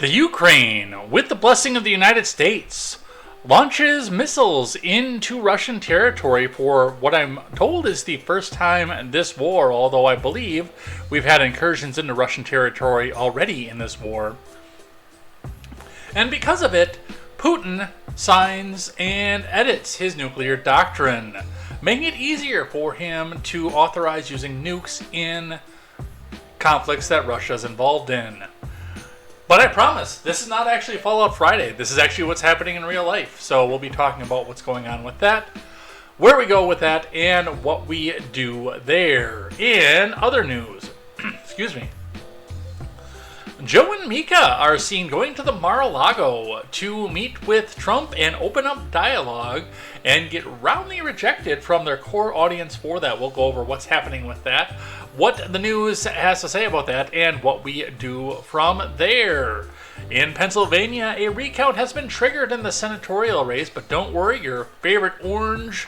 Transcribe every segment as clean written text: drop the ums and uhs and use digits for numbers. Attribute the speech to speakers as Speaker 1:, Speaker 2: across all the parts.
Speaker 1: The Ukraine, with the blessing of the United States, launches missiles into Russian territory for what I'm told is the first time in this war, although I believe we've had incursions into Russian territory already in this war. And because of it, Putin signs and edits his nuclear doctrine, making it easier for him to authorize using nukes in conflicts that Russia is involved in. But I promise, this is not actually Fallout Friday. This is actually what's happening in real life. So we'll be talking about what's going on with that, where we go with that, and what we do there. In other news, excuse me, Joe and Mika are seen going to the Mar-a-Lago to meet with Trump and open up dialogue and get roundly rejected from their core audience for that. We'll go over what's happening with that, what the news has to say about that, and what we do from there. In Pennsylvania, a recount has been triggered in the senatorial race, but don't worry, your favorite orange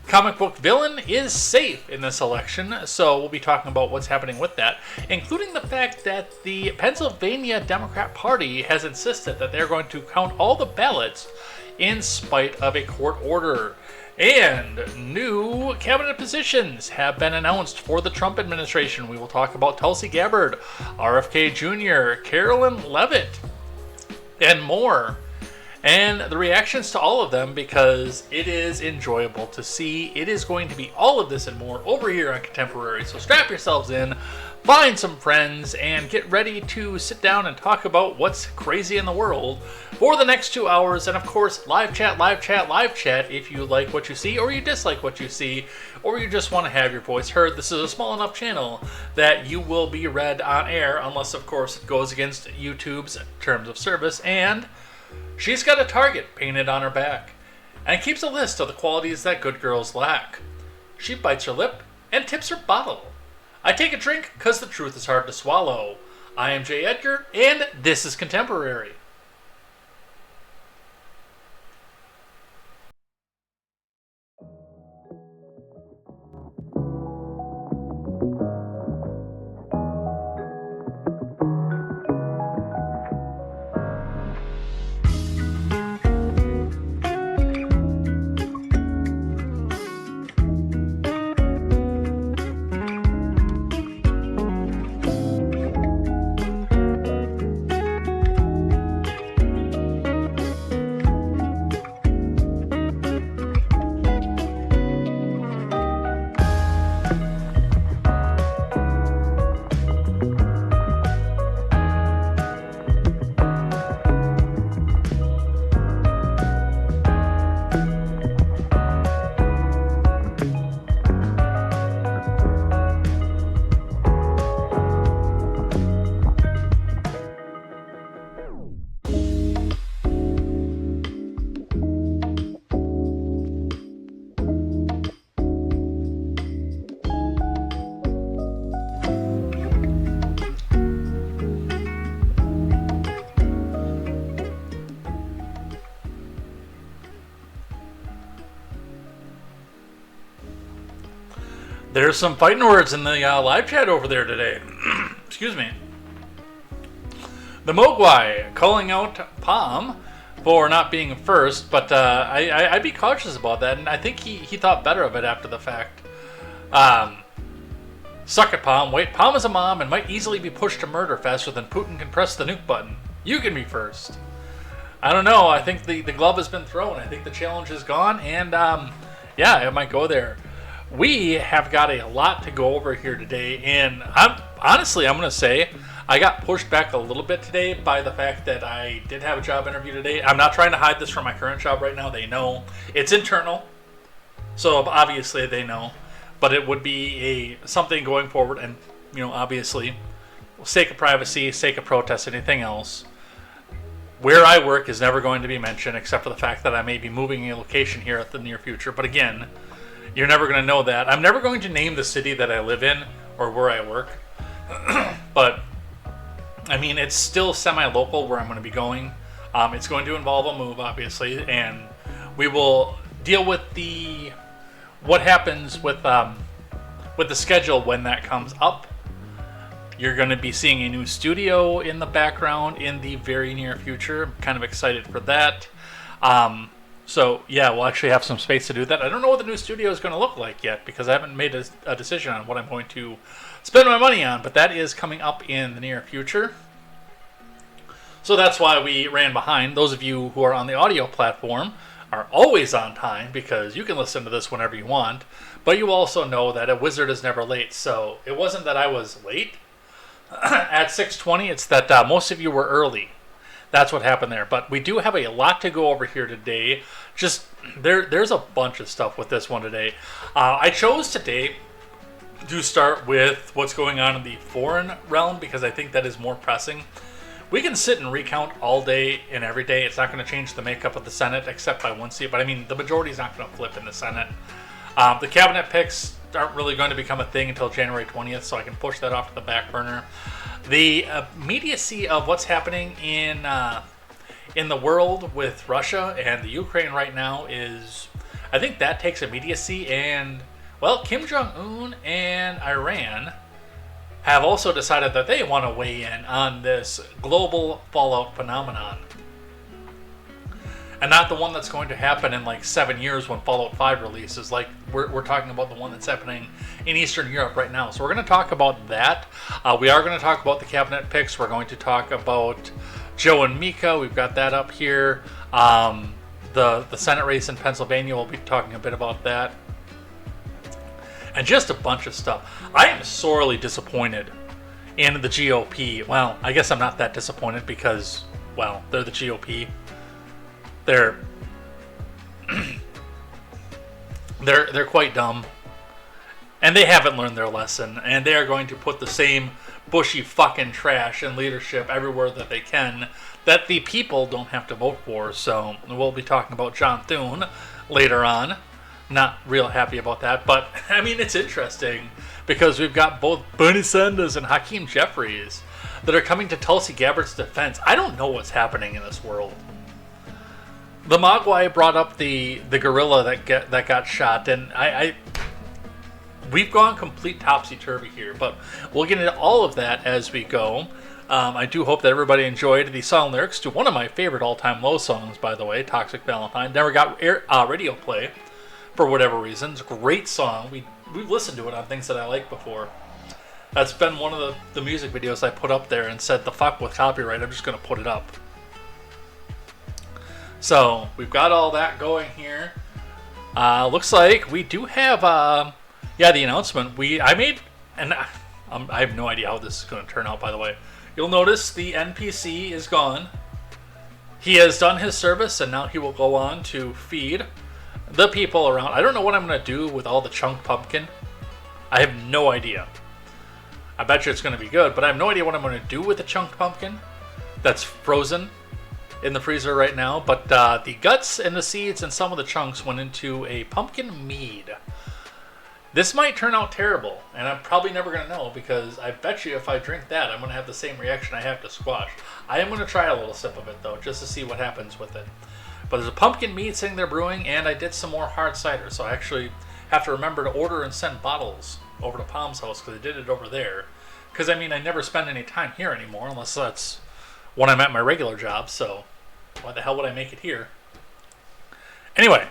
Speaker 1: comic book villain is safe in this election, so we'll be talking about what's happening with that, including the fact that the Pennsylvania Democrat Party has insisted that they're going to count all the ballots in spite of a court order. And new cabinet positions have been announced for the Trump administration. We will talk about Tulsi Gabbard, RFK Jr., Carolyn Levitt, and more. And the reactions to all of them, because it is enjoyable to see. It is going to be all of this and more over here on Contemporary. So strap yourselves in, find some friends, and get ready to sit down and talk about what's crazy in the world for the next 2 hours. And of course, live chat if you like what you see or you dislike what you see, or you just want to have your voice heard. This is a small enough channel that you will be read on air, unless of course it goes against YouTube's terms of service. And she's got a target painted on her back and keeps a list of the qualities that good girls lack. She bites her lip and tips her bottle. I take a drink because the truth is hard to swallow. I am J. Edgar, and this is Contemporary. There's some fighting words in the live chat over there today. Excuse me. The Mogwai calling out Palm for not being first, but I'd be cautious about that, and I think he thought better of it after the fact. Suck it, Palm. Wait, Palm is a mom and might easily be pushed to murder faster than Putin can press the nuke button. You can be first. I don't know. I think the glove has been thrown. I think the challenge is gone, and yeah, it might go there. We have got a lot to go over here today, and I'm going to say I got pushed back a little bit today by the fact that I did have a job interview today. I'm not trying to hide this from my current job right now. They know. It's internal, so obviously they know. But it would be something going forward, and obviously, sake of privacy, sake of protest, anything else. Where I work is never going to be mentioned, except for the fact that I may be moving a location here at the near future. But again, you're never going to know that. I'm never going to name the city that I live in or where I work. But, I mean, it's still semi-local where I'm going to be going. It's going to involve a move, obviously, and we will deal with what happens with the schedule when that comes up. You're going to be seeing a new studio in the background in the very near future. I'm kind of excited for that. So, yeah, we'll actually have some space to do that. I don't know what the new studio is going to look like yet because I haven't made a decision on what I'm going to spend my money on, but that is coming up in the near future. So that's why we ran behind. Those of you who are on the audio platform are always on time because you can listen to this whenever you want, but you also know that a wizard is never late. So it wasn't that I was late at 6:20, it's that most of you were early. That's what happened there. But we do have a lot to go over here today. Just there's a bunch of stuff with this one today. I chose today to start with what's going on in the foreign realm because I think that is more pressing. We can sit and recount all day and every day. It's not going to change the makeup of the Senate except by one seat. But I mean, the majority is not going to flip in the Senate. The cabinet picks aren't really going to become a thing until January 20th, so I can push that off to the back burner. The immediacy of what's happening in the world with Russia and the Ukraine right now is, I think that takes immediacy. And, well, Kim Jong-un and Iran have also decided that they want to weigh in on this global fallout phenomenon. And not the one that's going to happen in like 7 years when Fallout 5 releases. Like, we're talking about the one that's happening in Eastern Europe right now. So we're going to talk about that. We are going to talk about the cabinet picks. We're going to talk about Joe and Mika. We've got that up here. The Senate race in Pennsylvania, we'll be talking a bit about that. And just a bunch of stuff. I am sorely disappointed in the GOP. Well, I guess I'm not that disappointed because, well, they're the GOP. They're quite dumb, and they haven't learned their lesson, and they are going to put the same bushy fucking trash in leadership everywhere that they can that the people don't have to vote for. So we'll be talking about John Thune later on. Not real happy about that, but I mean, it's interesting because we've got both Bernie Sanders and Hakeem Jeffries that are coming to Tulsi Gabbard's defense. I don't know what's happening in this world. The Mogwai brought up the gorilla that got shot, and we've gone complete topsy-turvy here, but we'll get into all of that as we go. I do hope that everybody enjoyed the song lyrics to one of my favorite all-time low songs, by the way, Toxic Valentine. Never got radio play for whatever reason. It's a great song. We've listened to it on things that I liked before. That's been one of the music videos I put up there and said, the fuck with copyright, I'm just going to put it up. So, we've got all that going here. Looks like we do have, the announcement. I made, and I have no idea how this is going to turn out, by the way. You'll notice the NPC is gone. He has done his service, and now he will go on to feed the people around. I don't know what I'm going to do with all the chunked pumpkin. I have no idea. I bet you it's going to be good, but I have no idea what I'm going to do with the chunked pumpkin that's frozen in the freezer right now. But the guts and the seeds and some of the chunks went into a pumpkin mead. This might turn out terrible, and I'm probably never going to know because I bet you if I drink that, I'm going to have the same reaction I have to squash. I am going to try a little sip of it, though, just to see what happens with it. But there's a pumpkin mead sitting there brewing, and I did some more hard cider, so I actually have to remember to order and send bottles over to Palm's house because I did it over there. Because, I mean, I never spend any time here anymore unless that's when I'm at my regular job, so why the hell would I make it here? Anyway,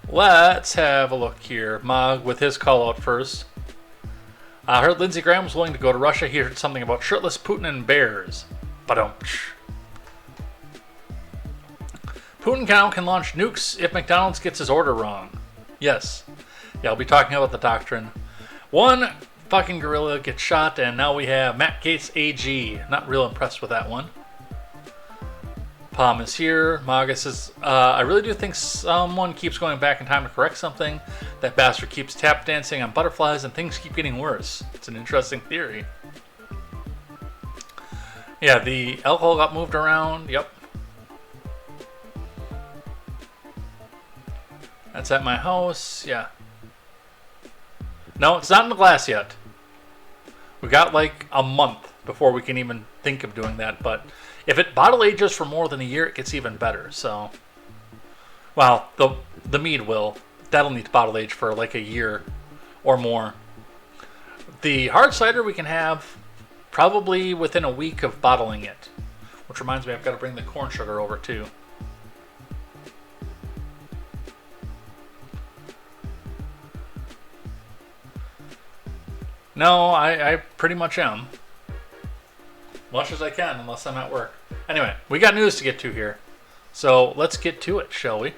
Speaker 1: let's have a look here. Mog with his call out first. I heard Lindsey Graham was willing to go to Russia. He heard something about shirtless Putin and bears. Ba-dum-tsh. Putin now can launch nukes if McDonald's gets his order wrong. Yes. Yeah, I'll be talking about the doctrine. One fucking gorilla gets shot, and now we have Matt Gaetz AG. Not real impressed with that one. Palm is here. Maga says, I really do think someone keeps going back in time to correct something. That bastard keeps tap dancing on butterflies and things keep getting worse. It's an interesting theory. Yeah, the alcohol got moved around. Yep. That's at my house. Yeah. No, it's not in the glass yet. We got like a month before we can even think of doing that, but if it bottle ages for more than a year, it gets even better. So, well, the mead will. That'll need to bottle age for like a year or more. The hard cider we can have probably within a week of bottling it. Which reminds me, I've got to bring the corn sugar over too. No, I pretty much am. Much as I can, unless I'm at work. Anyway, we got news to get to here. So let's get to it, shall we?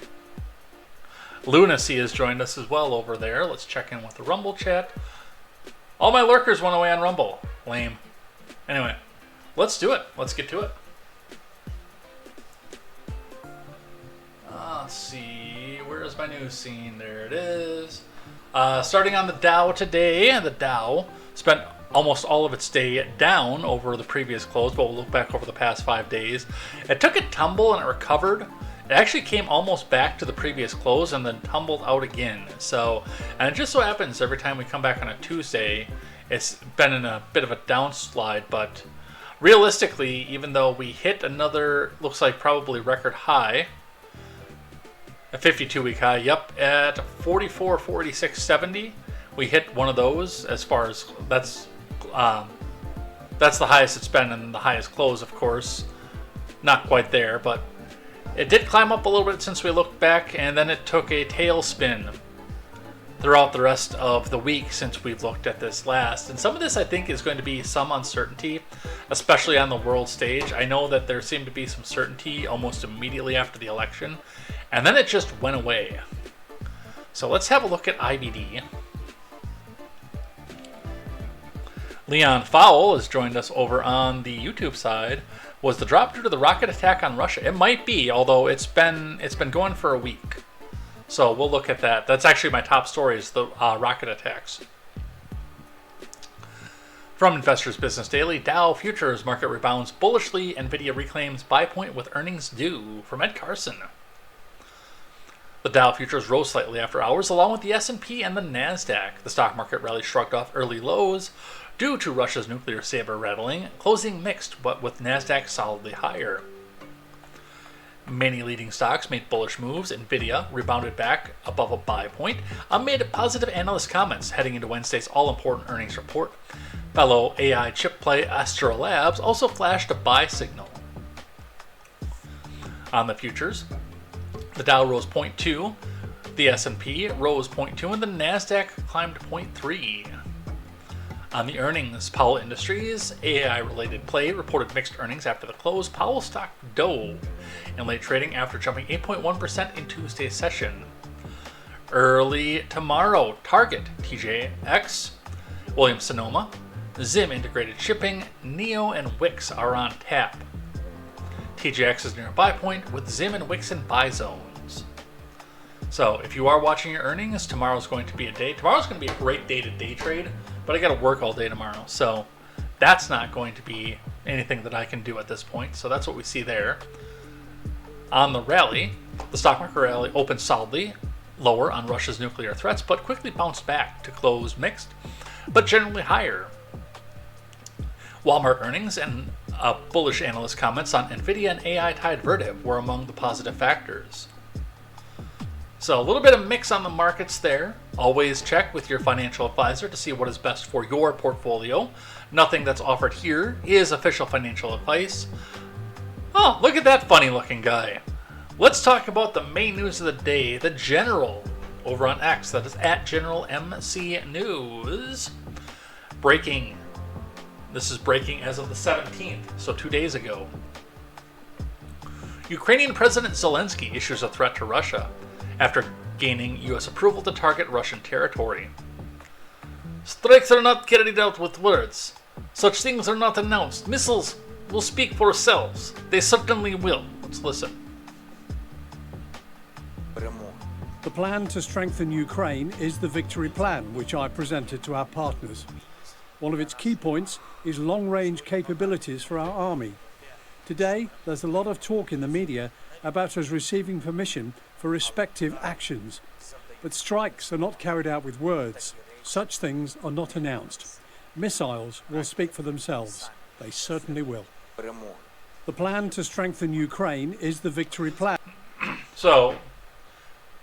Speaker 1: Lunacy has joined us as well over there. Let's check in with the Rumble chat. All my lurkers went away on Rumble. Lame. Anyway, let's do it. Let's get to it. Let's see. Where is my news scene? There it is. Starting on the Dow today. The Dow spent almost all of its day down over the previous close, but we'll look back over the past 5 days. It took a tumble and it recovered. It actually came almost back to the previous close and then tumbled out again. And it just so happens every time we come back on a Tuesday, it's been in a bit of a downslide, but realistically, even though we hit another, looks like probably record high, a 52-week high, yep, at 44.4670, we hit one of those. As far as that's the highest it's been, and the highest close, of course, not quite there, but it did climb up a little bit since we looked back, and then it took a tailspin throughout the rest of the week since we've looked at this last. And some of this, I think, is going to be some uncertainty, especially on the world stage. I know that there seemed to be some certainty almost immediately after the election, and then it just went away. So let's have a look at IBD. Leon Fowl has joined us over on the YouTube side. Was the drop due to the rocket attack on Russia? It might be, although it's been going for a week. So we'll look at that. That's actually my top story, is the rocket attacks. From Investors Business Daily, Dow Futures market rebounds bullishly. Nvidia reclaims buy point with earnings due. From Ed Carson. The Dow Futures rose slightly after hours, along with the S&P and the NASDAQ. The stock market rally shrugged off early lows due to Russia's nuclear saber rattling, closing mixed, but with NASDAQ solidly higher. Many leading stocks made bullish moves. Nvidia rebounded back above a buy point amid positive analyst comments heading into Wednesday's all-important earnings report. Fellow AI chip play Astera Labs also flashed a buy signal. On the futures, the Dow rose 0.2, the S&P rose 0.2, and the NASDAQ climbed 0.3. On the earnings, Powell Industries, AI-related play, reported mixed earnings after the close. Powell stock dove in late trading after jumping 8.1% in Tuesday's session. Early tomorrow, Target, TJX, Williams-Sonoma, Zim Integrated Shipping, Neo, and Wix are on tap. TJX is near a buy point, with Zim and Wix in buy zones. So if you are watching your earnings, tomorrow's going to be a day. Tomorrow's going to be a great day to day trade, but I got to work all day tomorrow, so that's not going to be anything that I can do at this point. So that's what we see there. On the rally, the stock market rally opened solidly lower on Russia's nuclear threats, but quickly bounced back to close mixed, but generally higher. Walmart earnings and bullish analyst comments on Nvidia and AI-tied Vertiv were among the positive factors. So a little bit of mix on the markets there. Always check with your financial advisor to see what is best for your portfolio. Nothing that's offered here is official financial advice. Oh, look at that funny looking guy. Let's talk about the main news of the day. The General over on X, that is at General MC News. Breaking. This is breaking as of the 17th, so 2 days ago. Ukrainian President Zelensky issues a threat to Russia after gaining U.S. approval to target Russian territory. Strikes are not carried out with words. Such things are not announced. Missiles will speak for themselves. They certainly will. Let's listen.
Speaker 2: The plan to strengthen Ukraine is the Victory Plan, which I presented to our partners. One of its key points is long-range capabilities for our army. Today, there's a lot of talk in the media about us receiving permission for respective actions. But strikes are not carried out with words. Such things are not announced. Missiles will speak for themselves. They certainly will. The plan to strengthen Ukraine is the Victory Plan.
Speaker 1: So,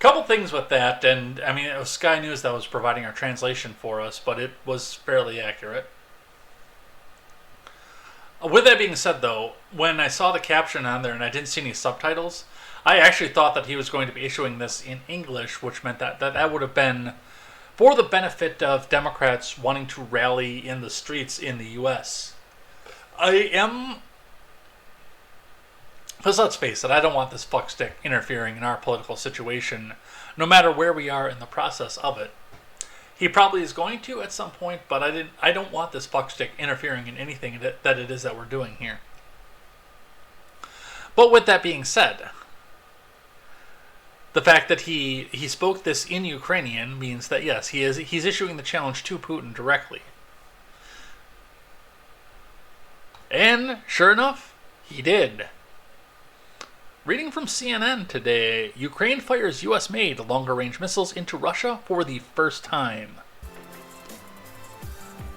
Speaker 1: Couple things with that, and I mean, it was Sky News that was providing our translation for us, but it was fairly accurate. With that being said, though, when I saw the caption on there and I didn't see any subtitles, I actually thought that he was going to be issuing this in English, which meant that would have been for the benefit of Democrats wanting to rally in the streets in the U.S. Because let's face it, I don't want this fuckstick interfering in our political situation, no matter where we are in the process of it. He probably is going to at some point, but I don't want this fuckstick interfering in anything that it is that we're doing here. But with that being said, the fact that he spoke this in Ukrainian means that yes, he's issuing the challenge to Putin directly. And sure enough, he did. Reading from CNN today, Ukraine fires U.S.-made longer-range missiles into Russia for the first time.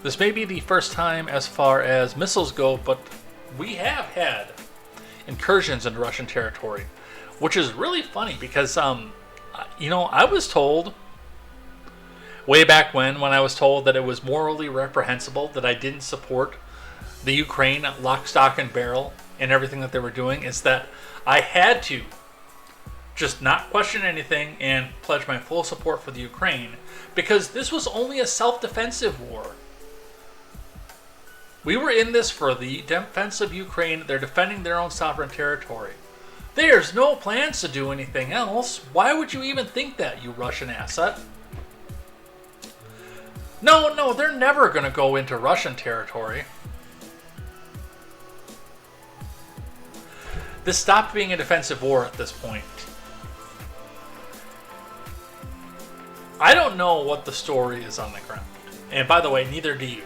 Speaker 1: This may be the first time as far as missiles go, but we have had incursions into Russian territory, which is really funny because, I was told way back when I was told that it was morally reprehensible that I didn't support the Ukraine lock, stock, and barrel and everything that they were doing, is that I had to just not question anything and pledge my full support for the Ukraine, because this was only a self-defensive war. We were in this for the defense of Ukraine. They're defending their own sovereign territory. There's no plans to do anything else. Why would you even think that, you Russian asset? No, they're never going to go into Russian territory. This stopped being a defensive war at this point. I don't know what the story is on the ground. And by the way, neither do you.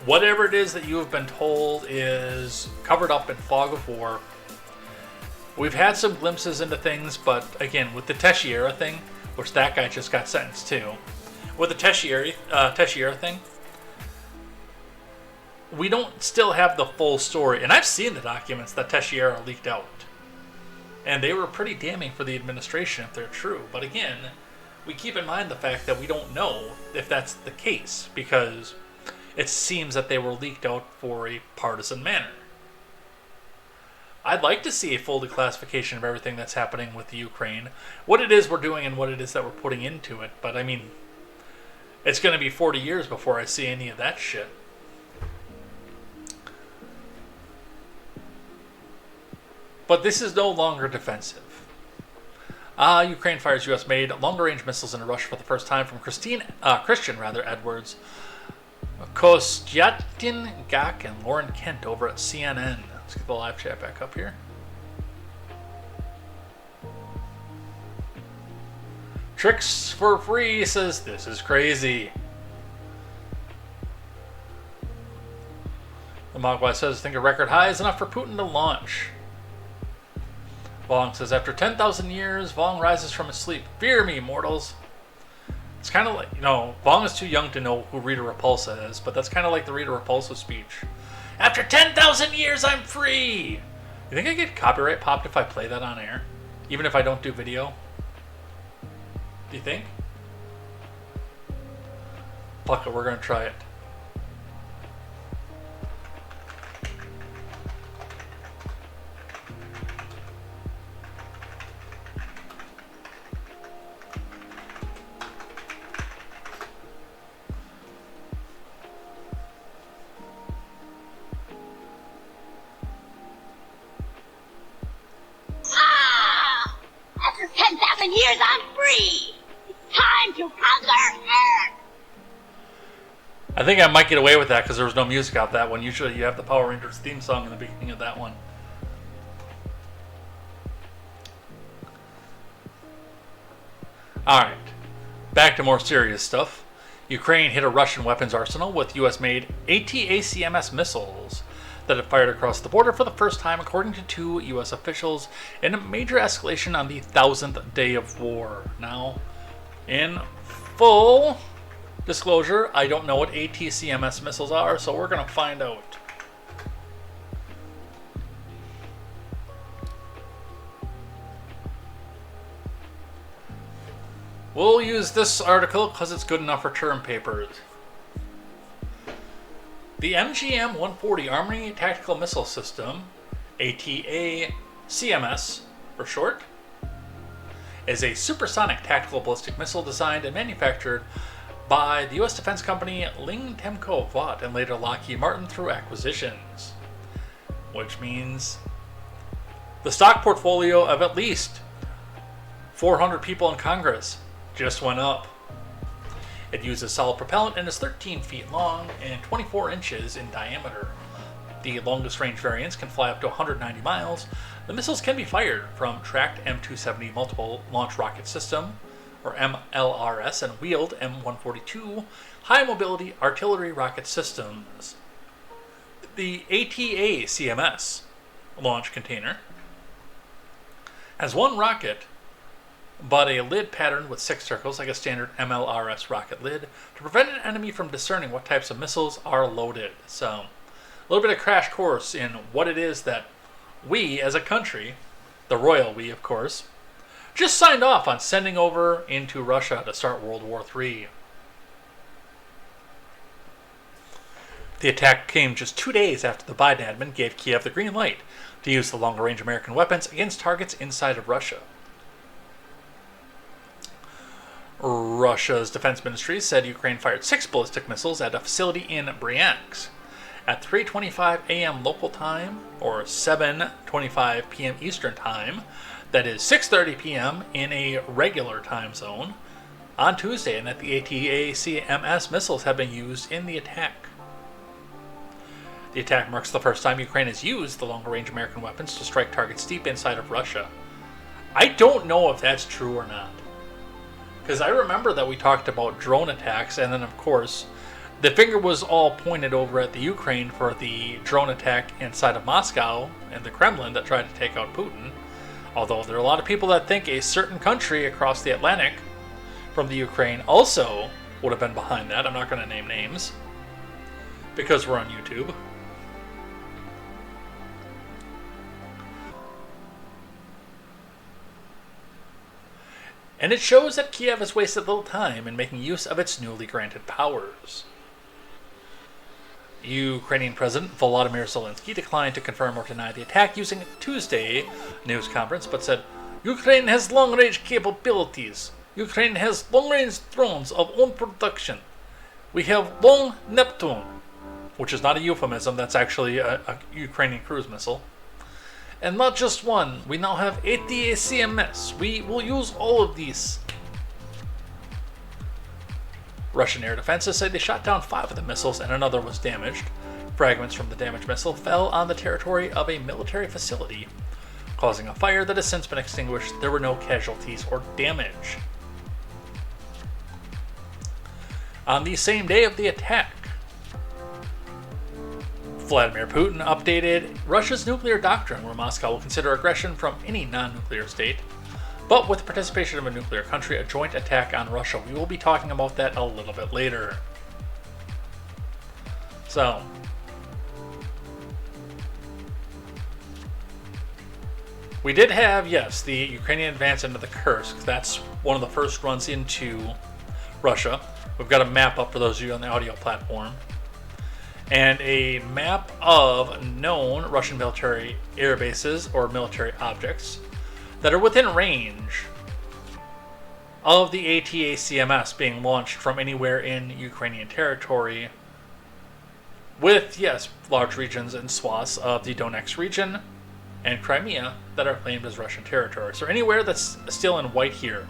Speaker 1: Whatever it is that you have been told is covered up in fog of war. We've had some glimpses into things, but again, with the Teixeira thing, which that guy just got sentenced to, with the Teixeira thing, we don't still have the full story. And I've seen the documents that Teixeira leaked out. And they were pretty damning for the administration if they're true. But again, we keep in mind the fact that we don't know if that's the case, because it seems that they were leaked out for a partisan manner. I'd like to see a full declassification of everything that's happening with the Ukraine, what it is we're doing and what it is that we're putting into it. But I mean, it's going to be 40 years before I see any of that shit. But this is no longer defensive. Ukraine fires U.S.-made longer-range missiles into Russia for the first time from Christian Edwards, Kostyatin Gak, and Lauren Kent over at CNN. Let's get the live chat back up here. Tricks for free says, this is crazy. The Mogwai says, think a record high is enough for Putin to launch. Vong says, after 10,000 years, Vong rises from his sleep. Fear me, mortals. It's kind of like, Vong is too young to know who Rita Repulsa is, but that's kind of like the Rita Repulsa speech. After 10,000 years, I'm free! You think I get copyright popped if I play that on air? Even if I don't do video? Do you think? Fuck it, we're gonna try it.
Speaker 3: After 10,000 years, I'm free! It's time to conquer Earth!
Speaker 1: I think I might get away with that because there was no music out that one. Usually you have the Power Rangers theme song in the beginning of that one. Alright, back to more serious stuff. Ukraine hit a Russian weapons arsenal with US-made ATACMS missiles that had fired across the border for the first time, according to two U.S. officials, in a major escalation on the 1,000th day of war. Now, in full disclosure, I don't know what ATCMS missiles are, so we're going to find out. We'll use this article because it's good enough for term papers. The MGM-140 Army Tactical Missile System, ATA-CMS for short, is a supersonic tactical ballistic missile designed and manufactured by the U.S. defense company Ling Temco Vought and later Lockheed Martin through acquisitions. Which means the stock portfolio of at least 400 people in Congress just went up. It uses solid propellant and is 13 feet long and 24 inches in diameter. The longest range variants can fly up to 190 miles. The missiles can be fired from tracked M270 multiple launch rocket system, or MLRS, and wheeled M142 high mobility artillery rocket systems. The ATA-CMS launch container has one rocket, but a lid patterned with 6 circles like a standard MLRS rocket lid to prevent an enemy from discerning what types of missiles are loaded. So, a little bit of crash course in what it is that we as a country, the royal we of course, just signed off on sending over into Russia to start World War III. The attack came just 2 days after the Biden admin gave Kiev the green light to use the longer-range American weapons against targets inside of Russia. Russia's defense ministry said Ukraine fired 6 ballistic missiles at a facility in Bryansk at 3:25 a.m. local time, or 7:25 p.m. Eastern time. That is 6:30 p.m. in a regular time zone on Tuesday, and that the ATA-CMS missiles have been used in the attack. The attack marks the first time Ukraine has used the longer-range American weapons to strike targets deep inside of Russia. I don't know if that's true or not, because I remember that we talked about drone attacks, and then of course the finger was all pointed over at the Ukraine for the drone attack inside of Moscow and the Kremlin that tried to take out Putin. Although there are a lot of people that think a certain country across the Atlantic from the Ukraine also would have been behind that. I'm not going to name names because we're on YouTube. And it shows that Kiev has wasted little time in making use of its newly granted powers. Ukrainian President Volodymyr Zelensky declined to confirm or deny the attack using a Tuesday news conference, but said, Ukraine has long-range capabilities. Ukraine has long-range drones of own production. We have long Neptune, which is not a euphemism, that's actually a Ukrainian cruise missile. And not just one, we now have ATA-CMS. We will use all of these. Russian air defenses say they shot down 5 of the missiles and another was damaged. Fragments from the damaged missile fell on the territory of a military facility, causing a fire that has since been extinguished. There were no casualties or damage. On the same day of the attack, Vladimir Putin updated Russia's nuclear doctrine, where Moscow will consider aggression from any non-nuclear state. But with the participation of a nuclear country, a joint attack on Russia. We will be talking about that a little bit later. So, we did have, yes, the Ukrainian advance into the Kursk. That's one of the first runs into Russia. We've got a map up for those of you on the audio platform. And a map of known Russian military air bases or military objects that are within range of the ATA-CMS being launched from anywhere in Ukrainian territory, with, yes, large regions and swaths of the Donetsk region and Crimea that are claimed as Russian territory. So anywhere that's still in white here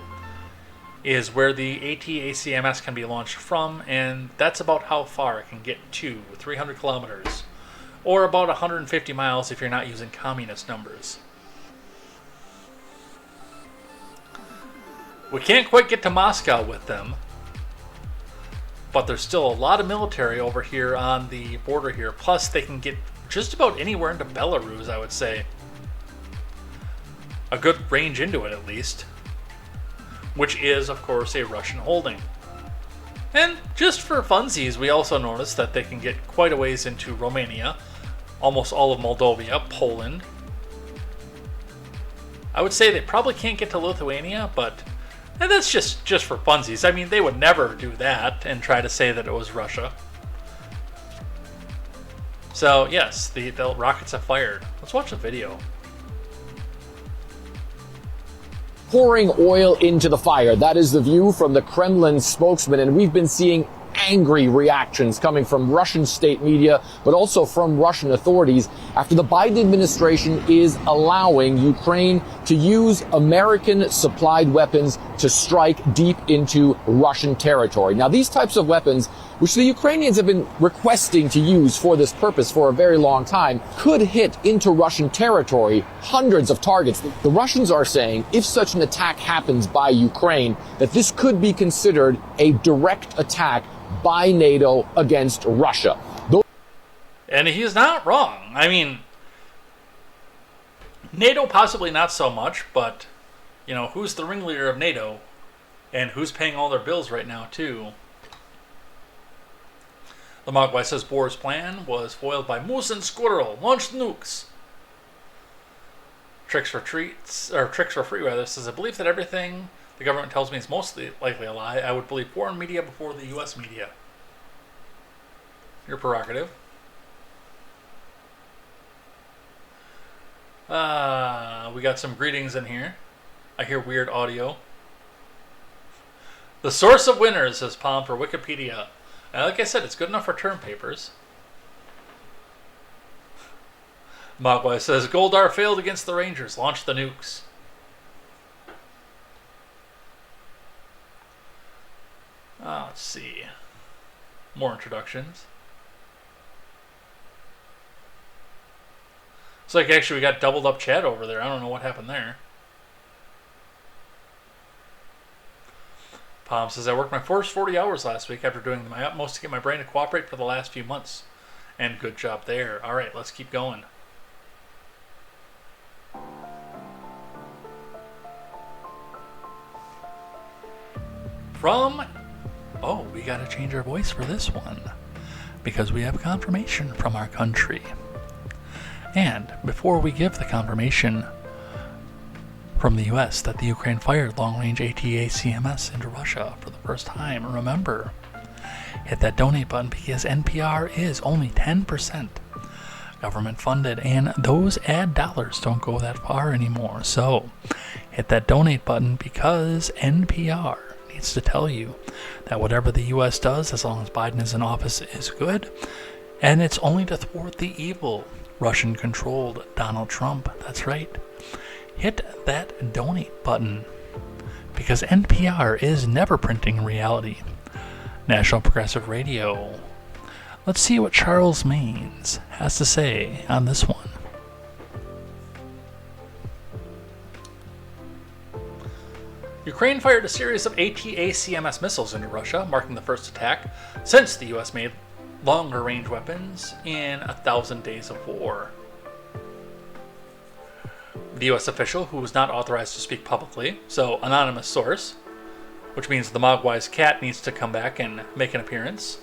Speaker 1: is where the ATA-CMS can be launched from, and that's about how far it can get to, 300 kilometers, or about 150 miles if you're not using communist numbers. We can't quite get to Moscow with them, but there's still a lot of military over here on the border here, plus they can get just about anywhere into Belarus, I would say. A good range into it, at least. Which is, of course, a Russian holding. And just for funsies, we also noticed that they can get quite a ways into Romania, almost all of Moldova, Poland. I would say they probably can't get to Lithuania, but And that's just for funsies. I mean, they would never do that and try to say that it was Russia. So, yes, the rockets have fired. Let's watch the video.
Speaker 4: Pouring oil into the fire. That is the view from the Kremlin spokesman, and we've been seeing angry reactions coming from Russian state media, but also from Russian authorities after the Biden administration is allowing Ukraine to use American-supplied weapons to strike deep into Russian territory. Now, these types of weapons, which the Ukrainians have been requesting to use for this purpose for a very long time, could hit into Russian territory hundreds of targets. The Russians are saying if such an attack happens by Ukraine, that this could be considered a direct attack by NATO against Russia.
Speaker 1: And he's not wrong. I mean, NATO possibly not so much, but, you know, who's the ringleader of NATO? And who's paying all their bills right now, too? The Mogwai says Bohr's plan was foiled by Moose and Squirrel. Launched nukes. Tricks for free, rather, says, I believe that everything the government tells me is mostly likely a lie. I would believe foreign media before the U.S. media. Your prerogative. We got some greetings in here. I hear weird audio. The source of winners, says Palm for Wikipedia. And like I said, it's good enough for term papers. Mogwai says, Goldar failed against the Rangers. Launch the nukes. Let's see. More introductions. It's like actually we got doubled up chat over there. I don't know what happened there. Palm says, I worked my first 40 hours last week after doing my utmost to get my brain to cooperate for the last few months. And good job there. All right, let's keep going. Oh, we got to change our voice for this one. Because we have confirmation from our country. And before we give the confirmation from the U.S. that the Ukraine fired long-range ATACMS into Russia for the first time, remember, hit that donate button because NPR is only 10% government funded, and those ad dollars don't go that far anymore. So hit that donate button because NPR needs to tell you that whatever the U.S. does, as long as Biden is in office, is good, and it's only to thwart the evil Russian-controlled Donald Trump. That's right. Hit that donate button because NPR is never printing reality. National Progressive Radio. Let's see what Charles Maines has to say on this one. Ukraine fired a series of ATACMS missiles into Russia, marking the first attack since the U.S. made longer-range weapons in 1,000 days of war. The U.S. official, who was not authorized to speak publicly, so anonymous source, which means the Mogwai's cat needs to come back and make an appearance,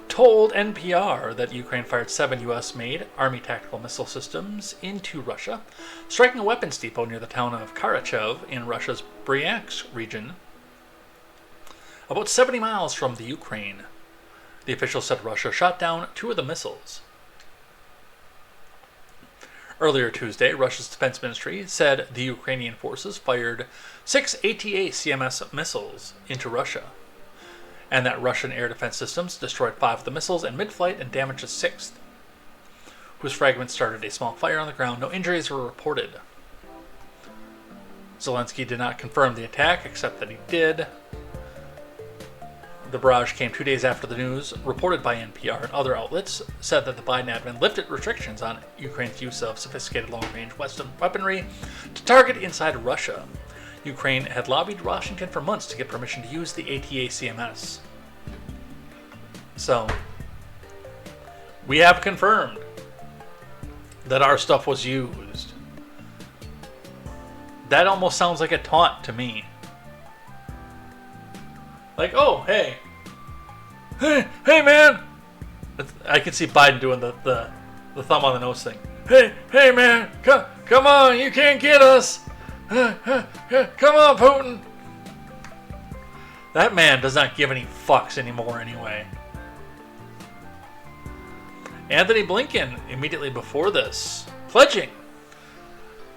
Speaker 1: told NPR that Ukraine fired 7 U.S.-made Army tactical missile systems into Russia, striking a weapons depot near the town of Karachev in Russia's Bryansk region, about 70 miles from the Ukraine. The official said Russia shot down 2 of the missiles. Earlier Tuesday, Russia's defense ministry said the Ukrainian forces fired 6 ATACMS missiles into Russia, and that Russian air defense systems destroyed 5 of the missiles in mid-flight and damaged a 6th, whose fragments started a small fire on the ground. No injuries were reported. Zelensky did not confirm the attack, except that he did. The barrage came 2 days after the news, reported by NPR and other outlets, said that the Biden admin lifted restrictions on Ukraine's use of sophisticated long-range Western weaponry to target inside Russia. Ukraine had lobbied Washington for months to get permission to use the ATACMS. So, we have confirmed that our stuff was used. That almost sounds like a taunt to me. Like, oh, hey, man! I can see Biden doing the thumb on the nose thing. Hey, man, come on, you can't get us! Come on, Putin! That man does not give any fucks anymore anyway. Anthony Blinken, immediately before this, pledging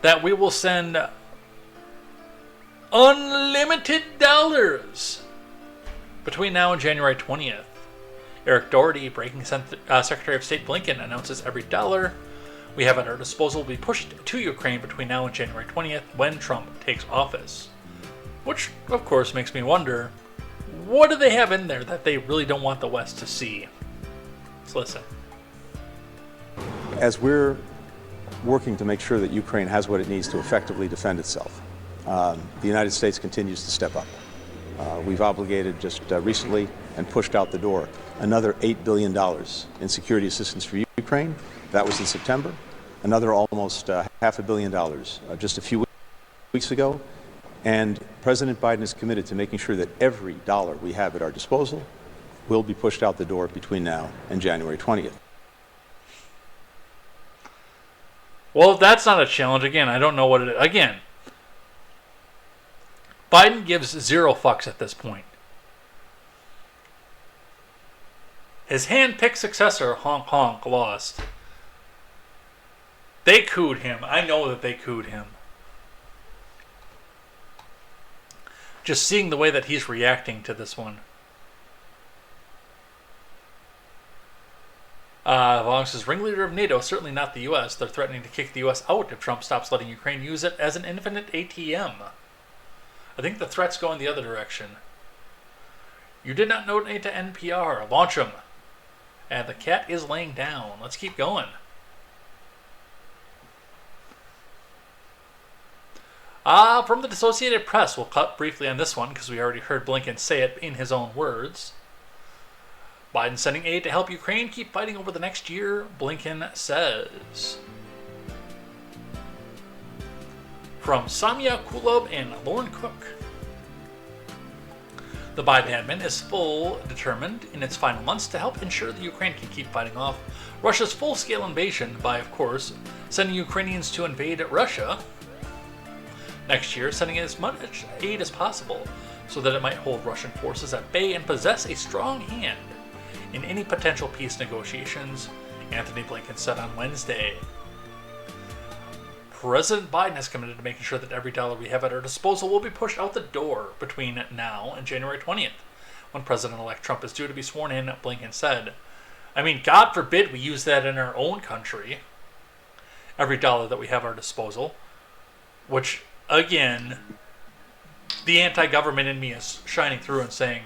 Speaker 1: that we will send unlimited dollars between now and January 20th. Eric Doherty, breaking Secretary of State Blinken, announces every dollar we have at our disposal will be pushed to Ukraine between now and January 20th when Trump takes office. Which, of course, makes me wonder, what do they have in there that they really don't want the West to see? Let's listen.
Speaker 5: As we're working to make sure that Ukraine has what it needs to effectively defend itself, the United States continues to step up. We've obligated just recently and pushed out the door another $8 billion in security assistance for Ukraine. That was in September. Another almost $500 million just a few weeks ago. And President Biden is committed to making sure that every dollar we have at our disposal will be pushed out the door between now and January 20th.
Speaker 1: Well, if that's not a challenge, again, I don't know what it is. Again, Biden gives zero fucks at this point. His hand-picked successor, Honk Honk, lost. They cooed him. I know that they cooed him. Just seeing the way that he's reacting to this one. Long says, ringleader of NATO, certainly not the U.S. They're threatening to kick the U.S. out if Trump stops letting Ukraine use it as an infinite ATM. I think the threat's going the other direction. You did not donate to NPR. Launch them. And the cat is laying down. Let's keep going. From the Associated Press, we'll cut briefly on this one because we already heard Blinken say it in his own words. Biden sending aid to help Ukraine keep fighting over the next year, Blinken says. From Samia Kulub and Lauren Cook. The Biden admin is determined in its final months to help ensure that Ukraine can keep fighting off Russia's full-scale invasion by, of course, sending Ukrainians to invade Russia next year, sending as much aid as possible so that it might hold Russian forces at bay and possess a strong hand in any potential peace negotiations, Anthony Blinken said on Wednesday. President Biden has committed to making sure that every dollar we have at our disposal will be pushed out the door between now and January 20th, when President-elect Trump is due to be sworn in, Blinken said. I mean, God forbid we use that in our own country, every dollar that we have at our disposal, which, again, the anti-government in me is shining through and saying,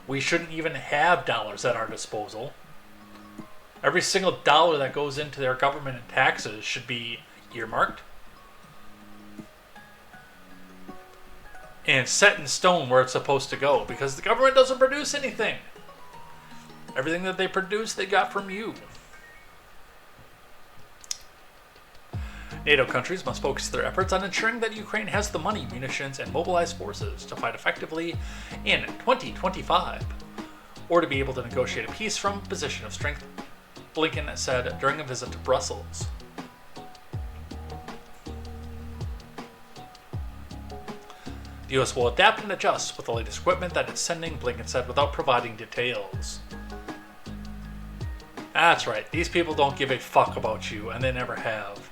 Speaker 1: we shouldn't even have dollars at our disposal. Every single dollar that goes into their government and taxes should be earmarked and set in stone where it's supposed to go, because the government doesn't produce anything. Everything that they produce, they got from you. NATO countries must focus their efforts on ensuring that Ukraine has the money, munitions, and mobilized forces to fight effectively in 2025, or to be able to negotiate a peace from a position of strength, Blinken said during a visit to Brussels. The U.S. will adapt and adjust with the latest equipment that it's sending, Blinken said, without providing details. That's right, these people don't give a fuck about you, and they never have.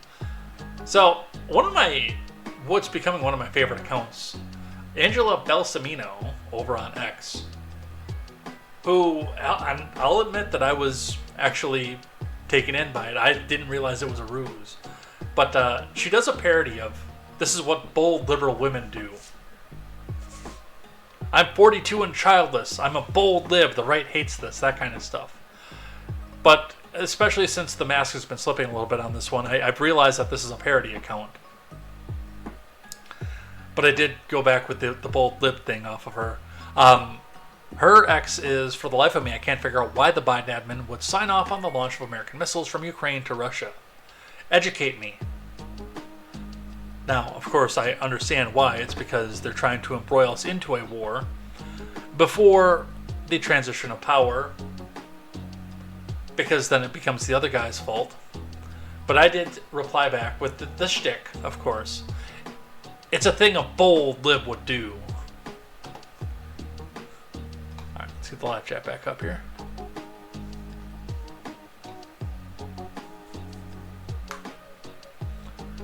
Speaker 1: So, what's becoming one of my favorite accounts, Angela Belsamino over on X, who, I'll admit that I was actually taken in by it. I didn't realize it was a ruse. But she does a parody of, this is what bold liberal women do. I'm 42 and childless. I'm a bold lib. The right hates this. That kind of stuff. But especially since the mask has been slipping a little bit on this one, I've realized that this is a parody account. But I did go back with the bold lib thing off of her. Her ex is, for the life of me, I can't figure out why the Biden admin would sign off on the launch of American missiles from Ukraine to Russia. Educate me. Now, of course, I understand why. It's because they're trying to embroil us into a war before the transition of power, because then it becomes the other guy's fault. But I did reply back with the shtick, of course. It's a thing a bold lib would do. Alright, let's get the live chat back up here.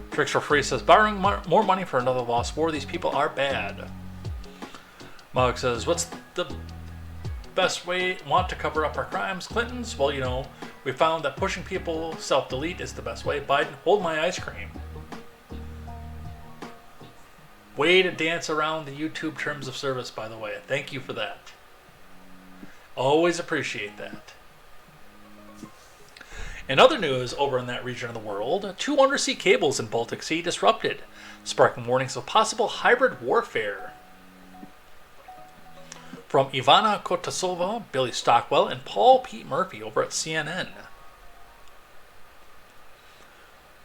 Speaker 1: Tricks for Free says, borrowing more money for another lost war. These people are bad. Mug says, what's the best way want to cover up our crimes? Clintons? Well, you know, we found that pushing people self-delete is the best way. Biden, hold my ice cream. Way to dance around the YouTube terms of service, by the way. Thank you for that. Always appreciate that. In other news, over in that region of the world, 2 undersea cables in Baltic Sea disrupted, sparking warnings of possible hybrid warfare. From Ivana Kotasova, Billy Stockwell, and Paul Pete Murphy over at CNN.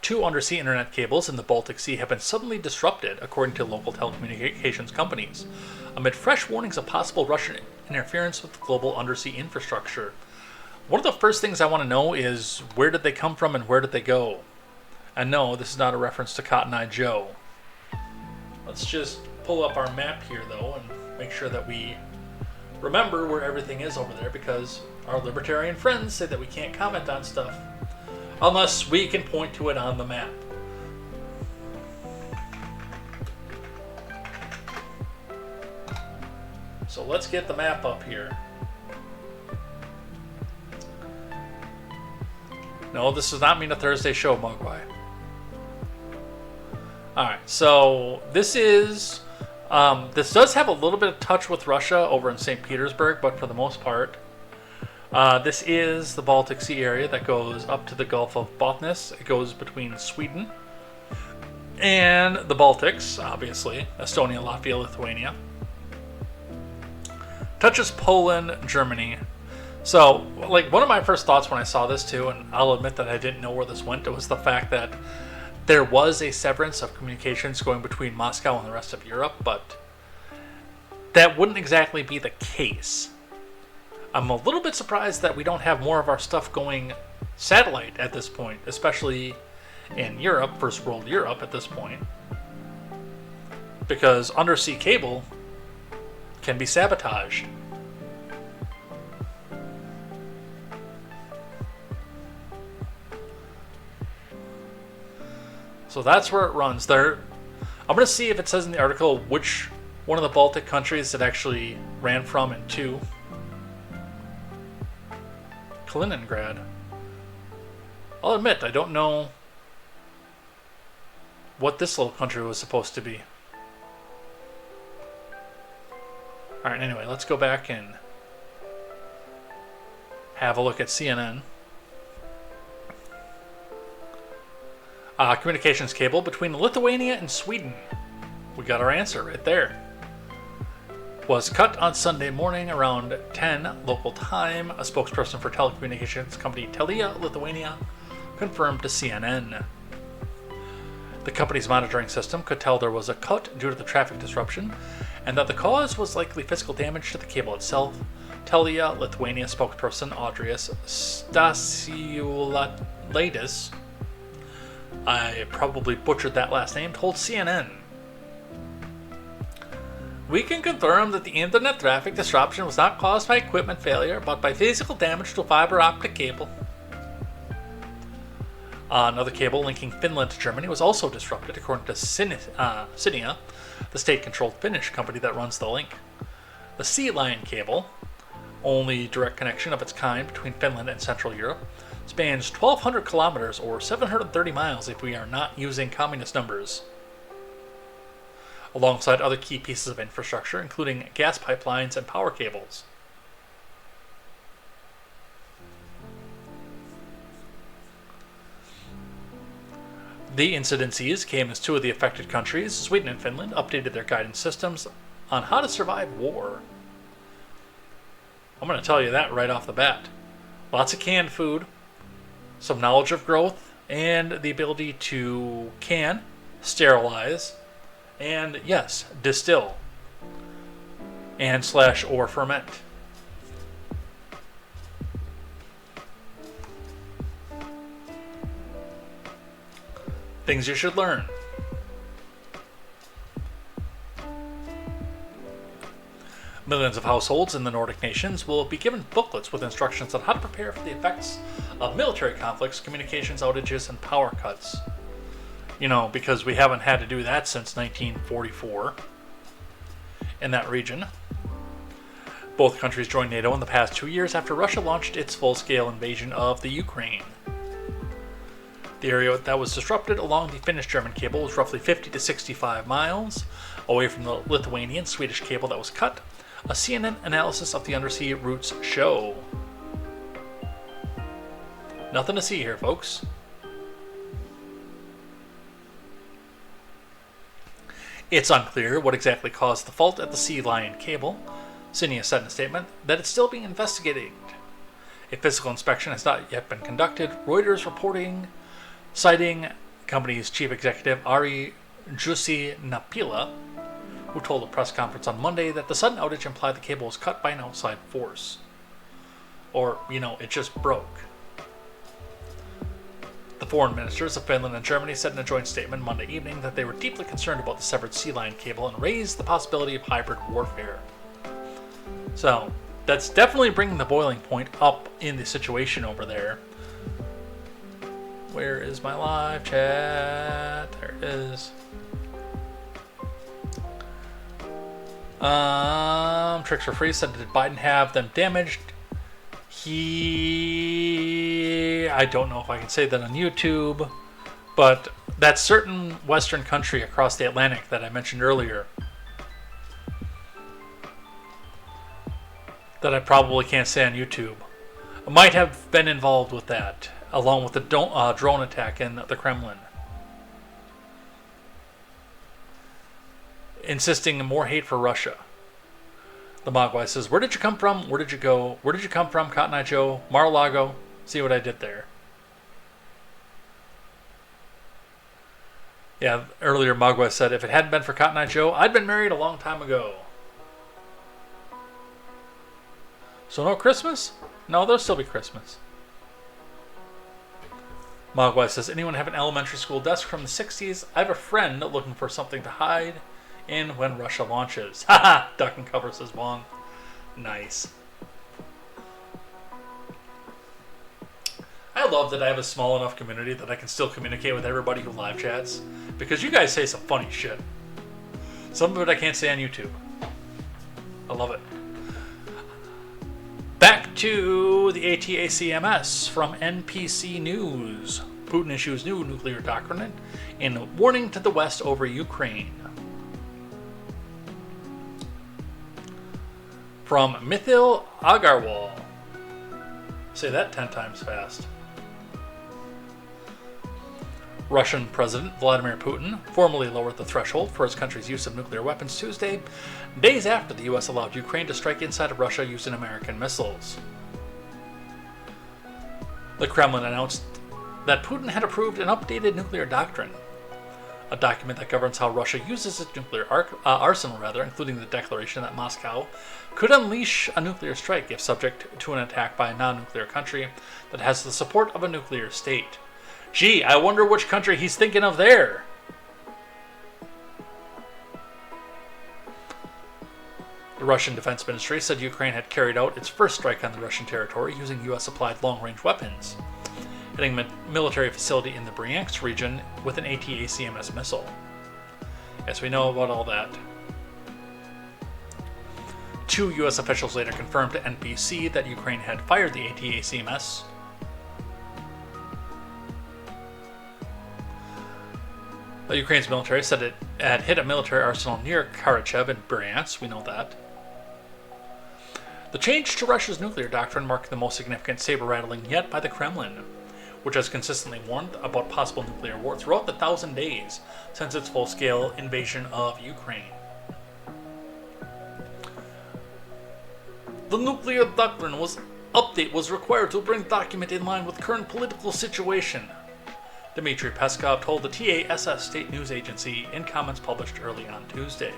Speaker 1: 2 undersea internet cables in the Baltic Sea have been suddenly disrupted, according to local telecommunications companies, amid fresh warnings of possible Russian interference with global undersea infrastructure. One of the first things I want to know is, where did they come from and where did they go? And no, this is not a reference to Cotton Eye Joe. Let's just pull up our map here, though, and make sure that we remember where everything is over there, because our libertarian friends say that we can't comment on stuff unless we can point to it on the map. So let's get the map up here. No, this does not mean a Thursday show, Mogwai. Alright, so this is... this does have a little bit of touch with Russia over in St. Petersburg, but for the most part, this is the Baltic Sea area that goes up to the Gulf of Botnus. It goes between Sweden and the Baltics, obviously. Estonia, Latvia, Lithuania. Touches Poland, Germany. So, like, one of my first thoughts when I saw this too, and I'll admit that I didn't know where this went, it was the fact that there was a severance of communications going between Moscow and the rest of Europe, but that wouldn't exactly be the case. I'm a little bit surprised that we don't have more of our stuff going satellite at this point, especially in Europe, First World Europe at this point, because undersea cable can be sabotaged. So that's where it runs. There, I'm going to see if it says in the article which one of the Baltic countries it actually ran from and to. Kaliningrad. I'll admit, I don't know what this little country was supposed to be. Alright, anyway, let's go back and have a look at CNN. Communications cable between Lithuania and Sweden. We got our answer right there. Was cut on Sunday morning around 10 local time. A spokesperson for telecommunications company Telia Lithuania confirmed to CNN. The company's monitoring system could tell there was a cut due to the traffic disruption, and that the cause was likely physical damage to the cable itself. Telia Lithuania spokesperson Audrius Stasiulaitis, I probably butchered that last name, told CNN. We can confirm that the internet traffic disruption was not caused by equipment failure, but by physical damage to a fiber optic cable. Another cable linking Finland to Germany was also disrupted, according to Cinia, the state-controlled Finnish company that runs the link. The Sea Line cable, only direct connection of its kind between Finland and Central Europe, spans 1,200 kilometers or 730 miles if we are not using communist numbers, alongside other key pieces of infrastructure, including gas pipelines and power cables. The incidences came as 2 of the affected countries, Sweden and Finland, updated their guidance systems on how to survive war. I'm going to tell you that right off the bat. Lots of canned food, some knowledge of growth, and the ability to can, sterilize, and yes, distill, and / or ferment. Things you should learn. Millions of households in the Nordic nations will be given booklets with instructions on how to prepare for the effects of military conflicts, communications outages, and power cuts. You know, because we haven't had to do that since 1944 in that region. Both countries joined NATO in the past 2 years after Russia launched its full-scale invasion of the Ukraine. The area that was disrupted along the Finnish-German cable was roughly 50 to 65 miles away from the Lithuanian-Swedish cable that was cut, a CNN analysis of the undersea routes show. Nothing to see here, folks. It's unclear what exactly caused the fault at the Sea Lion cable. Cinia said in a statement that it's still being investigated. A physical inspection has not yet been conducted. Reuters reporting, citing company's chief executive Ari Jussi-Napila, who told a press conference on Monday that the sudden outage implied the cable was cut by an outside force. Or, you know, it just broke. The foreign ministers of Finland and Germany said in a joint statement Monday evening that they were deeply concerned about the severed Sea Lion cable and raised the possibility of hybrid warfare. So, that's definitely bringing the boiling point up in the situation over there. Where is my live chat? There it is. Tricks for Free said, did Biden have them damaged? I don't know if I can say that on YouTube, but that certain Western country across the Atlantic that I mentioned earlier, that I probably can't say on YouTube, might have been involved with that, along with the drone attack in the Kremlin. Insisting more hate for Russia. The Mogwai says, where did you come from? Where did you go? Where did you come from, Cotton Eye Joe? Mar-a-Lago? See what I did there? Yeah, earlier Mogwai said, if it hadn't been for Cotton Eye Joe, I'd been married a long time ago. So no Christmas? No, there'll still be Christmas. Mogwai says, anyone have an elementary school desk from the 60s? I have a friend looking for something to hide in when Russia launches. Haha! Duck and cover, says Wong. Nice. I love that I have a small enough community that I can still communicate with everybody who live chats, because you guys say some funny shit. Some of it I can't say on YouTube. I love it. Back to the ATACMS from NPC News. Putin issues new nuclear doctrine in warning to the West over Ukraine. From Mithil Agarwal. Say that 10 times fast. Russian President Vladimir Putin formally lowered the threshold for his country's use of nuclear weapons Tuesday, days after the U.S. allowed Ukraine to strike inside of Russia using American missiles. The Kremlin announced that Putin had approved an updated nuclear doctrine, a document that governs how Russia uses its nuclear arsenal, including the declaration that Moscow could unleash a nuclear strike if subject to an attack by a non-nuclear country that has the support of a nuclear state. Gee, I wonder which country he's thinking of there. The Russian Defense Ministry said Ukraine had carried out its first strike on the Russian territory using U.S.-supplied long-range weapons, hitting a military facility in the Bryansk region with an ATACMS missile. Yes, we know about all that. Two U.S. officials later confirmed to NBC that Ukraine had fired the ATACMS. Ukraine's military said it had hit a military arsenal near Karachev in Bryansk. We know that. The change to Russia's nuclear doctrine marked the most significant saber-rattling yet by the Kremlin, which has consistently warned about possible nuclear war throughout the 1,000 days since its full-scale invasion of Ukraine. The nuclear doctrine update was required to bring the document in line with current political situation, Dmitry Peskov told the TASS state news agency in comments published early on Tuesday.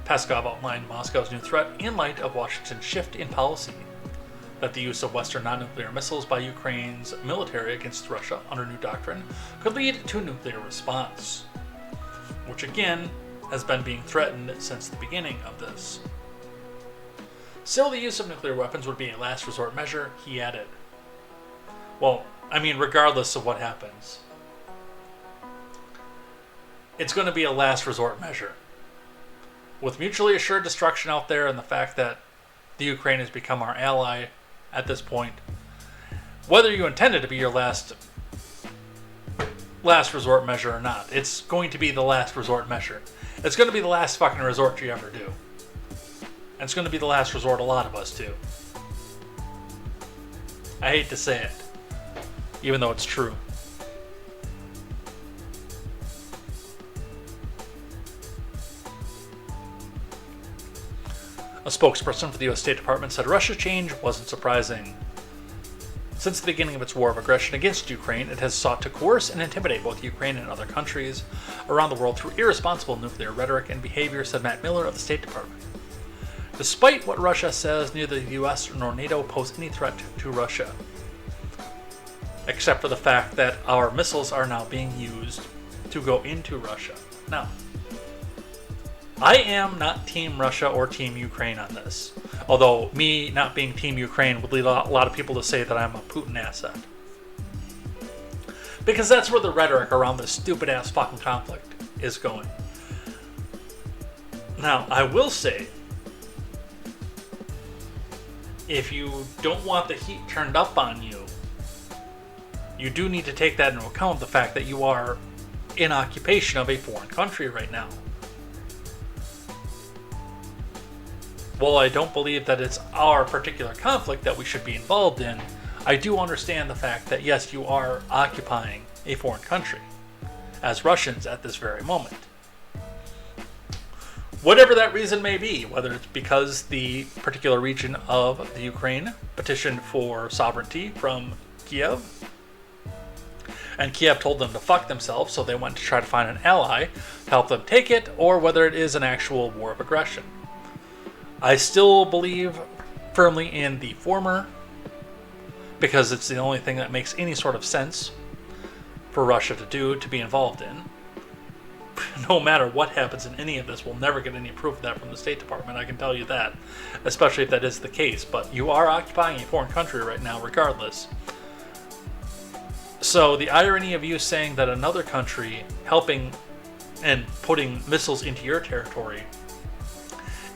Speaker 1: Peskov outlined Moscow's new threat in light of Washington's shift in policy, that the use of Western non-nuclear missiles by Ukraine's military against Russia under new doctrine could lead to a nuclear response, which again has been being threatened since the beginning of this. Still, the use of nuclear weapons would be a last resort measure, he added. Well, I mean, regardless of what happens, it's going to be a last resort measure. With mutually assured destruction out there and the fact that the Ukraine has become our ally at this point, whether you intend it to be your last resort measure or not, it's going to be the last resort measure. It's going to be the last fucking resort you ever do. And it's going to be the last resort a lot of us do. I hate to say it, even though it's true. A spokesperson for the U.S. State Department said Russia's change wasn't surprising. Since the beginning of its war of aggression against Ukraine, it has sought to coerce and intimidate both Ukraine and other countries around the world through irresponsible nuclear rhetoric and behavior, said Matt Miller of the State Department. Despite what Russia says, neither the U.S. nor NATO pose any threat to Russia, except for the fact that our missiles are now being used to go into Russia. Now, I am not Team Russia or Team Ukraine on this, although me not being Team Ukraine would lead a lot of people to say that I'm a Putin asset. Because that's where the rhetoric around this stupid-ass fucking conflict is going. Now, I will say, if you don't want the heat turned up on you, you do need to take that into account, the fact that you are in occupation of a foreign country right now. While I don't believe that it's our particular conflict that we should be involved in, I do understand the fact that yes, you are occupying a foreign country, as Russians at this very moment. Whatever that reason may be, whether it's because the particular region of the Ukraine petitioned for sovereignty from Kiev, and Kiev told them to fuck themselves, so they went to try to find an ally to help them take it, or whether it is an actual war of aggression. I still believe firmly in the former, because it's the only thing that makes any sort of sense for Russia to do, to be involved in. No matter what happens in any of this, we'll never get any proof of that from the State Department, I can tell you that, especially if that is the case. But you are occupying a foreign country right now, regardless. So the irony of you saying that another country helping and putting missiles into your territory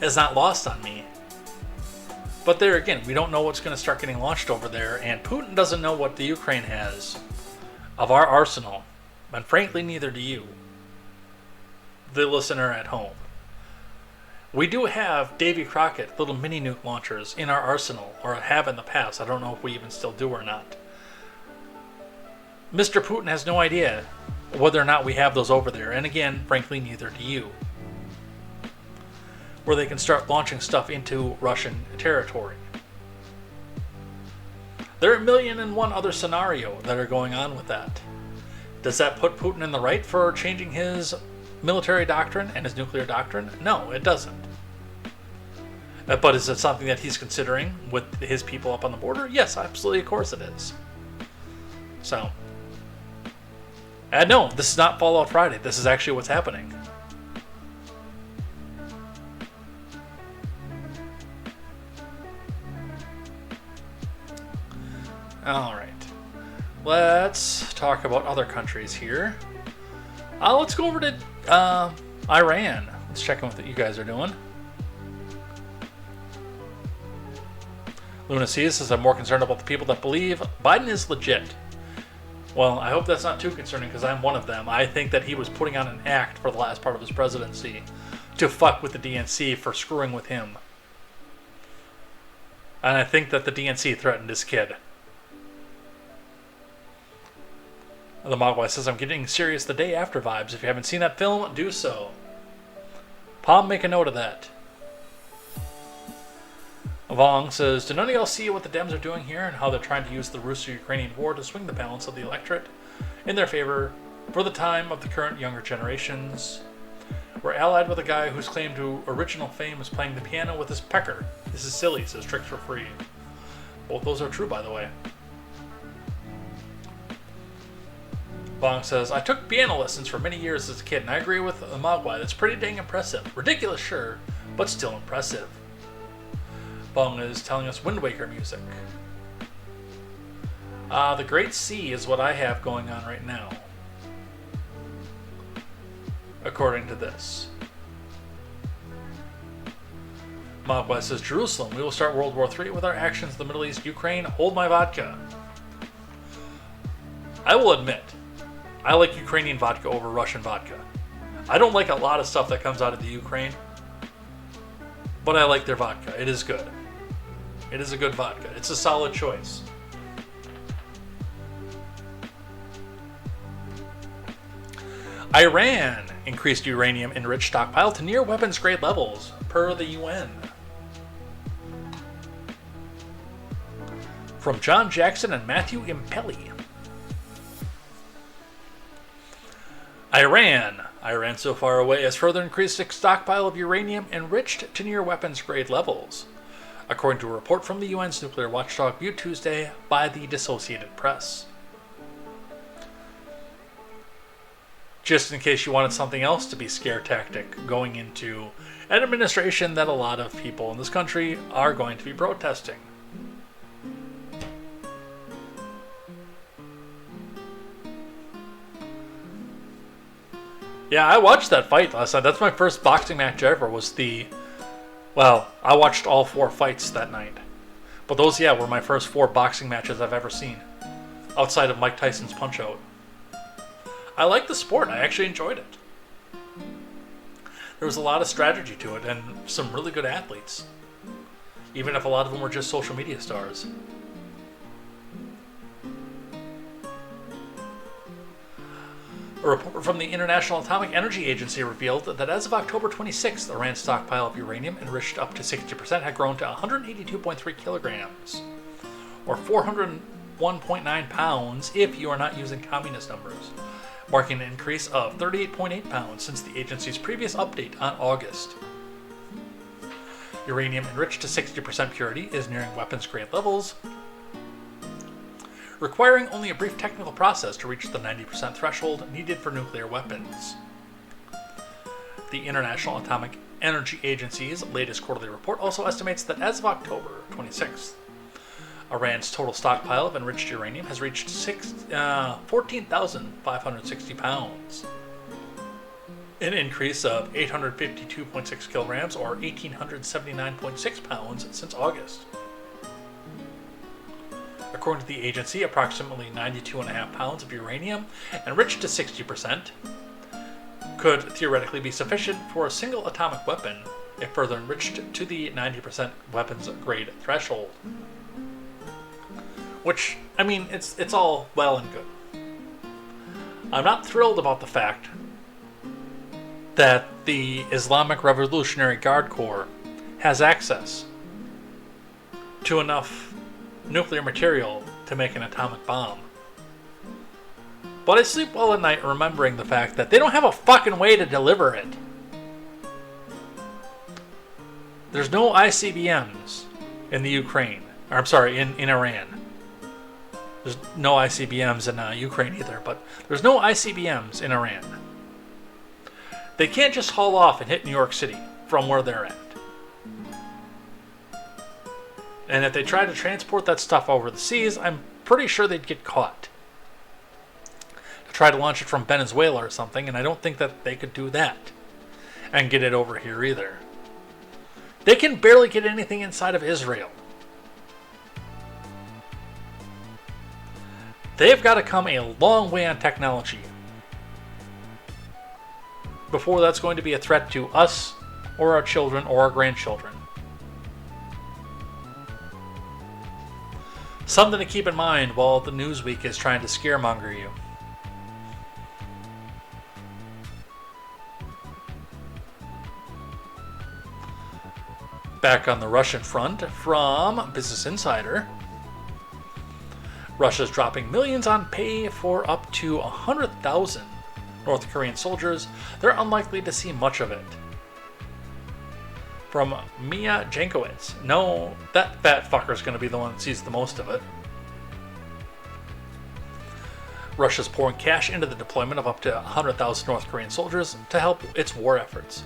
Speaker 1: is not lost on me. But there again, we don't know what's going to start getting launched over there, and Putin doesn't know what the Ukraine has of our arsenal, and frankly, neither do you, the listener at home. We do have Davy Crockett little mini nuke launchers in our arsenal, or have in the past. I don't know if we even still do or not. Mr. Putin has no idea whether or not we have those over there, and again, frankly, neither do you. Where they can start launching stuff into Russian territory. There are 1,000,001 other scenarios that are going on with that. Does that put Putin in the right for changing his military doctrine and his nuclear doctrine? No, it doesn't. But is it something that he's considering with his people up on the border? Yes, absolutely, of course it is. So, and no, this is not Fallout Friday. This is actually what's happening. Alright, let's talk about other countries here. Let's go over to Iran. Let's check on what you guys are doing. Luna Seas says, I'm more concerned about the people that believe Biden is legit. Well, I hope that's not too concerning, because I'm one of them. I think that he was putting on an act for the last part of his presidency to fuck with the DNC for screwing with him. And I think that the DNC threatened his kid. The Mogwai says, I'm getting serious the day after vibes. If you haven't seen that film, do so. Palm, make a note of that. Vong says, do none of y'all see what the Dems are doing here and how they're trying to use the Russo-Ukrainian war to swing the balance of the electorate in their favor for the time of the current younger generations? We're allied with a guy whose claim to original fame is playing the piano with his pecker. This is silly, says Tricks for Free. Both those are true, by the way. Bong says, I took piano lessons for many years as a kid, and I agree with the Mogwai. That's pretty dang impressive. Ridiculous, sure, but still impressive. Bong is telling us Wind Waker music. The Great Sea is what I have going on right now, according to this. Mogwai says, Jerusalem, we will start World War III with our actions in the Middle East, Ukraine, hold my vodka. I will admit, I like Ukrainian vodka over Russian vodka. I don't like a lot of stuff that comes out of the Ukraine, but I like their vodka. It is good. It is a good vodka. It's a solid choice. Iran increased uranium-enriched stockpile to near weapons-grade levels, per the UN. From John Jackson and Matthew Impelli. Iran so far away has further increased its stockpile of uranium enriched to near weapons-grade levels, according to a report from the UN's nuclear watchdog viewed Tuesday by the Associated Press. Just in case you wanted something else to be scare tactic going into an administration that a lot of people in this country are going to be protesting. Yeah, I watched that fight last night. That's my first boxing match ever. I watched all 4 fights that night. But those, were my first 4 boxing matches I've ever seen. Outside of Mike Tyson's Punch-Out. I like the sport. I actually enjoyed it. There was a lot of strategy to it and some really good athletes. Even if a lot of them were just social media stars. A report from the International Atomic Energy Agency revealed that as of October 26th, Iran's stockpile of uranium enriched up to 60% had grown to 182.3 kilograms, or 401.9 pounds if you are not using communist numbers, marking an increase of 38.8 pounds since the agency's previous update on August. Uranium enriched to 60% purity is nearing weapons-grade levels, requiring only a brief technical process to reach the 90% threshold needed for nuclear weapons. The International Atomic Energy Agency's latest quarterly report also estimates that as of October 26th, Iran's total stockpile of enriched uranium has reached 14,560 pounds, an increase of 852.6 kilograms or 1,879.6 pounds since August. According to the agency, approximately 92.5 pounds of uranium enriched to 60% could theoretically be sufficient for a single atomic weapon if further enriched to the 90% weapons grade threshold. Which, I mean, it's all well and good. I'm not thrilled about the fact that the Islamic Revolutionary Guard Corps has access to enough nuclear material to make an atomic bomb. But I sleep well at night remembering the fact that they don't have a fucking way to deliver it. There's no ICBMs in the Ukraine. Or, I'm sorry, in Iran. There's no ICBMs in Ukraine either, but there's no ICBMs in Iran. They can't just haul off and hit New York City from where they're at. And if they tried to transport that stuff over the seas, I'm pretty sure they'd get caught. To try to launch it from Venezuela or something, and I don't think that they could do that and get it over here either. They can barely get anything inside of Israel. They've got to come a long way on technology before that's going to be a threat to us or our children or our grandchildren. Something to keep in mind while the Newsweek is trying to scaremonger you. Back on the Russian front, from Business Insider, Russia's dropping millions on pay for up to 100,000 North Korean soldiers. They're unlikely to see much of it. From Mia Jankowicz. No, that fat fucker's going to be the one that sees the most of it. Russia's pouring cash into the deployment of up to 100,000 North Korean soldiers to help its war efforts.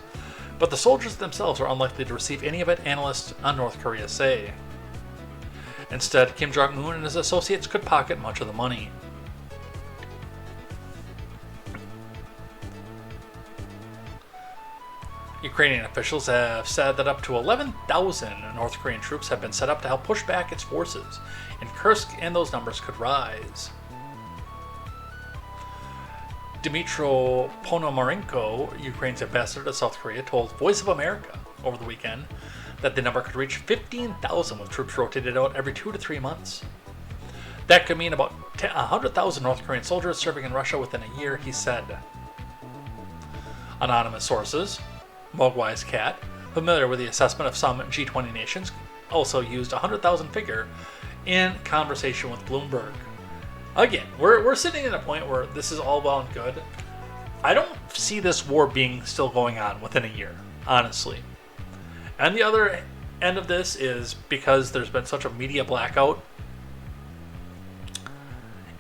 Speaker 1: but the soldiers themselves are unlikely to receive any of it, analysts on North Korea say. Instead, Kim Jong-un and his associates could pocket much of the money. Ukrainian officials have said that up to 11,000 North Korean troops have been set up to help push back its forces in Kursk, and those numbers could rise. Dmytro Ponomarenko, Ukraine's ambassador to South Korea, told Voice of America over the weekend that the number could reach 15,000 with troops rotated out every 2 to 3 months. That could mean about 100,000 North Korean soldiers serving in Russia within a year, he said. Anonymous sources, Mogwai's cat, familiar with the assessment of some G20 nations, also used a 100,000 figure in conversation with Bloomberg. Again, we're sitting at a point where this is all well and good. I don't see this war being still going on within a year, honestly. And the other end of this is because there's been such a media blackout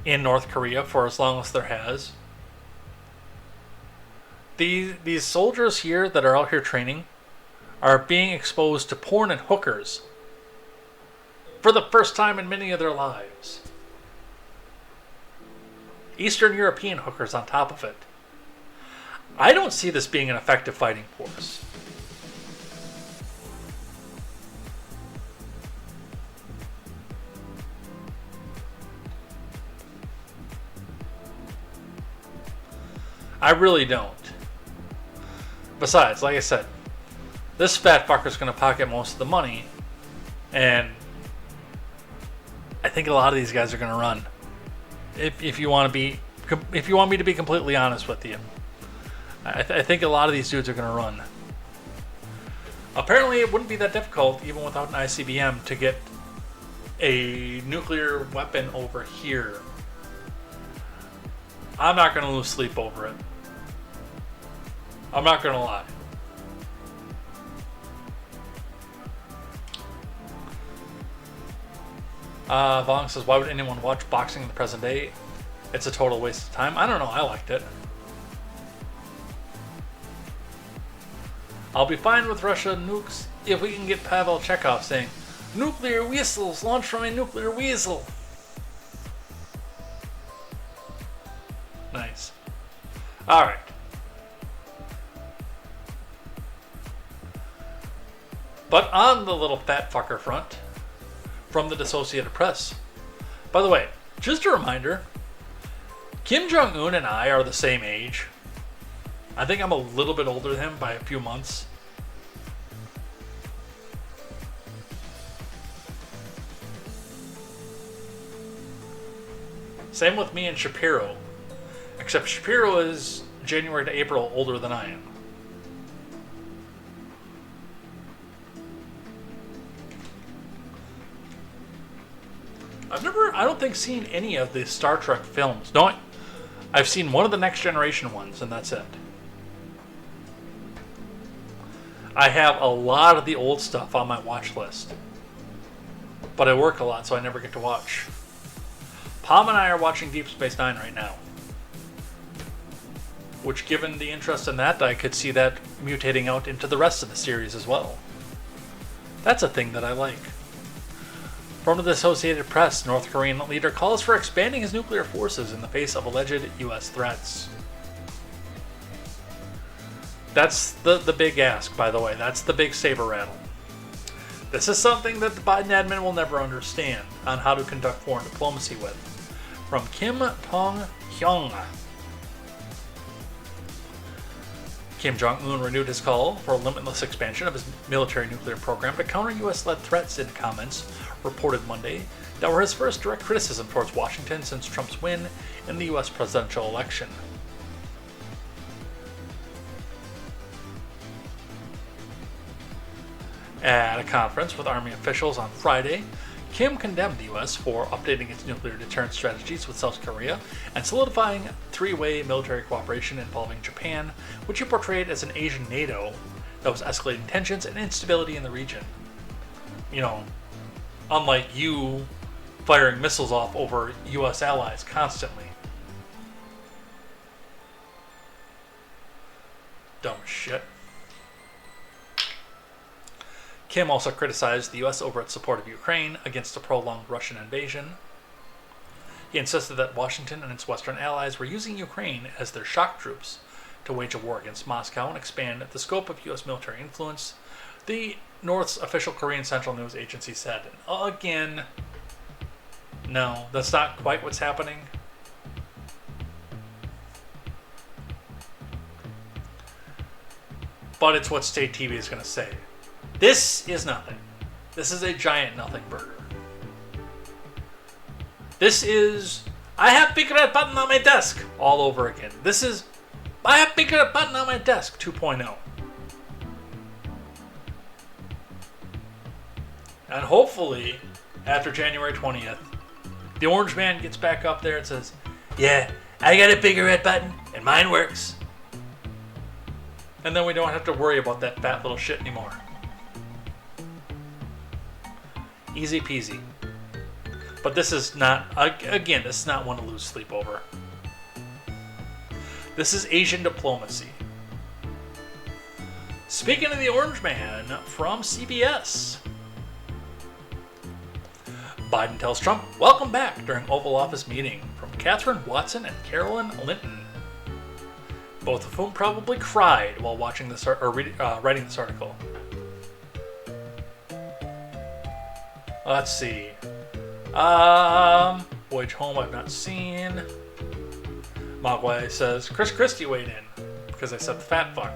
Speaker 1: in North Korea for as long as there has. These soldiers here that are out here training are being exposed to porn and hookers for the first time in many of their lives. Eastern European hookers on top of it. I don't see this being an effective fighting force. I really don't. Besides, like I said, this fat fucker's going to pocket most of the money, and I think a lot of these guys are going to run. If you want me to be completely honest with you, I think a lot of these dudes are going to run. Apparently, it wouldn't be that difficult, even without an ICBM, to get a nuclear weapon over here. I'm not going to lose sleep over it. I'm not going to lie. Vong says, why would anyone watch boxing in the present day? It's a total waste of time. I don't know. I liked it. I'll be fine with Russia nukes if we can get Pavel Chekhov saying, nuclear whistles launched from a nuclear weasel. Nice. Alright. But on the little fat fucker front, from the Associated Press. By the way, just a reminder, Kim Jong-un and I are the same age. I think I'm a little bit older than him by a few months. Same with me and Shapiro. Except Shapiro is January to April older than I am. I don't think, seen any of the Star Trek films. No, I've seen one of the Next Generation ones, and that's it. I have a lot of the old stuff on my watch list. But I work a lot, so I never get to watch. Palm and I are watching Deep Space Nine right now. Which, given the interest in that, I could see that mutating out into the rest of the series as well. That's a thing that I like. From the Associated Press, North Korean leader calls for expanding his nuclear forces in the face of alleged U.S. threats. That's the big ask, by the way. That's the big saber rattle. This is something that the Biden admin will never understand on how to conduct foreign diplomacy with. From Kim Tong-hyung. Kim Jong-un renewed his call for a limitless expansion of his military nuclear program to counter U.S.-led threats in comments reported Monday that were his first direct criticism towards Washington since Trump's win in the U.S. presidential election. At a conference with Army officials on Friday, Kim condemned the U.S. for updating its nuclear deterrence strategies with South Korea and solidifying three-way military cooperation involving Japan, which he portrayed as an Asian NATO that was escalating tensions and instability in the region. You know, unlike you firing missiles off over U.S. allies constantly. Dumb shit. Kim also criticized the U.S. over its support of Ukraine against a prolonged Russian invasion. He insisted that Washington and its Western allies were using Ukraine as their shock troops to wage a war against Moscow and expand the scope of U.S. military influence, the North's official Korean Central News Agency said. And again, no, that's not quite what's happening. But it's what state TV is going to say. This is nothing. This is a giant nothing burger. This is, I have big red button on my desk all over again. This is, I have big red button on my desk 2.0. And hopefully, after January 20th, the orange man gets back up there and says, yeah, I got a bigger red button and mine works. And then we don't have to worry about that fat little shit anymore. Easy peasy. But this is not, again, this is not one to lose sleep over. This is Asian diplomacy. Speaking of the orange man from CBS, Biden tells Trump, welcome back during Oval Office meeting from Catherine Watson and Carolyn Linton, both of whom probably cried while watching this or writing this article. Let's see. Voyage Home I've not seen. Mogwai says, Chris Christie weighed in because I said the fat fuck.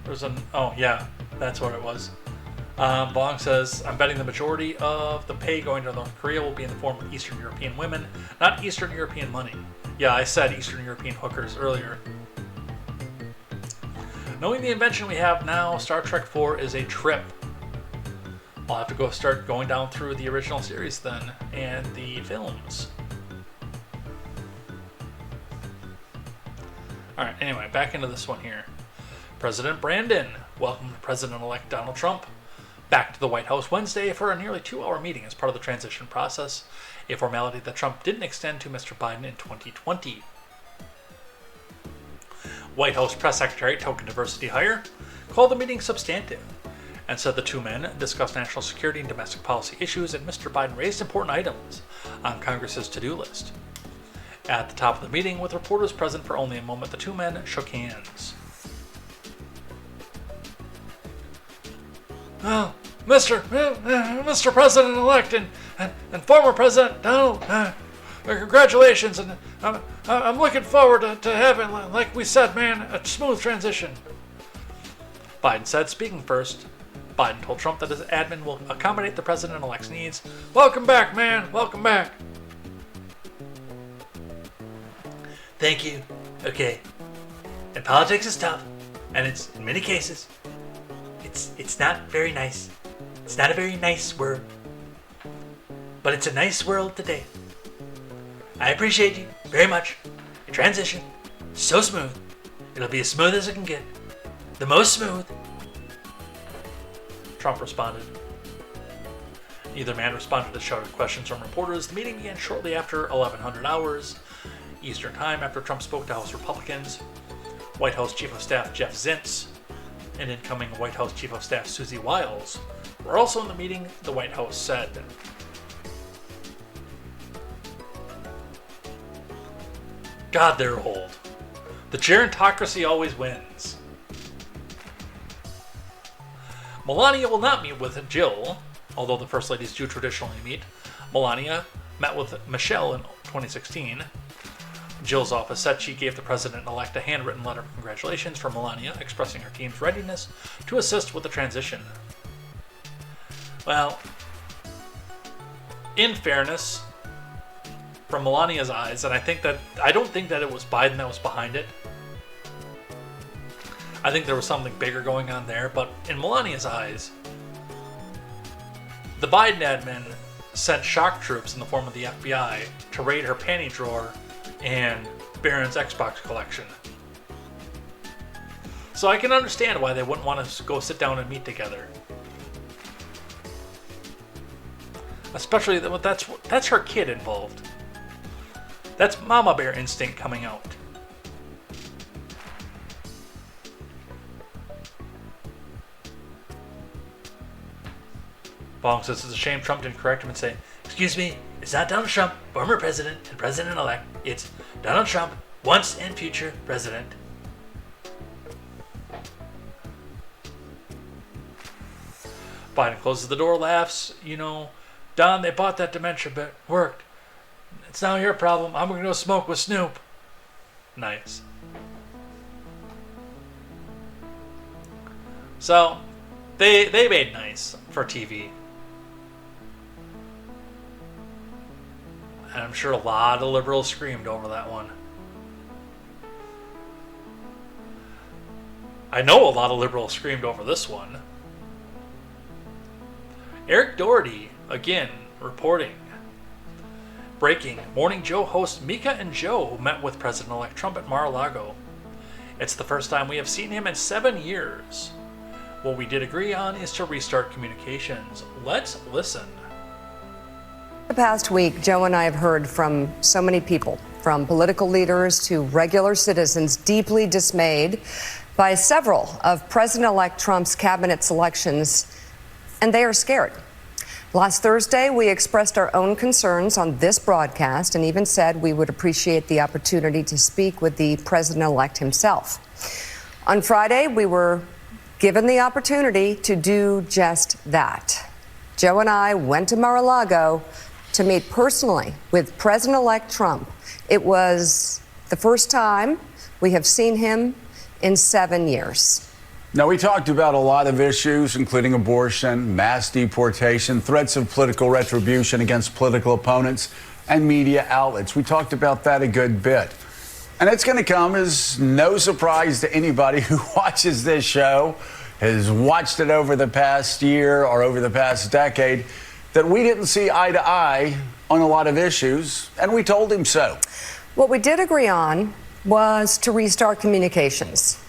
Speaker 1: There's an, oh yeah, that's what it was. Bong says, I'm betting the majority of the pay going to North Korea will be in the form of Eastern European women, not Eastern European money. Yeah, I said Eastern European hookers earlier. Knowing the invention we have now, Star Trek 4 is a trip. I'll have to start going down through the original series then, and the films. Alright, anyway, back into this one here. President Brandon welcomed President-elect Donald Trump back to the White House Wednesday for a nearly 2-hour meeting as part of the transition process, a formality that Trump didn't extend to Mr. Biden in 2020. White House Press Secretary Token Diversity Hire called the meeting substantive and said the two men discussed national security and domestic policy issues, and Mr. Biden raised important items on Congress's to-do list. At the top of the meeting, with reporters present for only a moment, the two men shook hands. Oh, Mr. President-elect and former President Donald, congratulations, and I'm looking forward to having, like we said, man, a smooth transition. Biden said, speaking first. Biden told Trump that his admin will accommodate the president-elect's needs. Welcome back, man. Welcome back. Thank you. Okay. And politics is tough, and it's, in many cases, it's not very nice. It's not a very nice word. But it's a nice world today. I appreciate you very much. Your transition, so smooth. It'll be as smooth as it can get. The most smooth. Trump responded. Neither man responded to shouted questions from reporters. The meeting began shortly after 1100 hours Eastern Time after Trump spoke to House Republicans. White House Chief of Staff Jeff Zients and incoming White House Chief of Staff Susie Wiles were also in the meeting, the White House said. God, they're old. The gerontocracy always wins. Melania will not meet with Jill, although the First Ladies do traditionally meet. Melania met with Michelle in 2016. Jill's office said she gave the president-elect a handwritten letter of congratulations from Melania, expressing her team's readiness to assist with the transition. Well, in fairness, from Melania's eyes, and I don't think that it was Biden that was behind it. I think there was something bigger going on there, but in Melania's eyes, the Biden admin sent shock troops in the form of the FBI to raid her panty drawer and Barron's Xbox collection. So I can understand why they wouldn't want to go sit down and meet together. Especially that's her kid involved. That's mama bear instinct coming out. Bong says it's a shame Trump didn't correct him and say, "Excuse me, it's not Donald Trump, former president and president-elect. It's Donald Trump, once and future president." Biden closes the door, laughs. Don, they bought that dementia bit. Worked. It's now your problem. I'm going to go smoke with Snoop. Nice. So, they made nice for TV. And I'm sure a lot of liberals screamed over that one. I know a lot of liberals screamed over this one. Eric Doherty, again, reporting. Breaking. Morning Joe host Mika and Joe met with President-elect Trump at Mar-a-Lago. It's the first time we have seen him in 7 years. What we did agree on is to restart communications. Let's listen.
Speaker 6: The past week, Joe and I have heard from so many people, from political leaders to regular citizens, deeply dismayed by several of President-elect Trump's cabinet selections, and they are scared. Last Thursday, we expressed our own concerns on this broadcast and even said we would appreciate the opportunity to speak with the president-elect himself. On Friday, we were given the opportunity to do just that. Joe and I went to Mar-a-Lago to meet personally with President-elect Trump. It was the first time we have seen him in 7 years.
Speaker 7: Now, we talked about a lot of issues, including abortion, mass deportation, threats of political retribution against political opponents, and media outlets. We talked about that a good bit. And it's going to come as no surprise to anybody who watches this show, has watched it over the past year or over the past decade, that we didn't see eye to eye on a lot of issues, and we told him so.
Speaker 6: What we did agree on was to restart communications.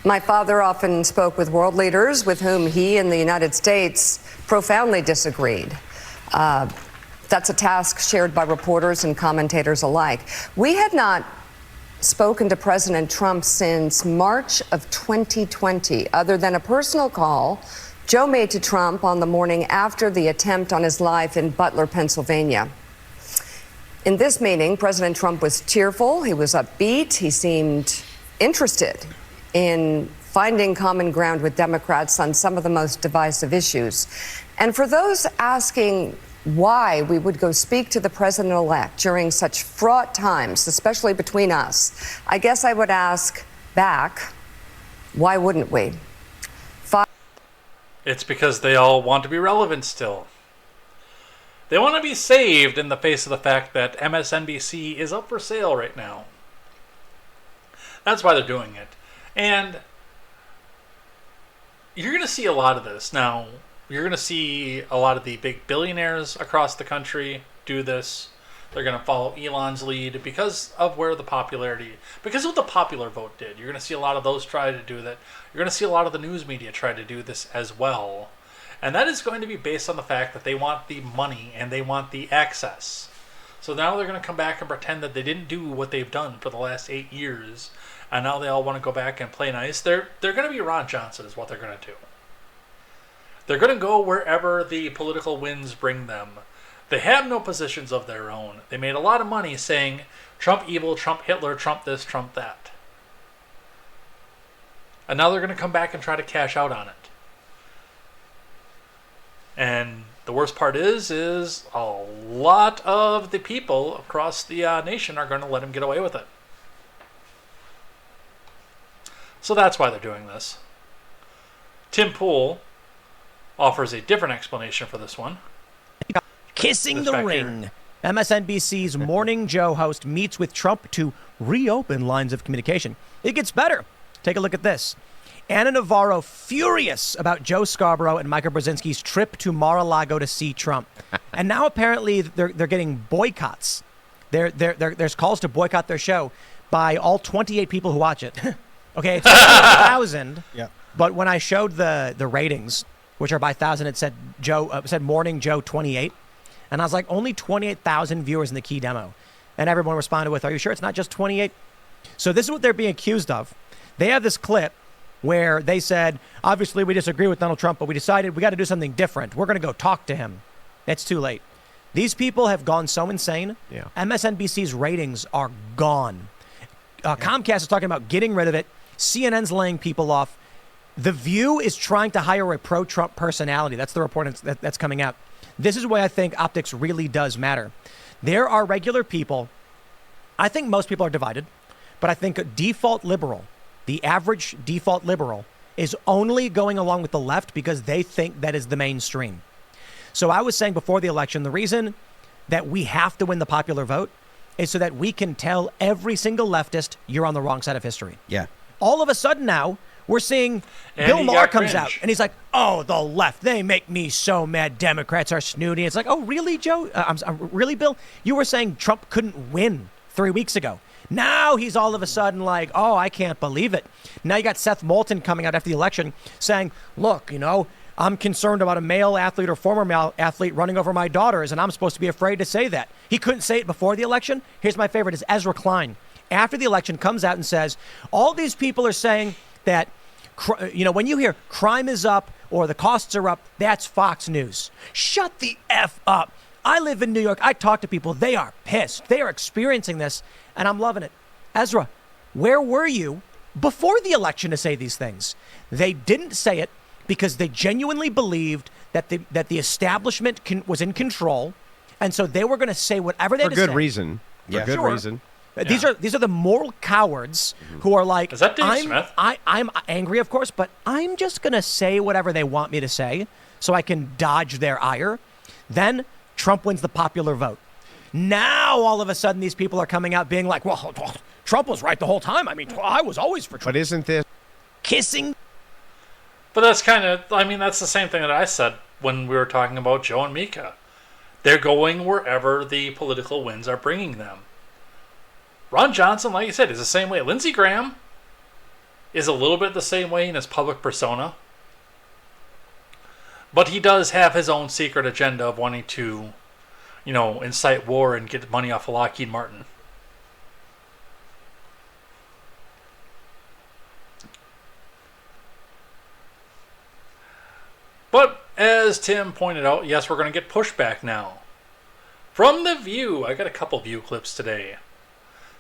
Speaker 6: My father often spoke with world leaders with whom he and the United States profoundly disagreed. That's a task shared by reporters and commentators alike. We had not spoken to President Trump since March of 2020, other than a personal call Joe made to Trump on the morning after the attempt on his life in Butler, Pennsylvania. In this meeting, President Trump was cheerful, he was upbeat, he seemed interested in finding common ground with Democrats on some of the most divisive issues. And for those asking why we would go speak to the president-elect during such fraught times, especially between us, I guess I would ask back, why wouldn't we?
Speaker 1: It's because they all want to be relevant still. They want to be saved in the face of the fact that MSNBC is up for sale right now. That's why they're doing it. And you're going to see a lot of this. Now, you're going to see a lot of the big billionaires across the country do this. They're going to follow Elon's lead because of where the popularity, because of what the popular vote did. You're going to see a lot of those try to do that. You're going to see a lot of the news media try to do this as well. And that is going to be based on the fact that they want the money and they want the access. So now they're going to come back and pretend that they didn't do what they've done for the last 8 years. And now they all want to go back and play nice. They're going to be Ron Johnson is what they're going to do. They're going to go wherever the political winds bring them. They have no positions of their own. They made a lot of money saying Trump evil, Trump Hitler, Trump this, Trump that. And now they're going to come back and try to cash out on it. And the worst part is a lot of the people across the nation are going to let him get away with it. So that's why they're doing this. Tim Pool offers a different explanation for this one.
Speaker 8: Kissing the ring. MSNBC's Morning Joe host meets with Trump to reopen lines of communication. It gets better. Take a look at this. Anna Navarro furious about Joe Scarborough and Michael Brzezinski's trip to Mar-a-Lago to see Trump. And now apparently they're getting boycotts. There's calls to boycott their show by all 28 people who watch it. Okay, it's 1,000. Yeah. But when I showed the ratings, which are by 1,000, it said said Morning Joe 28. And I was like, only 28,000 viewers in the key demo. And everyone responded with, are you sure it's not just 28? So this is what they're being accused of. They have this clip where they said, obviously we disagree with Donald Trump, but we decided we got to do something different. We're going to go talk to him. It's too late. These people have gone so insane.
Speaker 9: Yeah.
Speaker 8: MSNBC's ratings are gone. Comcast is talking about getting rid of it. CNN's laying people off. The View is trying to hire a pro-Trump personality. That's the report that's coming out. This is why I think optics really does matter. There are regular people. I think most people are divided, but I think a default liberal, the average default liberal, is only going along with the left because they think that is the mainstream. So I was saying before the election, the reason that we have to win the popular vote is so that we can tell every single leftist you're on the wrong side of history.
Speaker 9: Yeah.
Speaker 8: All of a sudden now, we're seeing
Speaker 1: And
Speaker 8: Bill
Speaker 1: he
Speaker 8: Maher
Speaker 1: got
Speaker 8: comes
Speaker 1: cringe.
Speaker 8: out and he's like, oh, the left, they make me so mad. Democrats are snooty. It's like, oh, really, Joe? Really, Bill? You were saying Trump couldn't win 3 weeks ago. Now he's all of a sudden like, oh, I can't believe it. Now you got Seth Moulton coming out after the election saying, look, I'm concerned about a male athlete or former male athlete running over my daughters, and I'm supposed to be afraid to say that. He couldn't say it before the election. Here's my favorite is Ezra Klein. After the election comes out and says, all these people are saying that, when you hear crime is up or the costs are up, that's Fox News. Shut the F up. I live in New York. I talk to people. They are pissed. They are experiencing this, and I'm loving it. Ezra, where were you before the election to say these things? They didn't say it because they genuinely believed that the establishment was in control, and so they were going to say whatever they had to say.
Speaker 9: For good reason.
Speaker 8: Yeah,
Speaker 9: For good reason.
Speaker 8: These are the moral cowards who are like,
Speaker 1: Is that Dave Smith?
Speaker 8: I'm angry, of course, but I'm just going to say whatever they want me to say so I can dodge their ire. Then Trump wins the popular vote. Now, all of a sudden, these people are coming out being like, well, Trump was right the whole time. I mean, I was always for Trump.
Speaker 9: But isn't this
Speaker 8: Kissing?
Speaker 1: But that's that's the same thing that I said when we were talking about Joe and Mika. They're going wherever the political winds are bringing them. Ron Johnson, like you said, is the same way. Lindsey Graham is a little bit the same way in his public persona. But he does have his own secret agenda of wanting to, incite war and get money off of Lockheed Martin. But as Tim pointed out, yes, we're going to get pushback now. From The View, I got a couple View clips today.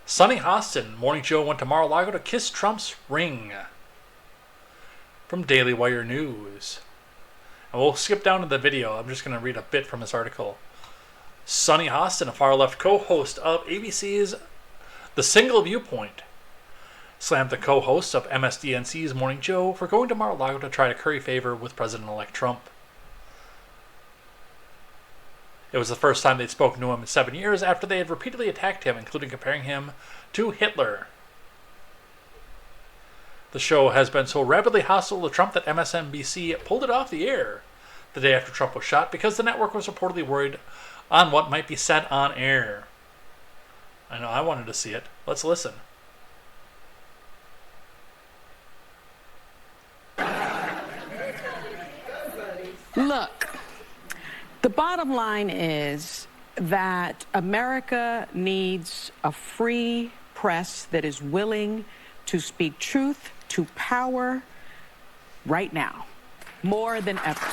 Speaker 1: Sonny Hostin, Morning Joe went to Mar-a-Lago to kiss Trump's ring. From Daily Wire News. And we'll skip down to the video. I'm just going to read a bit from this article. Sonny Hostin, a far-left co-host of ABC's The Single Viewpoint, slammed the co-host of MSDNC's Morning Joe for going to Mar-a-Lago to try to curry favor with President-elect Trump. It was the first time they'd spoken to him in 7 years after they had repeatedly attacked him, including comparing him to Hitler. The show has been so rabidly hostile to Trump that MSNBC pulled it off the air the day after Trump was shot because the network was reportedly worried on what might be said on air. I know, I wanted to see it. Let's listen.
Speaker 10: Look, the bottom line is that America needs a free press that is willing to speak truth to power right now, more than ever.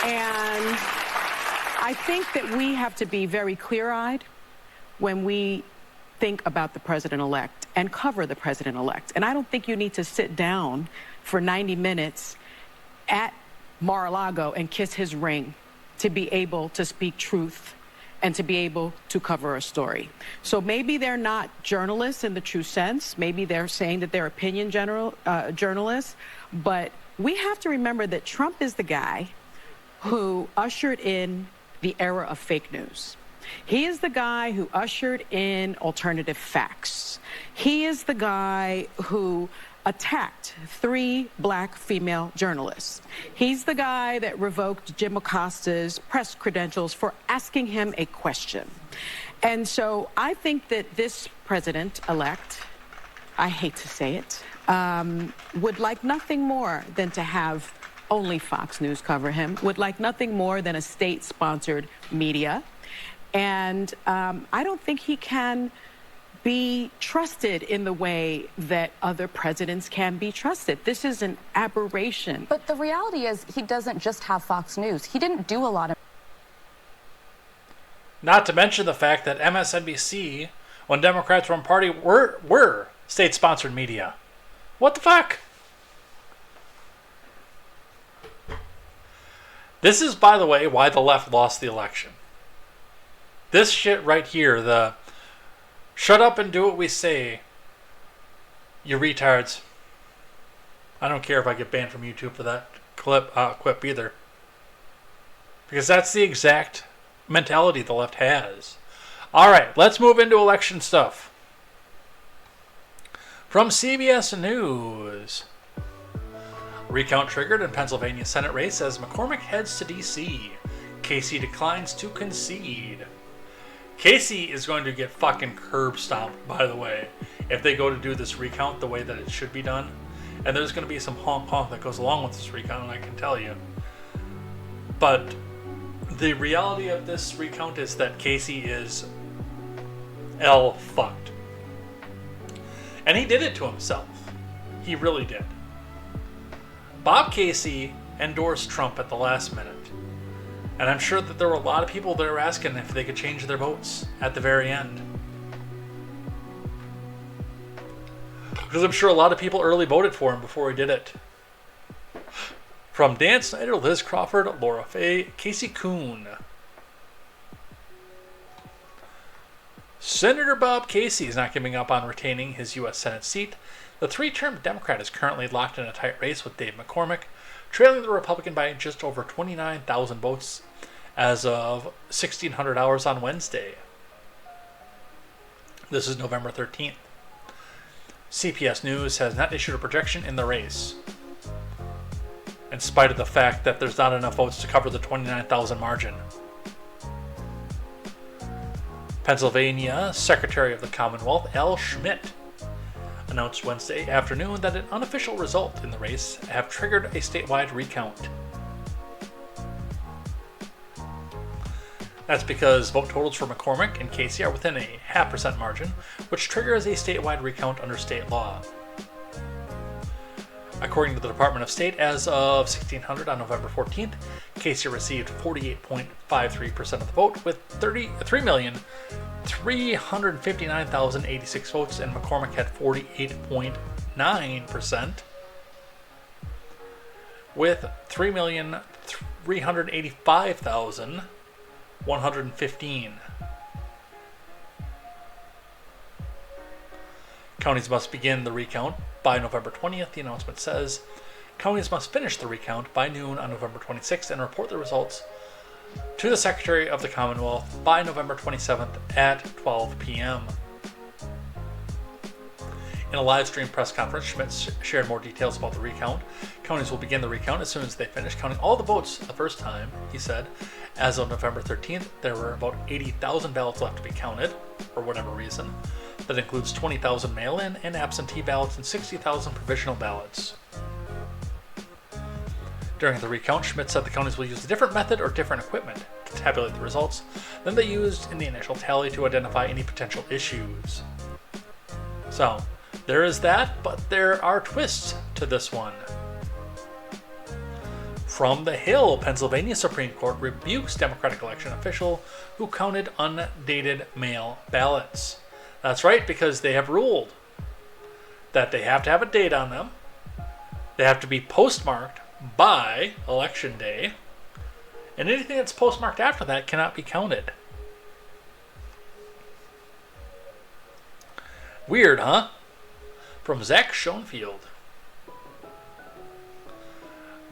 Speaker 10: And I think that we have to be very clear-eyed when we think about the president-elect and cover the president-elect. And I don't think you need to sit down for 90 minutes at Mar-a-Lago and kiss his ring to be able to speak truth and to be able to cover a story. So maybe they're not journalists in the true sense. Maybe they're saying that they're opinion journalists. But we have to remember that Trump is the guy who ushered in the era of fake news. He is the guy who ushered in alternative facts. He is the guy who attacked 3 black female journalists. He's the guy that revoked Jim Acosta's press credentials for asking him a question. And so I think that this president-elect, I hate to say it, would like nothing more than to have only Fox News cover him, would like nothing more than a state-sponsored media. And I don't think he can be trusted in the way that other presidents can be trusted. This is an aberration.
Speaker 9: But the reality is he doesn't just have Fox News. He didn't do a lot of...
Speaker 1: Not to mention the fact that MSNBC, when Democrats were in party, were state-sponsored media. What the fuck? This is, by the way, why the left lost the election. This shit right here, the shut up and do what we say, you retards. I don't care if I get banned from YouTube for that quip either. Because that's the exact mentality the left has. Alright, let's move into election stuff. From CBS News. Recount triggered in Pennsylvania Senate race as McCormick heads to D.C. Casey declines to concede. Casey is going to get fucking curb stomped, by the way, if they go to do this recount the way that it should be done. And there's going to be some honk that goes along with this recount, I can tell you. But the reality of this recount is that Casey is fucked. And he did it to himself. He really did. Bob Casey endorsed Trump at the last minute. And I'm sure that there were a lot of people that were asking if they could change their votes at the very end. Because I'm sure a lot of people early voted for him before he did it. From Dan Snyder, Liz Crawford, Laura Fay, Casey Coon. Senator Bob Casey is not giving up on retaining his U.S. Senate seat. The three-term Democrat is currently locked in a tight race with Dave McCormick, trailing the Republican by just over 29,000 votes as of 1600 hours on Wednesday. This is November 13th. CBS News has not issued a projection in the race, in spite of the fact that there's not enough votes to cover the 29,000 margin. Pennsylvania Secretary of the Commonwealth Al Schmidt announced Wednesday afternoon that an unofficial result in the race have triggered a statewide recount. That's because vote totals for McCormick and Casey are within a 0.5% margin, which triggers a statewide recount under state law. According to the Department of State, as of 1600 on November 14th, Casey received 48.53% of the vote with 3,359,086 votes, and McCormick had 48.9% with 3,385,115. Counties must begin the recount by November 20th, the announcement says. Counties must finish the recount by noon on November 26th and report the results to the Secretary of the Commonwealth by November 27th at 12 p.m. In a live stream press conference, Schmidt shared more details about the recount. Counties will begin the recount as soon as they finish counting all the votes the first time, he said. As of November 13th, there were about 80,000 ballots left to be counted, for whatever reason. That includes 20,000 mail-in and absentee ballots and 60,000 provisional ballots. During the recount, Schmidt said the counties will use a different method or different equipment to tabulate the results than they used in the initial tally to identify any potential issues. So, there is that, but there are twists to this one. From the Hill, Pennsylvania Supreme Court rebukes Democratic election official who counted undated mail ballots. That's right, because they have ruled that they have to have a date on them. They have to be postmarked by Election Day. And anything that's postmarked after that cannot be counted. Weird, huh? From Zach Schoenfield.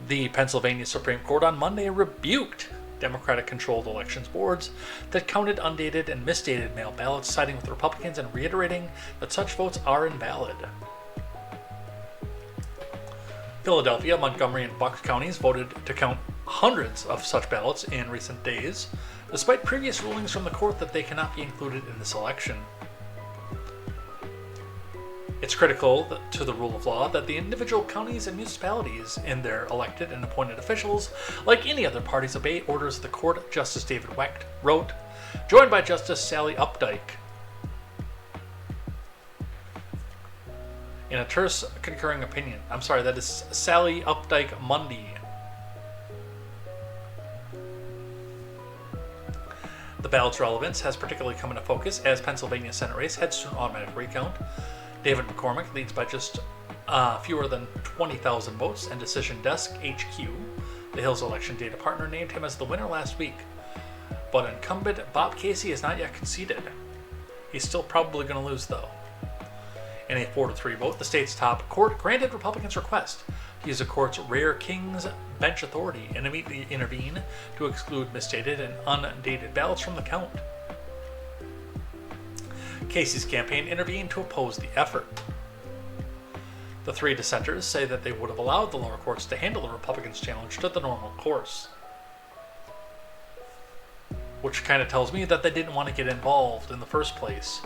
Speaker 1: The Pennsylvania Supreme Court on Monday rebuked Democratic-controlled elections boards that counted undated and misdated mail ballots, siding with Republicans and reiterating that such votes are invalid. Philadelphia, Montgomery, and Bucks counties voted to count hundreds of such ballots in recent days, despite previous rulings from the court that they cannot be included in this election. It's critical to the rule of law that the individual counties and municipalities and their elected and appointed officials, like any other parties, obey orders of the court, Justice David Wecht wrote, joined by Justice Sally Updike. in a terse concurring opinion. I'm sorry, that is Sally Updike Mundy. The ballot's relevance has particularly come into focus as Pennsylvania's Senate race heads to an automatic recount. David McCormick leads by just fewer than 20,000 votes, and Decision Desk HQ, the Hill's election data partner, named him as the winner last week. But incumbent Bob Casey has not yet conceded. He's still probably going to lose, though. In a 4-3 vote, the state's top court granted Republicans' request to use the court's rare King's Bench authority and immediately intervene to exclude misstated and undated ballots from the count. Casey's campaign intervened to oppose the effort. The three dissenters say that they would have allowed the lower courts to handle the Republicans' challenge to the normal course. Which kind of tells me that they didn't want to get involved in the first place.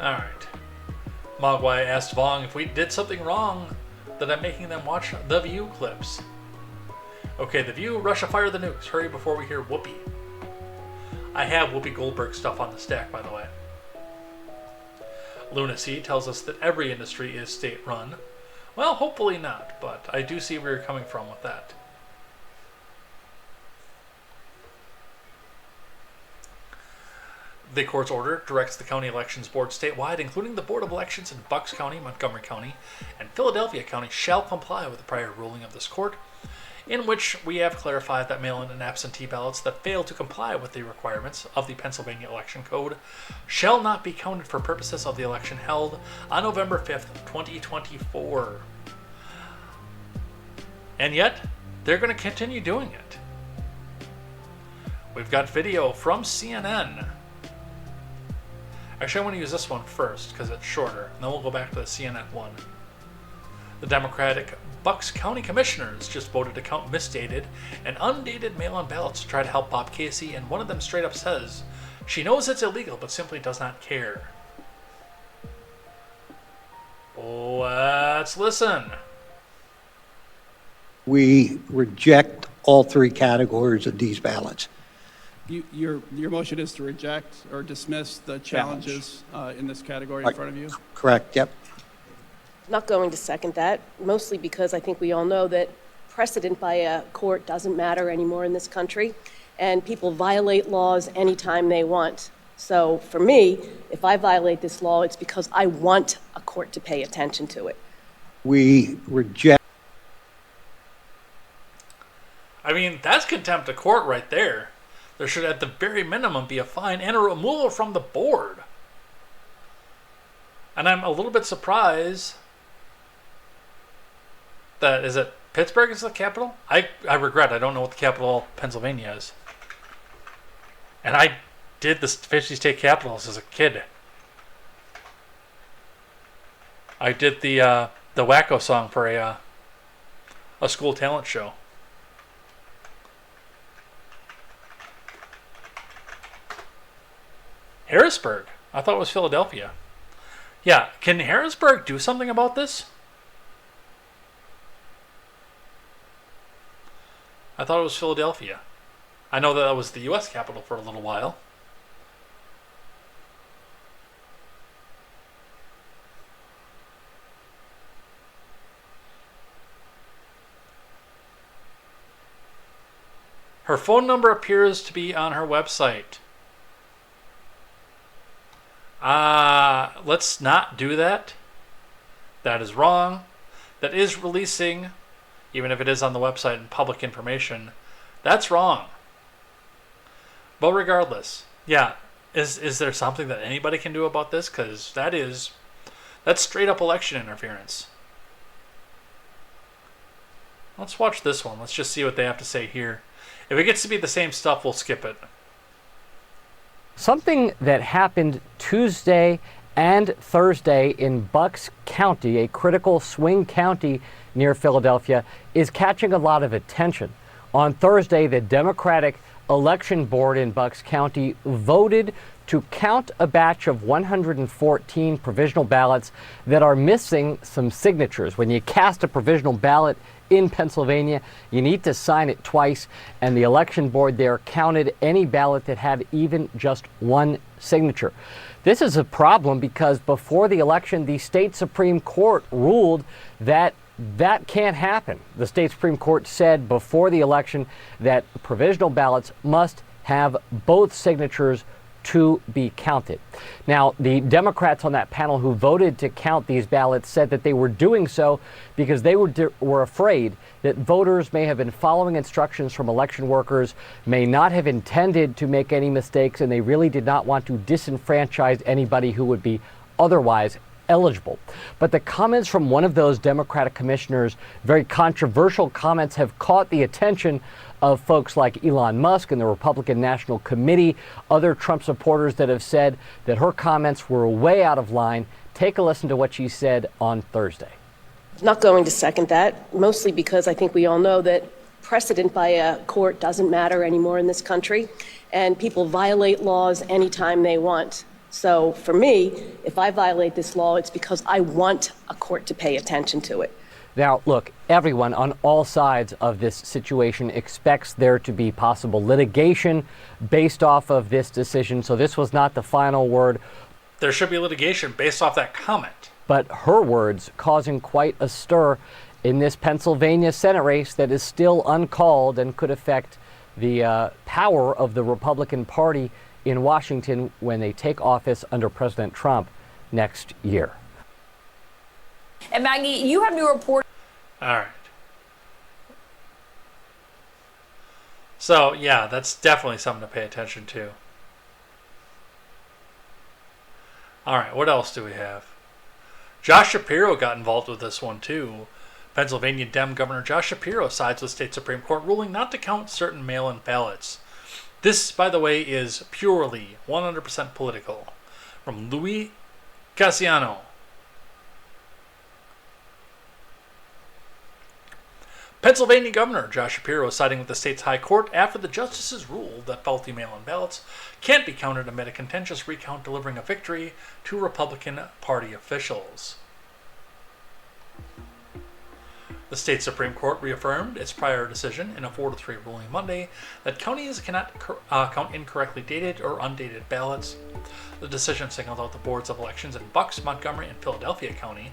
Speaker 1: Alright. Mogwai asked Vong if we did something wrong that I'm making them watch The View clips. Okay, The View, Russia fire the nukes. Hurry before we hear Whoopi. I have Whoopi Goldberg stuff on the stack, by the way. Lunacy tells us that every industry is state-run. Well, hopefully not, but I do see where you're coming from with that. The court's order directs the county elections board statewide, including the Board of Elections in Bucks County, Montgomery County, and Philadelphia County, shall comply with the prior ruling of this court, in which we have clarified that mail-in and absentee ballots that fail to comply with the requirements of the Pennsylvania Election Code shall not be counted for purposes of the election held on November 5th, 2024. And yet, they're going to continue doing it. We've got video from CNN. Actually, I want to use this one first because it's shorter, and then we'll go back to the CNN one. The Democratic Bucks County Commissioners just voted to count misdated and undated mail-in ballots to try to help Bob Casey, and one of them straight up says she knows it's illegal but simply does not care. Let's listen.
Speaker 11: We reject all three categories of these ballots.
Speaker 12: Your motion is to reject or dismiss the challenges in this category in front of you?
Speaker 11: Correct, yep.
Speaker 13: Not going to second that, mostly because I think we all know that precedent by a court doesn't matter anymore in this country, and people violate laws anytime they want. So for me, if I violate this law, it's because I want a court to pay attention to it.
Speaker 11: We reject.
Speaker 1: I mean, that's contempt of court right there. There should at the very minimum be a fine and a removal from the board. And I'm a little bit surprised that, is it Pittsburgh is the capital? I regret, I don't know what the capital of Pennsylvania is. And I did the 50 state capitals as a kid. I did the Wacko song for a school talent show. Harrisburg. I thought it was Philadelphia. Yeah, can Harrisburg do something about this? I thought it was Philadelphia. I know that was the U.S. capital for a little while. Her phone number appears to be on her website. Let's not do that. That is wrong. That is releasing, even if it is on the website and public information, that's wrong. But regardless, yeah, is there something that anybody can do about this? Because that's straight up election interference. Let's watch this one. Let's just see what they have to say here. If it gets to be the same stuff, we'll skip it.
Speaker 14: Something that happened Tuesday and Thursday in Bucks County, a critical swing county near Philadelphia, is catching a lot of attention. On Thursday, the Democratic Election Board in Bucks County voted to count a batch of 114 provisional ballots that are missing some signatures. When you cast a provisional ballot in Pennsylvania, you need to sign it twice, and the election board there counted any ballot that had even just one signature. This is a problem because before the election, the state Supreme Court ruled that that can't happen. The state Supreme Court said before the election that provisional ballots must have both signatures to be counted. Now, the Democrats on that panel who voted to count these ballots said that they were doing so because they were afraid that voters may have been following instructions from election workers, may not have intended to make any mistakes, and they really did not want to disenfranchise anybody who would be otherwise eligible. But the comments from one of those Democratic commissioners, very controversial comments, have caught the attention of folks like Elon Musk and the Republican National Committee, other Trump supporters that have said that her comments were way out of line. Take a listen to what she said on Thursday.
Speaker 13: I'm not going to second that, mostly because I think we all know that precedent by a court doesn't matter anymore in this country, and people violate laws anytime they want. So for me, if I violate this law, it's because I want a court to pay attention to it.
Speaker 14: Now, look, everyone on all sides of this situation expects there to be possible litigation based off of this decision. So this was not the final word.
Speaker 1: There should be litigation based off that comment.
Speaker 14: But her words causing quite a stir in this Pennsylvania Senate race that is still uncalled and could affect the power of the Republican Party in Washington when they take office under President Trump next year.
Speaker 15: And Maggie, you have new report.
Speaker 1: All right. So, yeah, that's definitely something to pay attention to. All right, what else do we have? Josh Shapiro got involved with this one, too. Pennsylvania Dem Governor Josh Shapiro sides with state Supreme Court ruling not to count certain mail-in ballots. This, by the way, is purely 100% political. From Louis Cassiano. Pennsylvania Governor Josh Shapiro is siding with the state's high court after the justices ruled that faulty mail-in ballots can't be counted amid a contentious recount, delivering a victory to Republican Party officials. The state Supreme Court reaffirmed its prior decision in a 4-3 ruling Monday that counties cannot count incorrectly dated or undated ballots. The decision singled out the boards of elections in Bucks, Montgomery, and Philadelphia County,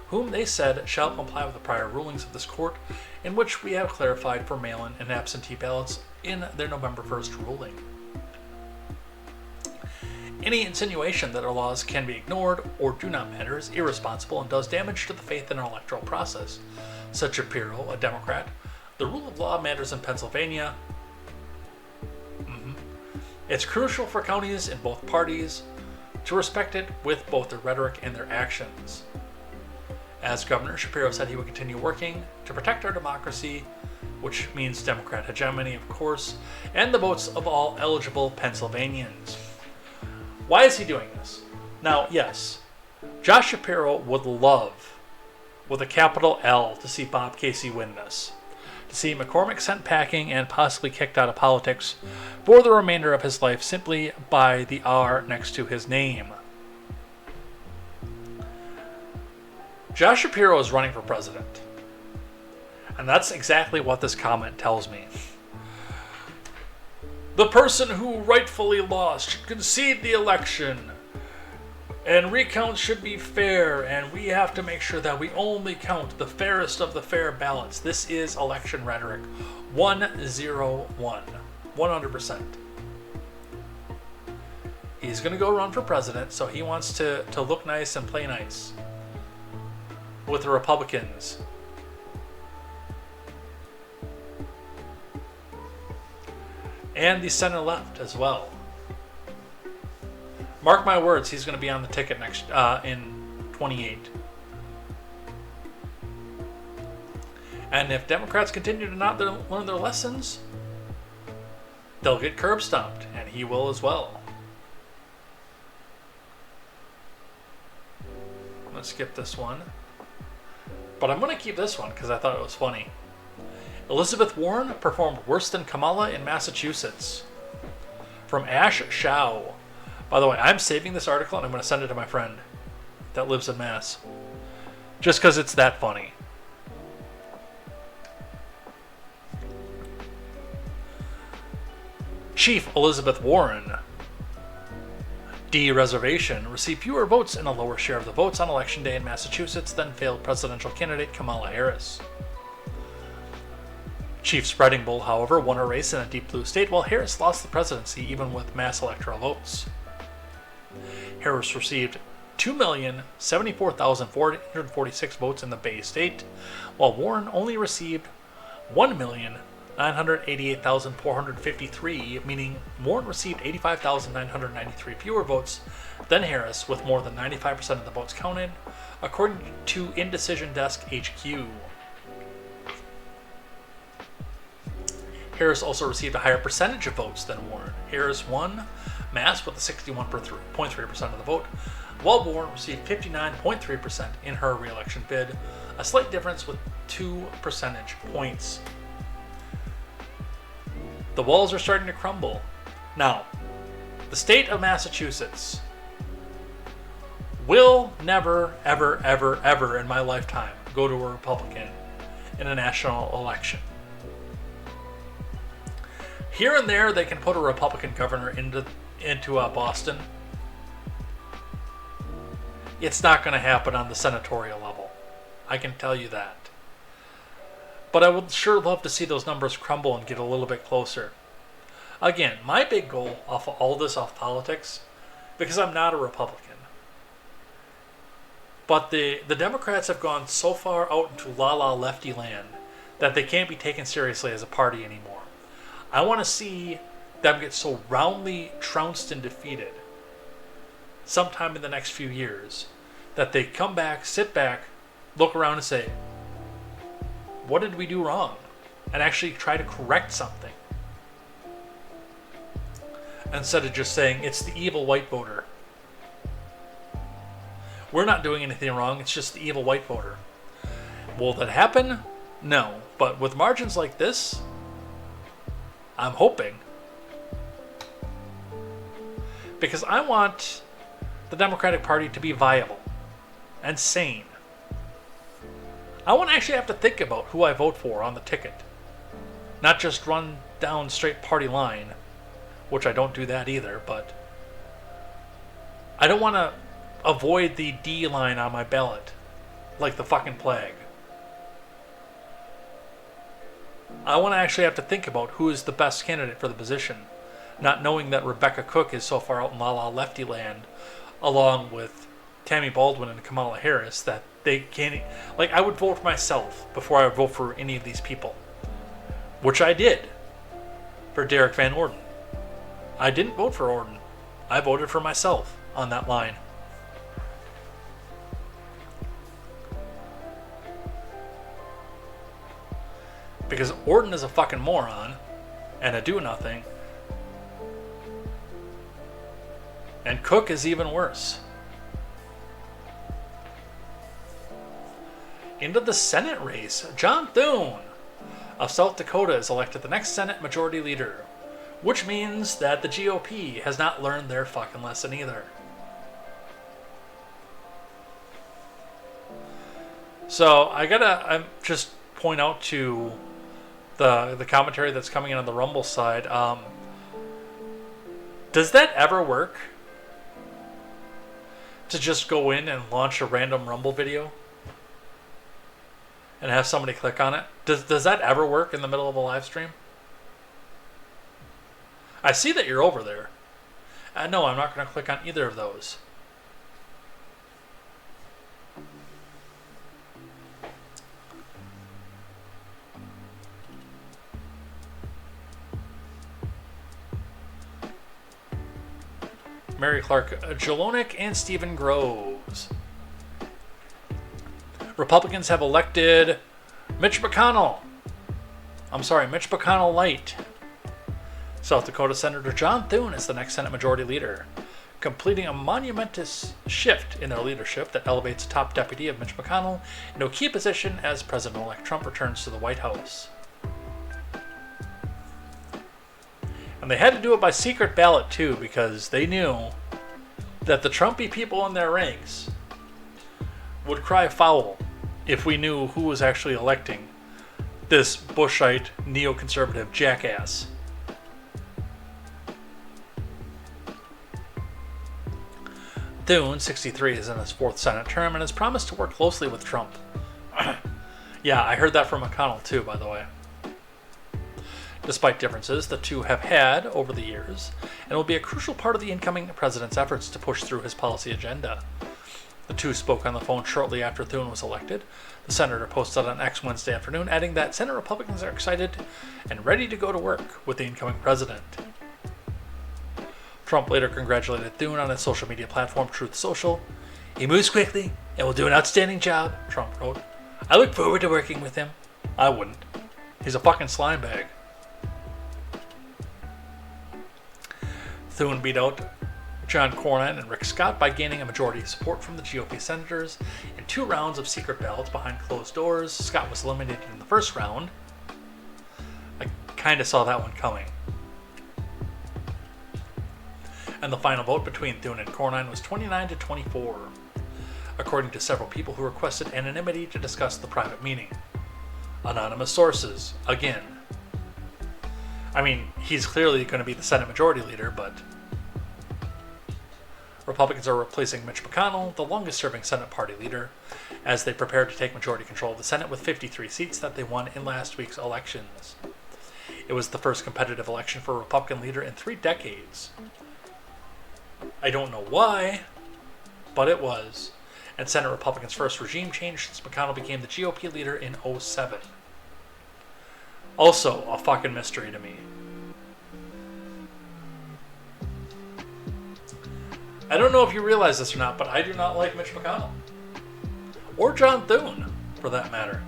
Speaker 1: whom they said shall comply with the prior rulings of this court, in which we have clarified for mail-in and absentee ballots in their November 1st ruling. Any insinuation that our laws can be ignored or do not matter is irresponsible and does damage to the faith in our electoral process, said Shapiro, a Democrat. The rule of law matters in Pennsylvania. It's crucial for counties in both parties to respect it with both their rhetoric and their actions. As Governor Shapiro said, he would continue working to protect our democracy, which means Democrat hegemony, of course, and the votes of all eligible Pennsylvanians. Why is he doing this? Now, yes, Josh Shapiro would love, with a capital L, to see Bob Casey win this. To see McCormick sent packing and possibly kicked out of politics for the remainder of his life simply by the R next to his name. Josh Shapiro is running for president. And that's exactly what this comment tells me. The person who rightfully lost should concede the election. And recounts should be fair, and we have to make sure that we only count the fairest of the fair ballots. This is election rhetoric 101. 100%. He's going to go run for president, so he wants to look nice and play nice with the Republicans. And the center left as well. Mark my words, he's going to be on the ticket next in 28. And if Democrats continue to not learn their lessons, they'll get curb stomped, and he will as well. I'm going to skip this one. But I'm going to keep this one because I thought it was funny. Elizabeth Warren performed worse than Kamala in Massachusetts. From Ash Shao. By the way, I'm saving this article and I'm going to send it to my friend that lives in Mass. Just because it's that funny. Chief Elizabeth Warren, D reservation, received fewer votes and a lower share of the votes on Election Day in Massachusetts than failed presidential candidate Kamala Harris. Chief Spreading Bull, however, won a race in a deep blue state, while Harris lost the presidency even with mass electoral votes. Harris received 2,074,446 votes in the Bay State, while Warren only received 1,988,453, meaning Warren received 85,993 fewer votes than Harris, with more than 95% of the votes counted, according to Indecision Desk HQ. Harris also received a higher percentage of votes than Warren. Harris won Mass with 61.3% of the vote, while Warren received 59.3% in her re-election bid, a slight difference with 2 percentage points. The walls are starting to crumble. Now, the state of Massachusetts will never, ever, ever, ever in my lifetime go to a Republican in a national election. Here and there, they can put a Republican governor into Boston. It's not going to happen on the senatorial level. I can tell you that. But I would sure love to see those numbers crumble and get a little bit closer. Again, my big goal off of all this off politics, because I'm not a Republican, but the Democrats have gone so far out into la-la lefty land that they can't be taken seriously as a party anymore. I want to see them get so roundly trounced and defeated sometime in the next few years that they come back, sit back, look around and say, what did we do wrong? And actually try to correct something. Instead of just saying, it's the evil white voter. We're not doing anything wrong, it's just the evil white voter. Will that happen? No. But with margins like this, I'm hoping. Because I want the Democratic Party to be viable and sane. I want to actually have to think about who I vote for on the ticket. Not just run down straight party line, which I don't do that either, but I don't want to avoid the D line on my ballot like the fucking plague. I want to actually have to think about who is the best candidate for the position, not knowing that Rebecca Cook is so far out in la-la lefty land, along with Tammy Baldwin and Kamala Harris, that they can't... Like, I would vote for myself before I would vote for any of these people. Which I did for Derek Van Orden. I didn't vote for Orden. I voted for myself on that line. Because Orden is a fucking moron and a do-nothing. And Cook is even worse. Into the Senate race, John Thune of South Dakota is elected the next Senate Majority Leader, which means that the GOP has not learned their fucking lesson either. So I just point out to the commentary that's coming in on the Rumble side. Does that ever work? To just go in and launch a random Rumble video and have somebody click on it? Does that ever work in the middle of a live stream? I see that you're over there. No, I'm not going to click on either of those. Mary Clark Jelinek and Stephen Groves. Republicans have elected Mitch McConnell Light. South Dakota Senator John Thune is the next Senate Majority Leader, completing a monumentous shift in their leadership that elevates top deputy of Mitch McConnell into a key position as President-elect Trump returns to the White House. And they had to do it by secret ballot too, because they knew that the Trumpy people in their ranks would cry foul if we knew who was actually electing this Bushite neoconservative jackass. Thune, 63, is in his 4th Senate term and has promised to work closely with Trump. Yeah, I heard that from McConnell too, by the way. Despite differences the two have had over the years, and will be a crucial part of the incoming president's efforts to push through his policy agenda. The two spoke on the phone shortly after Thune was elected. The senator posted on X Wednesday afternoon, adding that Senate Republicans are excited and ready to go to work with the incoming president. Trump later congratulated Thune on his social media platform Truth Social. "He moves quickly and will do an outstanding job," Trump wrote. "I look forward to working with him." I wouldn't. He's a fucking slime bag. Thune beat out John Cornyn and Rick Scott by gaining a majority of support from the GOP senators in 2 rounds of secret ballots behind closed doors. Scott was eliminated in the first round. I kind of saw that one coming. And the final vote between Thune and Cornyn was 29-24, according to several people who requested anonymity to discuss the private meeting. Anonymous sources, again. I mean, he's clearly going to be the Senate Majority Leader, but Republicans are replacing Mitch McConnell, the longest-serving Senate Party leader, as they prepare to take majority control of the Senate with 53 seats that they won in last week's elections. It was the first competitive election for a Republican leader in 3 decades. I don't know why, but it was. And Senate Republicans' first regime change since McConnell became the GOP leader in 2007. Also a fucking mystery to me. I don't know if you realize this or not, but I do not like Mitch McConnell. Or John Thune, for that matter.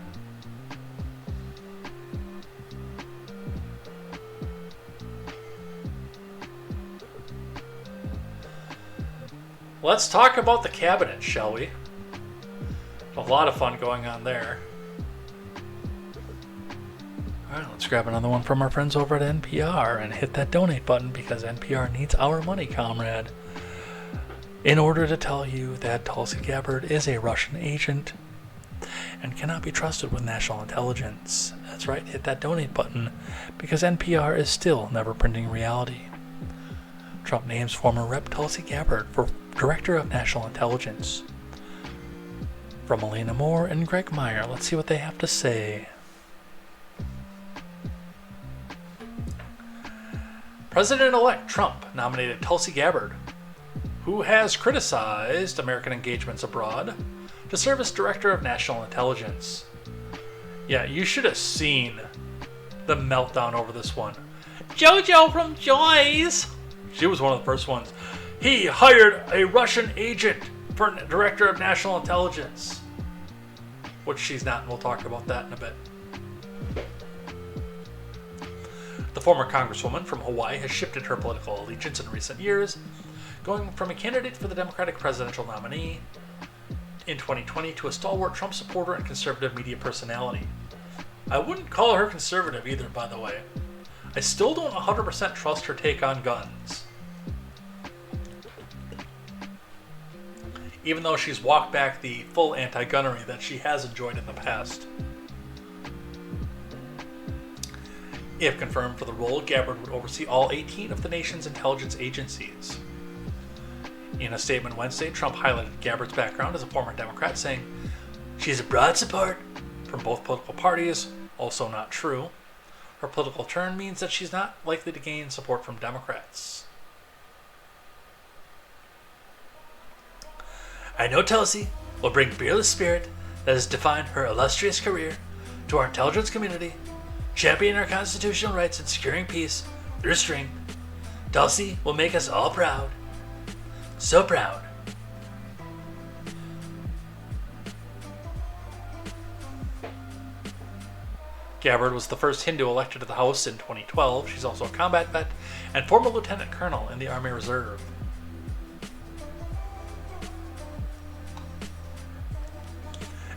Speaker 1: Let's talk about the cabinet, shall we? A lot of fun going on there. Alright, let's grab another one from our friends over at NPR and hit that donate button because NPR needs our money, comrade. In order to tell you that Tulsi Gabbard is a Russian agent and cannot be trusted with national intelligence. That's right, hit that donate button because NPR is still never printing reality. Trump names former Rep. Tulsi Gabbard for Director of National Intelligence. From Elena Moore and Greg Meyer, let's see what they have to say. President-elect Trump nominated Tulsi Gabbard, who has criticized American engagements abroad, to serve as Director of National Intelligence. Yeah, you should have seen the meltdown over this one. JoJo from Joyce! She was one of the first ones. He hired a Russian agent for Director of National Intelligence. Which she's not, and we'll talk about that in a bit. The former congresswoman from Hawaii has shifted her political allegiance in recent years, going from a candidate for the Democratic presidential nominee in 2020 to a stalwart Trump supporter and conservative media personality. I wouldn't call her conservative either, by the way. I still don't 100% trust her take on guns. Even though she's walked back the full anti-gunnery that she has enjoyed in the past. If confirmed for the role, Gabbard would oversee all 18 of the nation's intelligence agencies. In a statement Wednesday, Trump highlighted Gabbard's background as a former Democrat, saying, "She has a broad support from both political parties," also not true. Her political turn means that she's not likely to gain support from Democrats. "I know Tulsi will bring fearless spirit that has defined her illustrious career to our intelligence community, championing our constitutional rights and securing peace through strength. Tulsi will make us all proud. So proud." Gabbard was the first Hindu elected to the House in 2012. She's also a combat vet and former lieutenant colonel in the Army Reserve.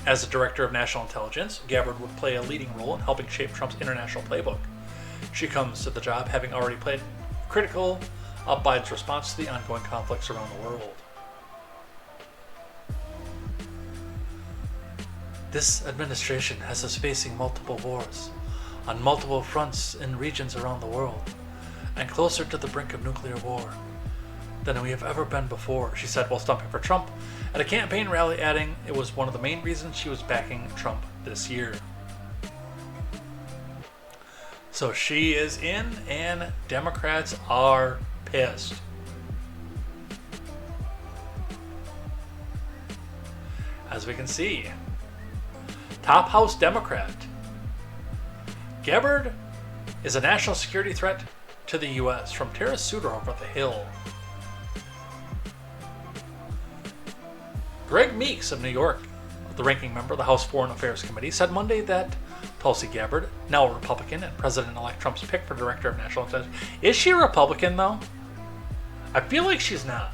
Speaker 1: As the Director of National Intelligence, Gabbard would play a leading role in helping shape Trump's international playbook. She comes to the job having already played critical of Biden's response to the ongoing conflicts around the world. This administration has us facing multiple wars on multiple fronts in regions around the world and closer to the brink of nuclear war than we have ever been before, she said while stumping for Trump at a campaign rally, adding it was one of the main reasons she was backing Trump this year. So she is in, and Democrats are pissed. As we can see, top House Democrat Gabbard is a national security threat to the U.S. from Tara Souter over the Hill. Greg Meeks of New York, the ranking member of the House Foreign Affairs Committee, said Monday that Tulsi Gabbard, now a Republican and President-elect Trump's pick for Director of National Intelligence. Is she a Republican, though? I feel like she's not.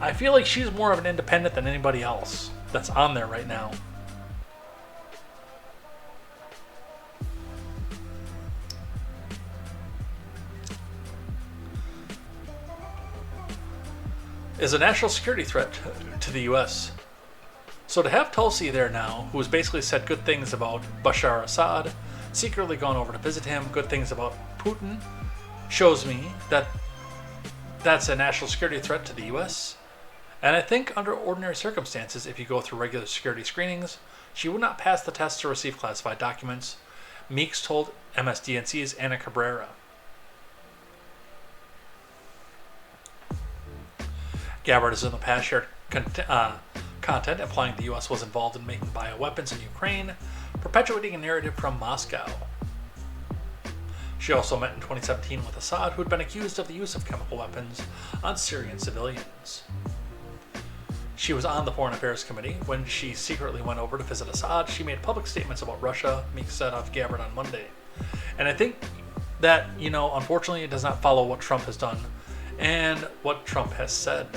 Speaker 1: I feel like she's more of an independent than anybody else that's on there right now. Is a national security threat to the U.S. So to have Tulsi there now, who has basically said good things about Bashar Assad, secretly gone over to visit him, good things about Putin, shows me that that's a national security threat to the U.S. And I think under ordinary circumstances, if you go through regular security screenings, she would not pass the test to receive classified documents, Meeks told MSDNC's Ana Cabrera. Gabbard has in the past shared content implying the U.S. was involved in making bioweapons in Ukraine, perpetuating a narrative from Moscow. She also met in 2017 with Assad, who had been accused of the use of chemical weapons on Syrian civilians. She was on the Foreign Affairs Committee when she secretly went over to visit Assad. She made public statements about Russia, Meeks said of Gabbard on Monday. And I think that, unfortunately, it does not follow what Trump has done and what Trump has said.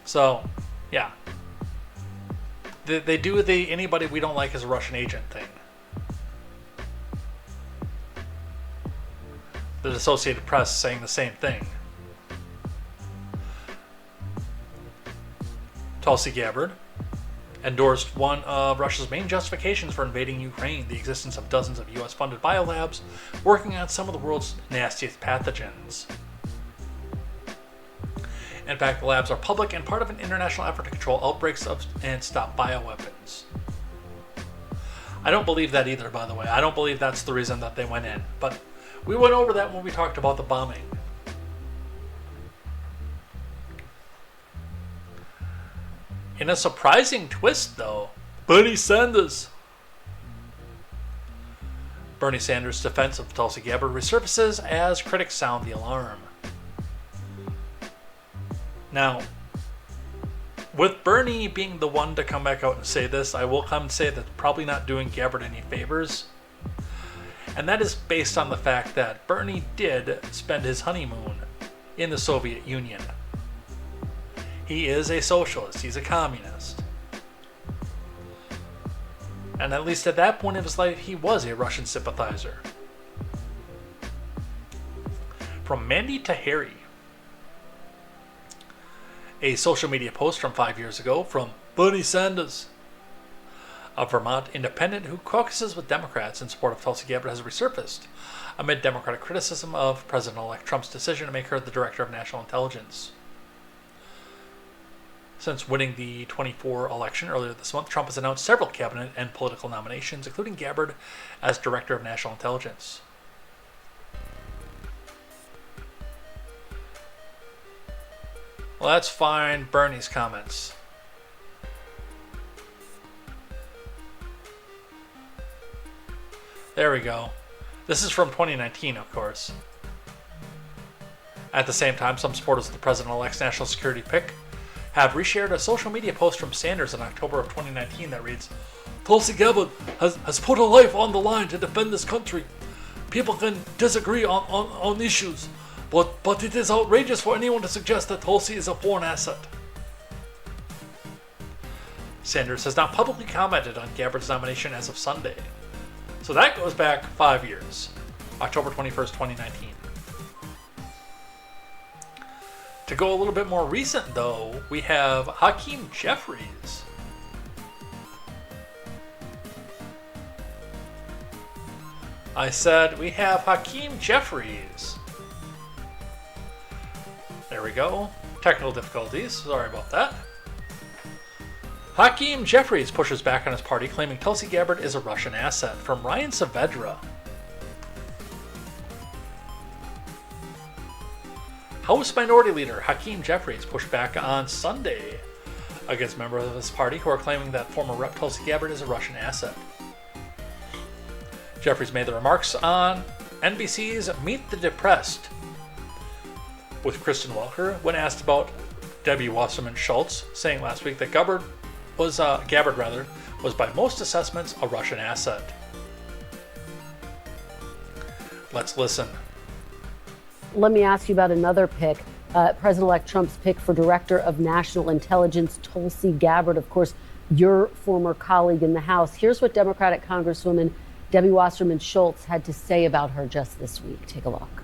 Speaker 1: So, yeah. They do the anybody we don't like is a Russian agent thing. The Associated Press saying the same thing. Tulsi Gabbard endorsed one of Russia's main justifications for invading Ukraine, the existence of dozens of U.S.-funded biolabs working on some of the world's nastiest pathogens. In fact, the labs are public and part of an international effort to control outbreaks of and stop bioweapons. I don't believe that either, by the way. I don't believe that's the reason that they went in. But we went over that when we talked about the bombing. In a surprising twist, though, Bernie Sanders' defense of Tulsi Gabbard resurfaces as critics sound the alarm. Now, with Bernie being the one to come back out and say this, I will come and say that's probably not doing Gabbard any favors. And that is based on the fact that Bernie did spend his honeymoon in the Soviet Union. He is a socialist. He's a communist. And at least at that point of his life, he was a Russian sympathizer. From Mandy to Harry. A social media post from 5 years ago from Bernie Sanders, a Vermont independent who caucuses with Democrats in support of Tulsi Gabbard, has resurfaced amid Democratic criticism of President-elect Trump's decision to make her the Director of National Intelligence. Since winning the 24 election earlier this month, Trump has announced several cabinet and political nominations, including Gabbard as Director of National Intelligence. Well, that's fine. Bernie's comments. There we go. This is from 2019, of course. At the same time, some supporters of the president-elect's national security pick have reshared a social media post from Sanders in October of 2019 that reads, Tulsi Gabbard has put her life on the line to defend this country. People can disagree on issues, but it is outrageous for anyone to suggest that Tulsi is a foreign asset. Sanders has not publicly commented on Gabbard's nomination as of Sunday. So that goes back 5 years, October 21st, 2019. To go a little bit more recent, though, we have Hakeem Jeffries. I said we have Hakeem Jeffries. There we go. Technical difficulties. Sorry about that. Hakeem Jeffries pushes back on his party, claiming Tulsi Gabbard is a Russian asset. From Ryan Saavedra. House Minority Leader Hakeem Jeffries pushed back on Sunday against members of his party who are claiming that former Rep. Tulsi Gabbard is a Russian asset. Jeffries made the remarks on NBC's Meet the Depressed with Kristen Welker when asked about Debbie Wasserman Schultz, saying last week that Gabbard was by most assessments a Russian asset. Let's listen.
Speaker 16: Let me ask you about another pick. President-elect Trump's pick for Director of National Intelligence, Tulsi Gabbard, of course, your former colleague in the House. Here's what Democratic Congresswoman Debbie Wasserman Schultz had to say about her just this week. Take a look.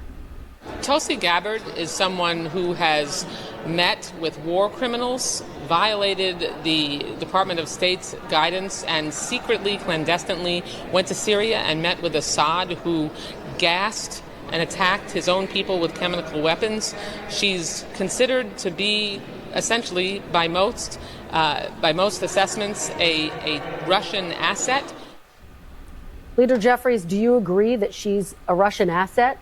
Speaker 17: Tulsi Gabbard is someone who has met with war criminals, violated the Department of State's guidance, and secretly, clandestinely went to Syria and met with Assad, who gassed and attacked his own people with chemical weapons. She's considered to be essentially, by most assessments, a Russian asset.
Speaker 16: Leader Jeffries, do you agree that she's a Russian asset?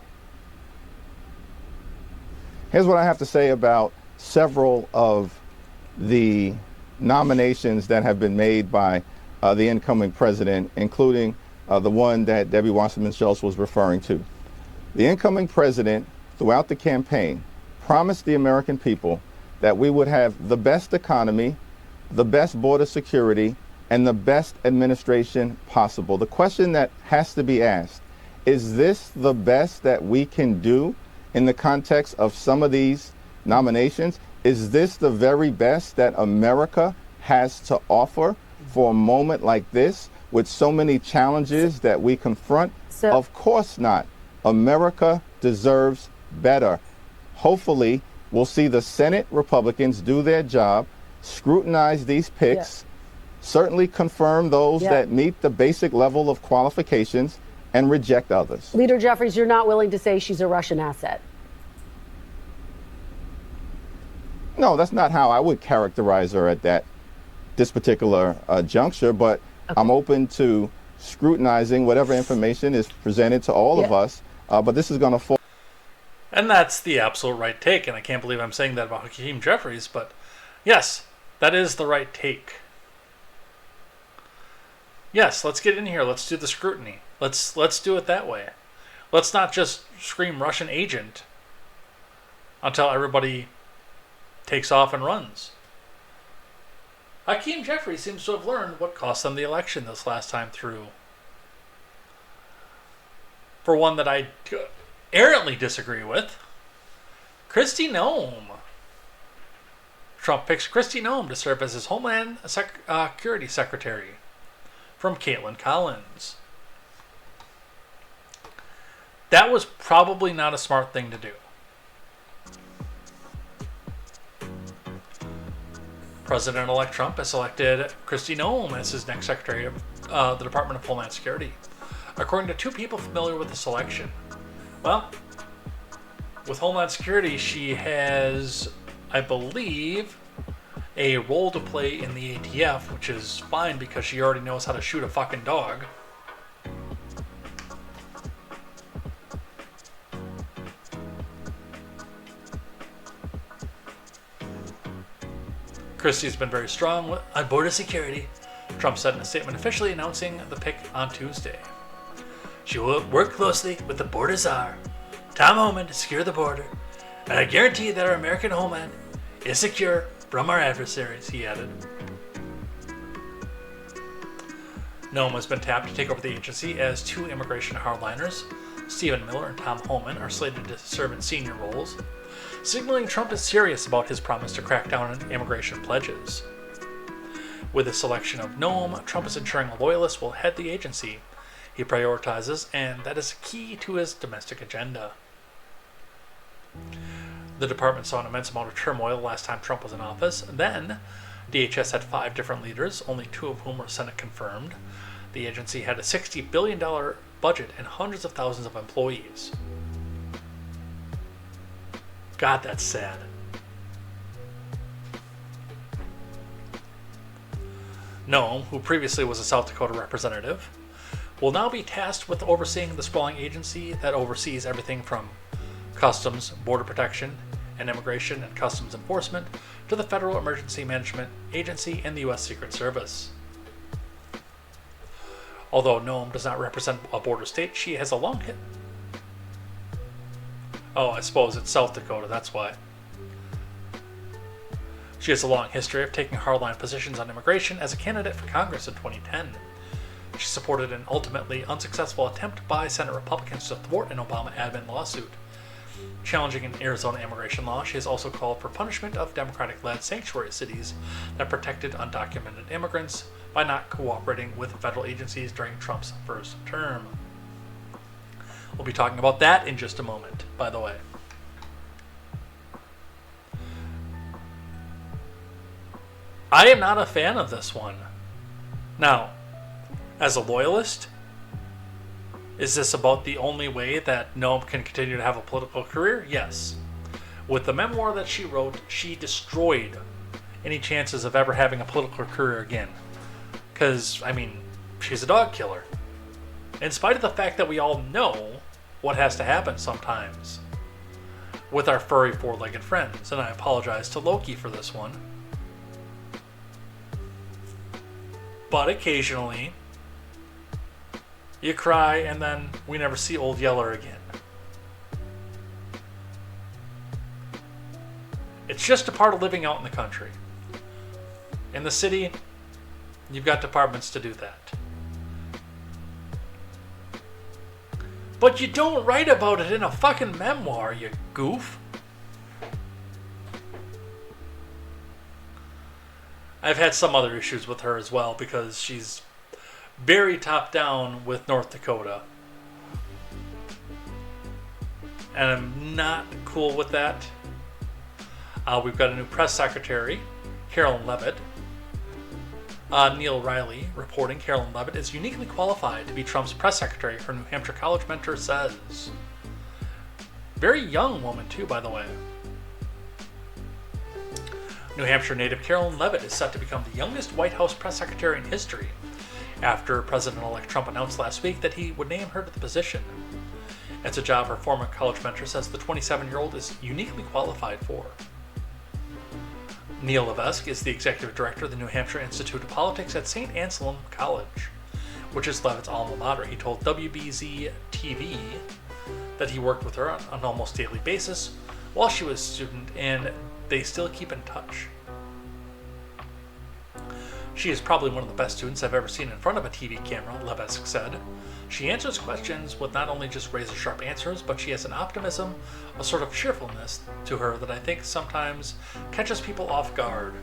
Speaker 18: Here's what I have to say about several of the nominations that have been made by the incoming president, including the one that Debbie Wasserman Schultz was referring to. The incoming president, throughout the campaign, promised the American people that we would have the best economy, the best border security, and the best administration possible. The question that has to be asked, is this the best that we can do in the context of some of these nominations? Is this the very best that America has to offer for a moment like this with so many challenges that we confront? Of course not. America deserves better. Hopefully, we'll see the Senate Republicans do their job, scrutinize these picks, certainly confirm those that meet the basic level of qualifications, and reject others.
Speaker 16: Leader Jeffries, you're not willing to say she's a Russian asset?
Speaker 18: No, that's not how I would characterize her at this particular juncture, but I'm open to scrutinizing whatever information is presented to all of us, but this is going to fall.
Speaker 1: And that's the absolute right take, and I can't believe I'm saying that about Hakeem Jeffries, but yes, that is the right take. Yes, let's get in here. Let's do the scrutiny. Let's do it that way. Let's not just scream Russian agent until everybody takes off and runs. Hakeem Jeffries seems to have learned what cost them the election this last time through. For one that I arrogantly disagree with, Kristi Noem. Trump picks Kristi Noem to serve as his Homeland Security Secretary. From Caitlin Collins. That was probably not a smart thing to do. President-elect Trump has selected Kristi Noem as his next Secretary of the Department of Homeland Security, according to two people familiar with the selection. Well, with Homeland Security, she has, I believe, a role to play in the ATF, which is fine because she already knows how to shoot a fucking dog. Christie's been very strong on border security, Trump said in a statement officially announcing the pick on Tuesday. She will work closely with the border czar, Tom Homan, to secure the border, and I guarantee that our American homeland is secure from our adversaries, he added. Noem has been tapped to take over the agency as two immigration hardliners, Stephen Miller and Tom Homan, are slated to serve in senior roles, signaling Trump is serious about his promise to crack down on immigration pledges. With the selection of Noem, Trump is ensuring loyalists will head the agency he prioritizes, and that is key to his domestic agenda. The department saw an immense amount of turmoil last time Trump was in office. Then, DHS had 5 different leaders, only 2 of whom were Senate confirmed. The agency had a $60 billion budget and hundreds of thousands of employees. God, that's sad. Noam, who previously was a South Dakota representative, will now be tasked with overseeing the sprawling agency that oversees everything from Customs, Border Protection, and Immigration and Customs Enforcement to the Federal Emergency Management Agency and the U.S. Secret Service. Although Noam does not represent a border state, she has a long hit. Oh, I suppose it's South Dakota, that's why. She has a long history of taking hardline positions on immigration as a candidate for Congress in 2010. She supported an ultimately unsuccessful attempt by Senate Republicans to thwart an Obama admin lawsuit. Challenging an Arizona immigration law, she has also called for punishment of Democratic-led sanctuary cities that protected undocumented immigrants by not cooperating with federal agencies during Trump's first term. We'll be talking about that in just a moment, by the way. I am not a fan of this one. Now, as a loyalist, is this about the only way that Noam can continue to have a political career? Yes. With the memoir that she wrote, she destroyed any chances of ever having a political career again. Because, I mean, she's a dog killer. In spite of the fact that we all know what has to happen sometimes with our furry four-legged friends. And I apologize to Loki for this one. But occasionally, you cry and then we never see Old Yeller again. It's just a part of living out in the country. In the city, you've got departments to do that. But you don't write about it in a fucking memoir, you goof. I've had some other issues with her as well because she's very top down with North Dakota. And I'm not cool with that. We've got a new press secretary, Carolyn Levitt. Neil Riley reporting Carolyn Levitt is uniquely qualified to be Trump's press secretary, her New Hampshire college mentor says. Very young woman too, by the way. New Hampshire native Carolyn Levitt is set to become the youngest White House press secretary in history after President-elect Trump announced last week that he would name her to the position. It's a job her former college mentor says the 27-year-old is uniquely qualified for. Neil Levesque is the executive director of the New Hampshire Institute of Politics at St. Anselm College, which is Levitt's alma mater. He told WBZ-TV that he worked with her on an almost daily basis while she was a student, and they still keep in touch. She is probably one of the best students I've ever seen in front of a TV camera, Levesque said. She answers questions with not only just razor-sharp answers, but she has an optimism, a sort of cheerfulness to her that I think sometimes catches people off guard.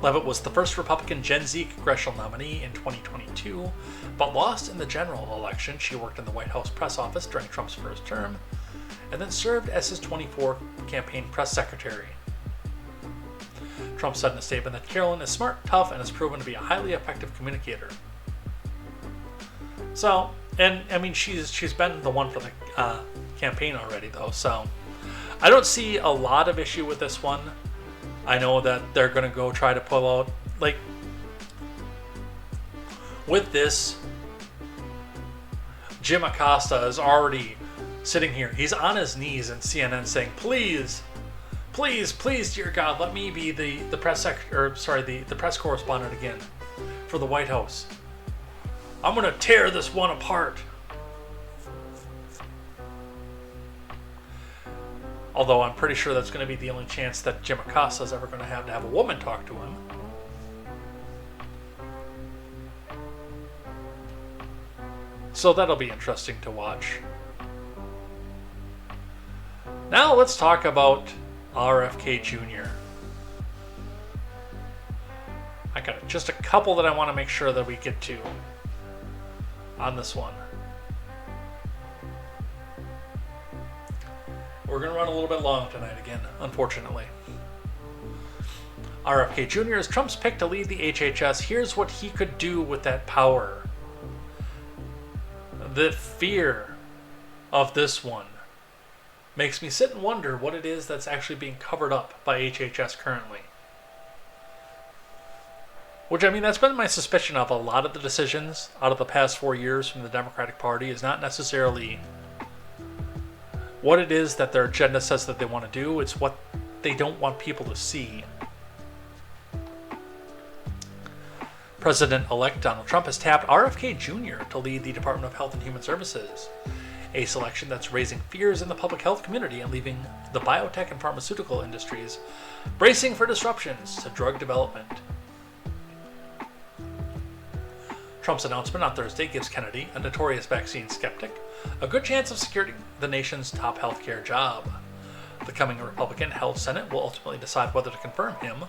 Speaker 1: Levitt was the first Republican Gen Z congressional nominee in 2022, but lost in the general election. She worked in the White House press office during Trump's first term, and then served as his 24th campaign press secretary. Trump said in a statement that Carolyn is smart, tough, and has proven to be a highly effective communicator. So, and I mean, she's been the one for the campaign already, though. So, I don't see a lot of issue with this one. I know that they're going to go try to pull out, like, with this, Jim Acosta is already sitting here. He's on his knees in CNN saying, please, please, please, dear God, let me be the press the press correspondent again for the White House. I'm going to tear this one apart. Although I'm pretty sure that's going to be the only chance that Jim Acosta is ever going to have a woman talk to him. So that'll be interesting to watch. Now let's talk about RFK Jr. I got just a couple that I want to make sure that we get to on this one. We're going to run a little bit long tonight again, unfortunately. RFK Jr. is Trump's pick to lead the HHS. Here's what he could do with that power. The fear of this one makes me sit and wonder what it is that's actually being covered up by HHS currently. Which, I mean, that's been my suspicion of a lot of the decisions out of the past 4 years from the Democratic Party, is not necessarily what it is that their agenda says that they want to do, it's what they don't want people to see. President-elect Donald Trump has tapped RFK Jr. to lead the Department of Health and Human Services, a selection that's raising fears in the public health community and leaving the biotech and pharmaceutical industries bracing for disruptions to drug development. Trump's announcement on Thursday gives Kennedy, a notorious vaccine skeptic, a good chance of securing the nation's top healthcare job. The coming Republican-held Senate will ultimately decide whether to confirm him,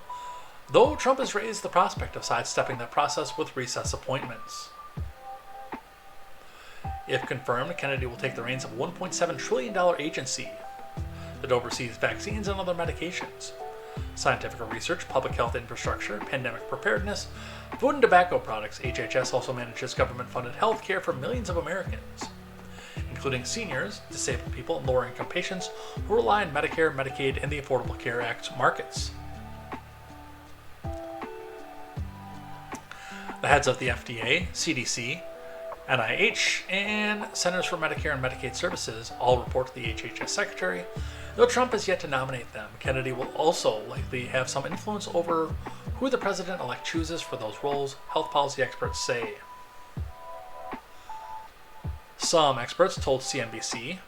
Speaker 1: though Trump has raised the prospect of sidestepping that process with recess appointments. If confirmed, Kennedy will take the reins of a $1.7 trillion agency that oversees vaccines and other medications, scientific research, public health infrastructure, pandemic preparedness, food and tobacco products. HHS also manages government-funded health care for millions of Americans, including seniors, disabled people, and lower-income patients who rely on Medicare, Medicaid, and the Affordable Care Act markets. The heads of the FDA, CDC, NIH, and Centers for Medicare and Medicaid Services all report to the HHS Secretary. Though Trump has yet to nominate them, Kennedy will also likely have some influence over who the president-elect chooses for those roles, health policy experts say. Some experts told CNBC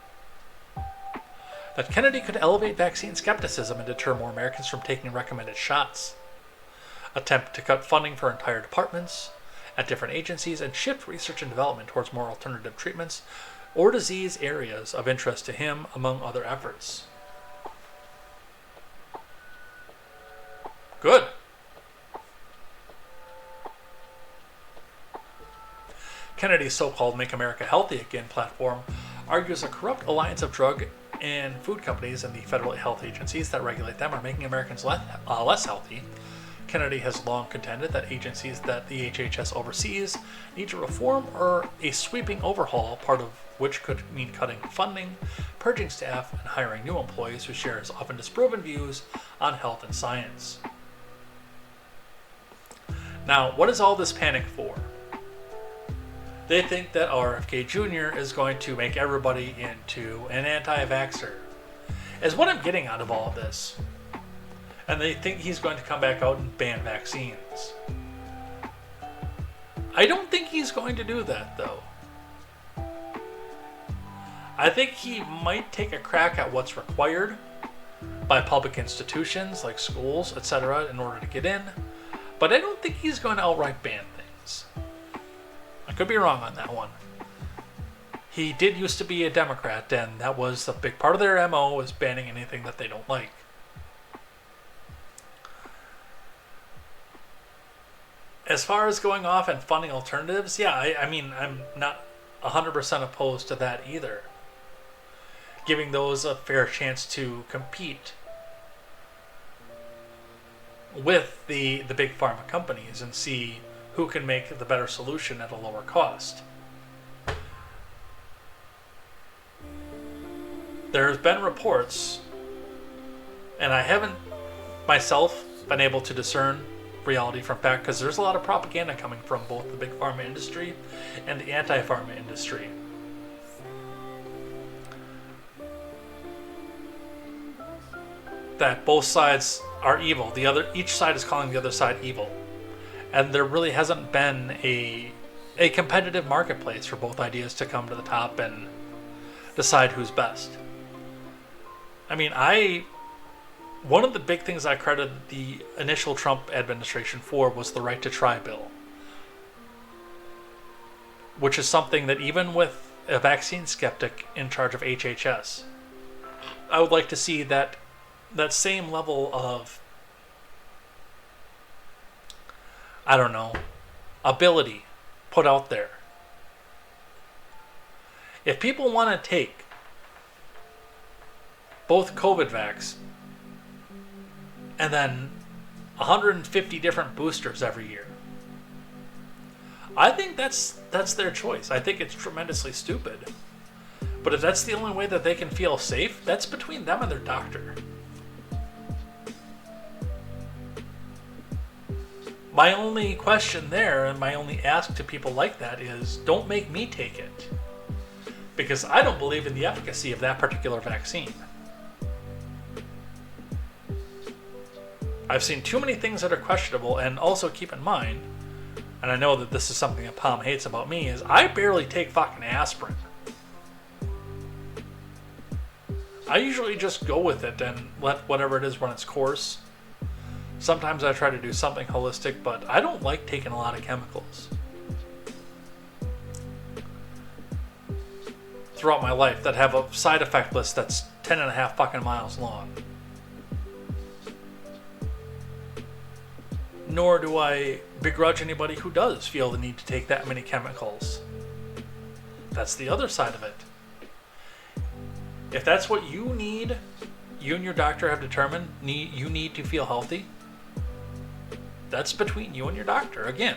Speaker 1: that Kennedy could elevate vaccine skepticism and deter more Americans from taking recommended shots, attempt to cut funding for entire departments at different agencies, and shift research and development towards more alternative treatments or disease areas of interest to him, among other efforts. Good. Kennedy's so-called Make America Healthy Again platform argues a corrupt alliance of drug and food companies and the federal health agencies that regulate them are making Americans less healthy. Kennedy has long contended that agencies that the HHS oversees need to reform or a sweeping overhaul, part of which could mean cutting funding, purging staff, and hiring new employees who share his often disproven views on health and science. Now, what is all this panic for? They think that RFK Jr. is going to make everybody into an anti-vaxxer, is what I'm getting out of all of this. And they think he's going to come back out and ban vaccines. I don't think he's going to do that, though. I think he might take a crack at what's required by public institutions like schools, etc., in order to get in, but I don't think he's going to outright ban things. I could be wrong on that one. He did used to be a Democrat, and that was a big part of their MO, is banning anything that they don't like. As far as going off and funding alternatives, yeah, I mean, I'm not 100% opposed to that either. Giving those a fair chance to compete with the big pharma companies and see who can make the better solution at a lower cost. There's been reports, and I haven't myself been able to discern reality from fact, because there's a lot of propaganda coming from both the big pharma industry and the anti-pharma industry. That both sides are evil. Each side is calling the other side evil. And there really hasn't been a competitive marketplace for both ideas to come to the top and decide who's best. I mean, one of the big things I credited the initial Trump administration for was the right to try bill, which is something that even with a vaccine skeptic in charge of HHS, I would like to see that same level of, I don't know, ability put out there. If people want to take both COVID vax, and then 150 different boosters every year. I think that's their choice. I think it's tremendously stupid. But if that's the only way that they can feel safe, that's between them and their doctor. My only question there, and my only ask to people like that is, don't make me take it. Because I don't believe in the efficacy of that particular vaccine. I've seen too many things that are questionable, and also keep in mind, and I know that this is something that Palm hates about me, is I barely take fucking aspirin. I usually just go with it and let whatever it is run its course. Sometimes I try to do something holistic, but I don't like taking a lot of chemicals. Throughout my life that have a side effect list that's 10.5 fucking miles long. Nor do I begrudge anybody who does feel the need to take that many chemicals. That's the other side of it. If that's what you need, you and your doctor have determined you need to feel healthy, that's between you and your doctor, again.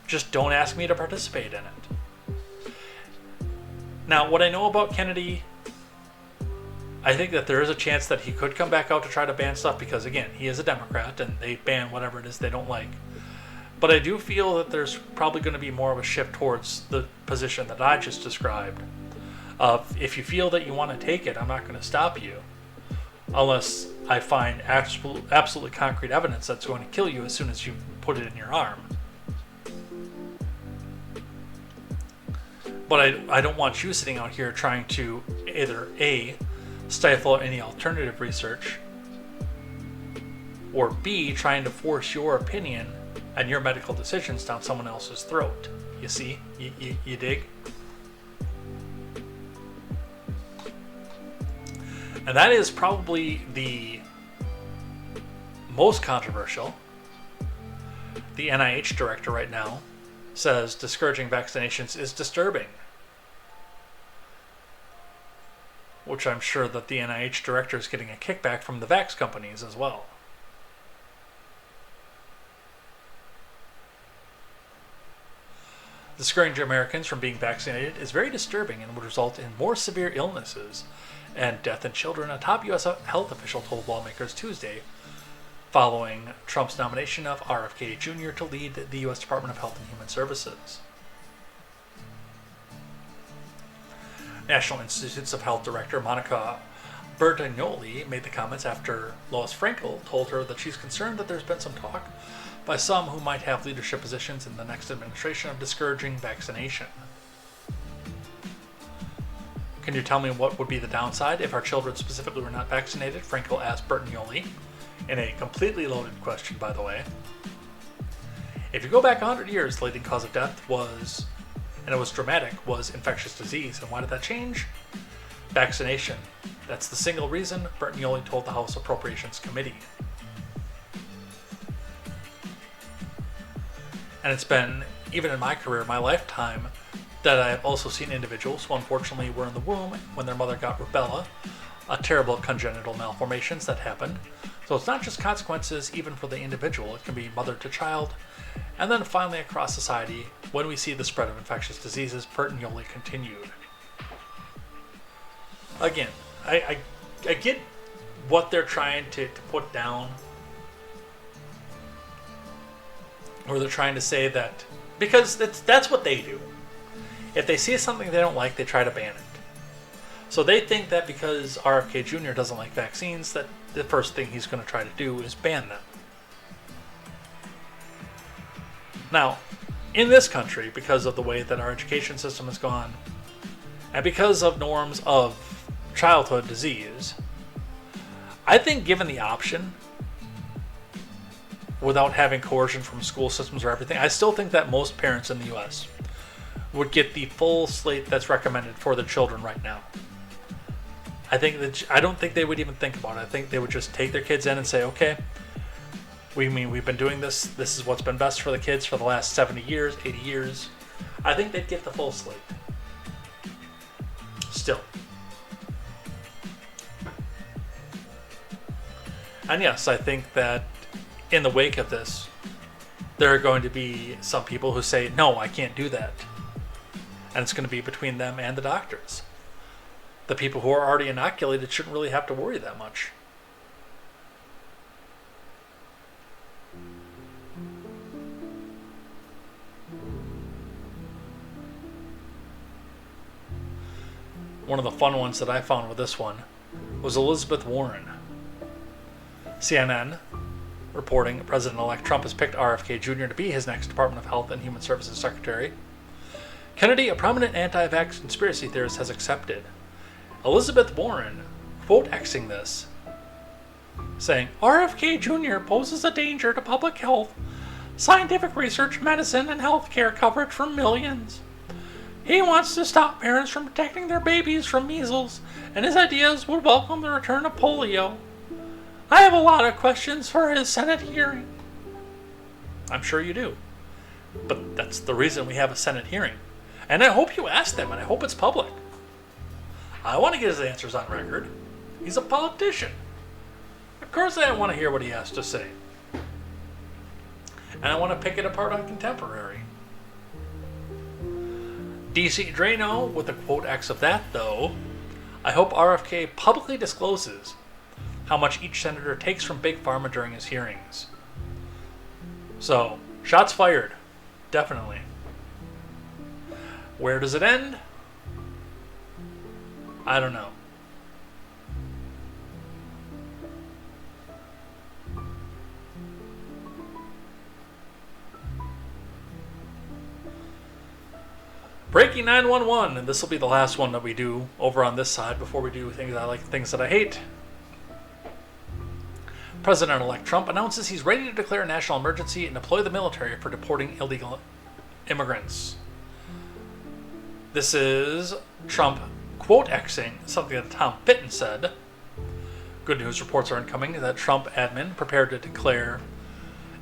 Speaker 1: Just don't ask me to participate in it. Now, what I know about Kennedy, I think that there is a chance that he could come back out to try to ban stuff because, again, he is a Democrat and they ban whatever it is they don't like. But I do feel that there's probably going to be more of a shift towards the position that I just described. If you feel that you want to take it, I'm not going to stop you. Unless I find absolutely concrete evidence that's going to kill you as soon as you put it in your arm. But I don't want you sitting out here trying to either A, stifle any alternative research, or B, trying to force your opinion and your medical decisions down someone else's throat. You see? You dig? And that is probably the most controversial. The NIH director right now says discouraging vaccinations is disturbing. Which I'm sure that the NIH director is getting a kickback from the vax companies as well. Discouraging Americans from being vaccinated is very disturbing and would result in more severe illnesses and death in children, a top U.S. health official told lawmakers Tuesday, following Trump's nomination of RFK Jr. to lead the U.S. Department of Health and Human Services. National Institutes of Health Director Monica Bertagnoli made the comments after Lois Frankel told her that she's concerned that there's been some talk by some who might have leadership positions in the next administration of discouraging vaccination. Can you tell me what would be the downside if our children specifically were not vaccinated? Frankel asked Bertagnoli, in a completely loaded question, by the way. If you go back 100 years, the leading cause of death was, and it was dramatic, was infectious disease. And why did that change? Vaccination. That's the single reason, Bertagnoli told the House Appropriations Committee. And it's been, even in my career, my lifetime, that I have also seen individuals who unfortunately were in the womb when their mother got rubella, a terrible congenital malformations that happened. So it's not just consequences even for the individual, it can be mother to child, and then finally across society when we see the spread of infectious diseases. Bertagnoli continued. Again, I get what they're trying to put down, or they're trying to say that, because that's what they do. If they see something they don't like, they try to ban it. So they think that because RFK Jr. doesn't like vaccines, that the first thing he's going to try to do is ban them. Now, in this country, because of the way that our education system has gone, and because of norms of childhood disease, I think given the option, without having coercion from school systems or everything, I still think that most parents in the U.S. would get the full slate that's recommended for their children right now. I don't think they would even think about it. I think they would just take their kids in and say, okay, we've been doing this. This is what's been best for the kids for the last 70 years, 80 years. I think they'd get the full slate. Still. And yes, I think that in the wake of this, there are going to be some people who say, no, I can't do that. And it's going to be between them and the doctors. The people who are already inoculated shouldn't really have to worry that much. One of the fun ones that I found with this one was Elizabeth Warren. CNN reporting President-elect Trump has picked RFK Jr. to be his next Department of Health and Human Services Secretary. Kennedy, a prominent anti-vax conspiracy theorist, has accepted. Elizabeth Warren quote-Xing this, saying, RFK Jr. poses a danger to public health, scientific research, medicine, and healthcare coverage for millions. He wants to stop parents from protecting their babies from measles, and his ideas would welcome the return of polio. I have a lot of questions for his Senate hearing. I'm sure you do. But that's the reason we have a Senate hearing. And I hope you ask them, and I hope it's public. I want to get his answers on record. He's a politician. Of course I want to hear what he has to say. And I want to pick it apart on Contemporary. DC Drano, with a quote X of that, though, I hope RFK publicly discloses how much each senator takes from Big Pharma during his hearings. So, shots fired. Definitely. Where does it end? I don't know. Breaking 911, and this will be the last one that we do over on this side before we do things I like, things that I hate. President-elect Trump announces he's ready to declare a national emergency and deploy the military for deporting illegal immigrants. This is Trump quote-Xing something that Tom Fitton said. Good news reports are incoming that Trump admin prepared to declare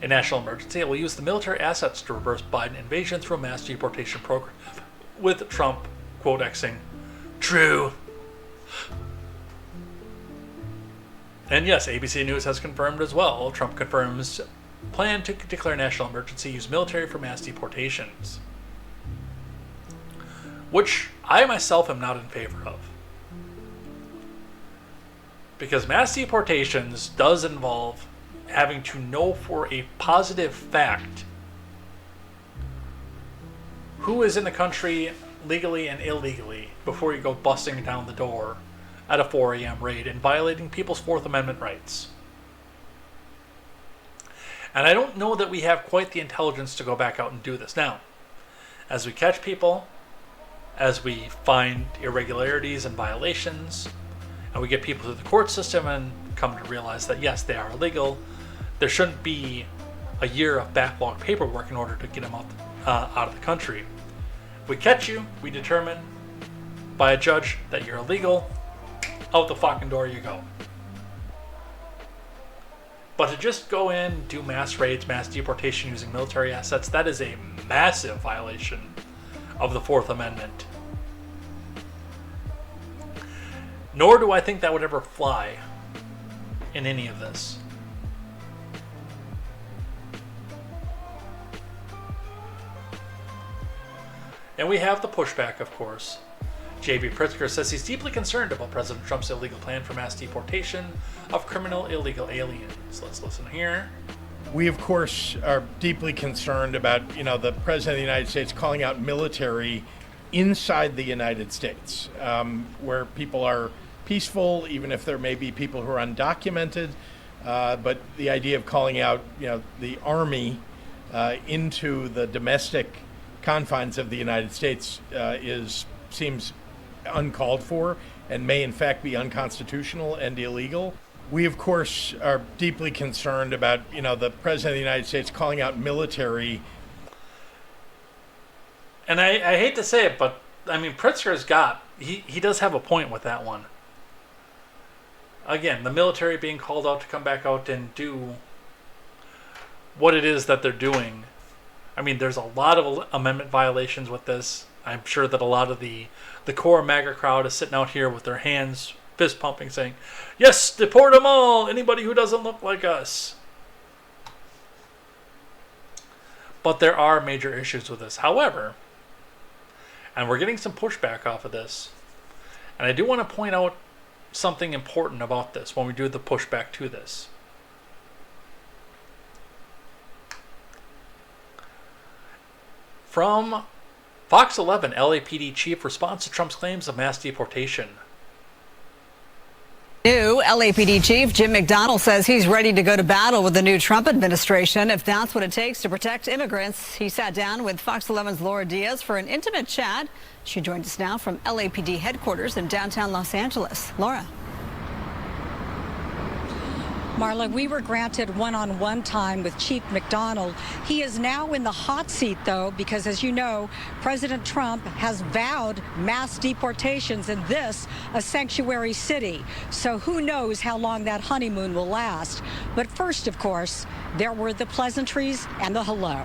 Speaker 1: a national emergency and will use the military assets to reverse Biden invasion through a mass deportation program, with Trump quote-Xing true. And yes, ABC News has confirmed as well. Trump confirms plan to declare national emergency, use military for mass deportations. Which I myself am not in favor of. Because mass deportations does involve having to know for a positive fact who is in the country legally and illegally before you go busting down the door at a 4 a.m. raid and violating people's Fourth Amendment rights. And I don't know that we have quite the intelligence to go back out and do this. Now, as we catch people, as we find irregularities and violations, and we get people through the court system and come to realize that yes, they are illegal, there shouldn't be a year of backlog paperwork in order to get them out of the country. If we catch you, we determine by a judge that you're illegal, out the fucking door you go. But to just go in, do mass raids, mass deportation using military assets, that is a massive violation of the Fourth Amendment. Nor do I think that would ever fly in any of this. And we have the pushback, of course. J.B. Pritzker says he's deeply concerned about President Trump's illegal plan for mass deportation of criminal illegal aliens. Let's listen here.
Speaker 19: We, of course, are deeply concerned about, the President of the United States calling out military inside the United States, where people are peaceful, even if there may be people who are undocumented. But the idea of calling out, the Army into the domestic confines of the United States seems uncalled for and may in fact be unconstitutional and illegal. We, of course, are deeply concerned about, the President of the United States calling out military.
Speaker 1: And I hate to say it, but, Pritzker's he does have a point with that one. Again, the military being called out to come back out and do what it is that they're doing. There's a lot of amendment violations with this. I'm sure that a lot of the core MAGA crowd is sitting out here with their hands fist pumping, saying, "Yes, deport them all. Anybody who doesn't look like us." But there are major issues with this. However, and we're getting some pushback off of this, and I do want to point out something important about this when we do the pushback to this. From Fox 11, LAPD chief responds to Trump's claims of mass deportation.
Speaker 20: New LAPD chief Jim McDonnell says he's ready to go to battle with the new Trump administration if that's what it takes to protect immigrants. He sat down with Fox 11's Laura Diaz for an intimate chat. She joins us now from LAPD headquarters in downtown Los Angeles. Laura.
Speaker 21: Marla, we were granted one-on-one time with Chief McDonnell. He is now in the hot seat, though, because, as you know, President Trump has vowed mass deportations in this, a sanctuary city. So who knows how long that honeymoon will last. But first, of course, there were the pleasantries and the hello.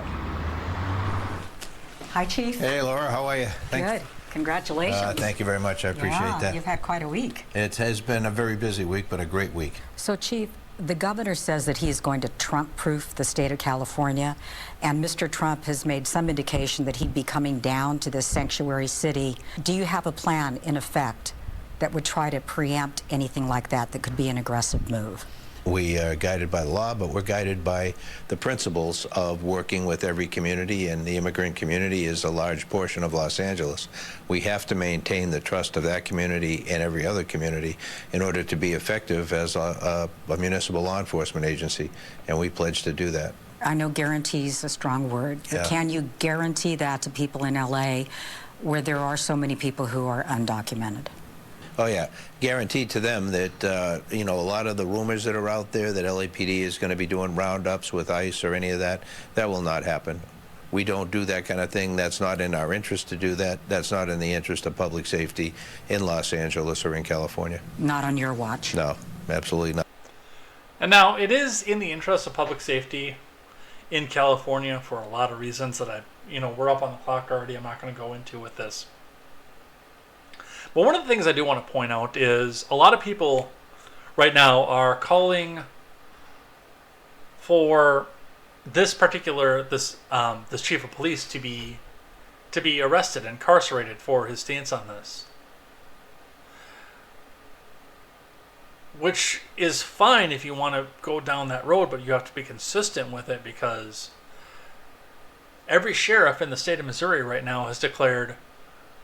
Speaker 21: Hi, Chief.
Speaker 22: Hey, Laura, how are you?
Speaker 21: Good. Congratulations.
Speaker 22: Thank you very much. I appreciate that.
Speaker 21: You've had quite a week.
Speaker 22: It has been a very busy week, but a great week.
Speaker 21: So, Chief, the governor says that he's going to Trump-proof the state of California, and Mr. Trump has made some indication that he'd be coming down to this sanctuary city. Do you have a plan in effect that would try to preempt anything like that that could be an aggressive move?
Speaker 22: We are guided by the law, but we're guided by the principles of working with every community, and the immigrant community is a large portion of Los Angeles. We have to maintain the trust of that community and every other community in order to be effective as a municipal law enforcement agency, and we pledge to do that.
Speaker 21: I know guarantee is a strong word, but can you guarantee that to people in LA where there are so many people who are undocumented?
Speaker 22: Oh, yeah. Guaranteed to them that, you know, a lot of the rumors that are out there that LAPD is going to be doing roundups with ICE or any of that, that will not happen. We don't do that kind of thing. That's not in our interest to do that. That's not in the interest of public safety in Los Angeles or in California.
Speaker 21: Not on your watch?
Speaker 22: No, absolutely not.
Speaker 1: And now, it is in the interest of public safety in California for a lot of reasons that we're up on the clock already. I'm not going to go into with this. But one of the things I do want to point out is a lot of people right now are calling for this chief of police to be arrested, incarcerated for his stance on this. Which is fine if you want to go down that road, but you have to be consistent with it, because every sheriff in the state of Missouri right now has declared,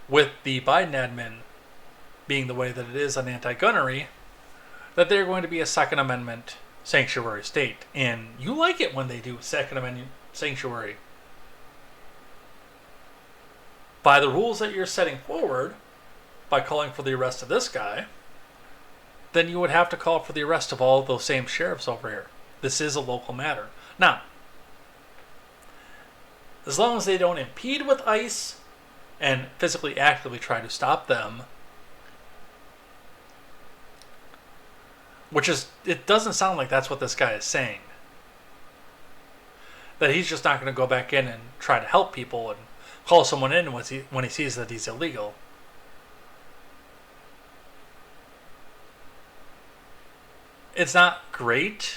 Speaker 1: with the Biden admin being the way that it is on anti-gunnery, that they're going to be a Second Amendment sanctuary state. And you like it when they do Second Amendment sanctuary. By the rules that you're setting forward, by calling for the arrest of this guy, then you would have to call for the arrest of all of those same sheriffs over here. This is a local matter. Now, as long as they don't impede with ICE and physically actively try to stop them, it doesn't sound like that's what this guy is saying. That he's just not going to go back in and try to help people and call someone in when he sees that he's illegal. It's not great,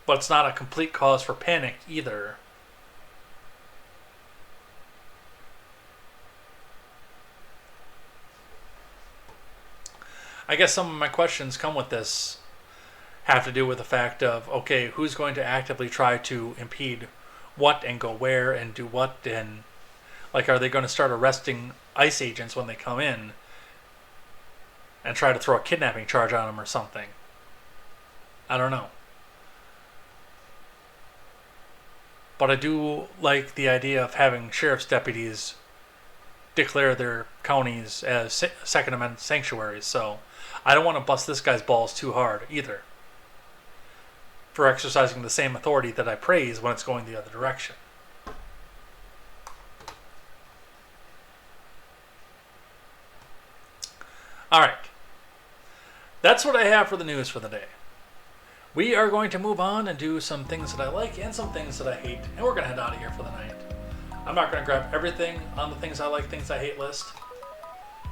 Speaker 1: but it's not a complete cause for panic either. I guess some of my questions come with this have to do with the fact of, okay, who's going to actively try to impede what and go where and do what, and are they going to start arresting ICE agents when they come in and try to throw a kidnapping charge on them or something? I don't know. But I do like the idea of having sheriff's deputies declare their counties as Second Amendment sanctuaries, so I don't want to bust this guy's balls too hard either for exercising the same authority that I praise when it's going the other direction. Alright. That's what I have for the news for the day. We are going to move on and do some things that I like and some things that I hate, and we're going to head out of here for the night. I'm not going to grab everything on the things I like, things I hate list,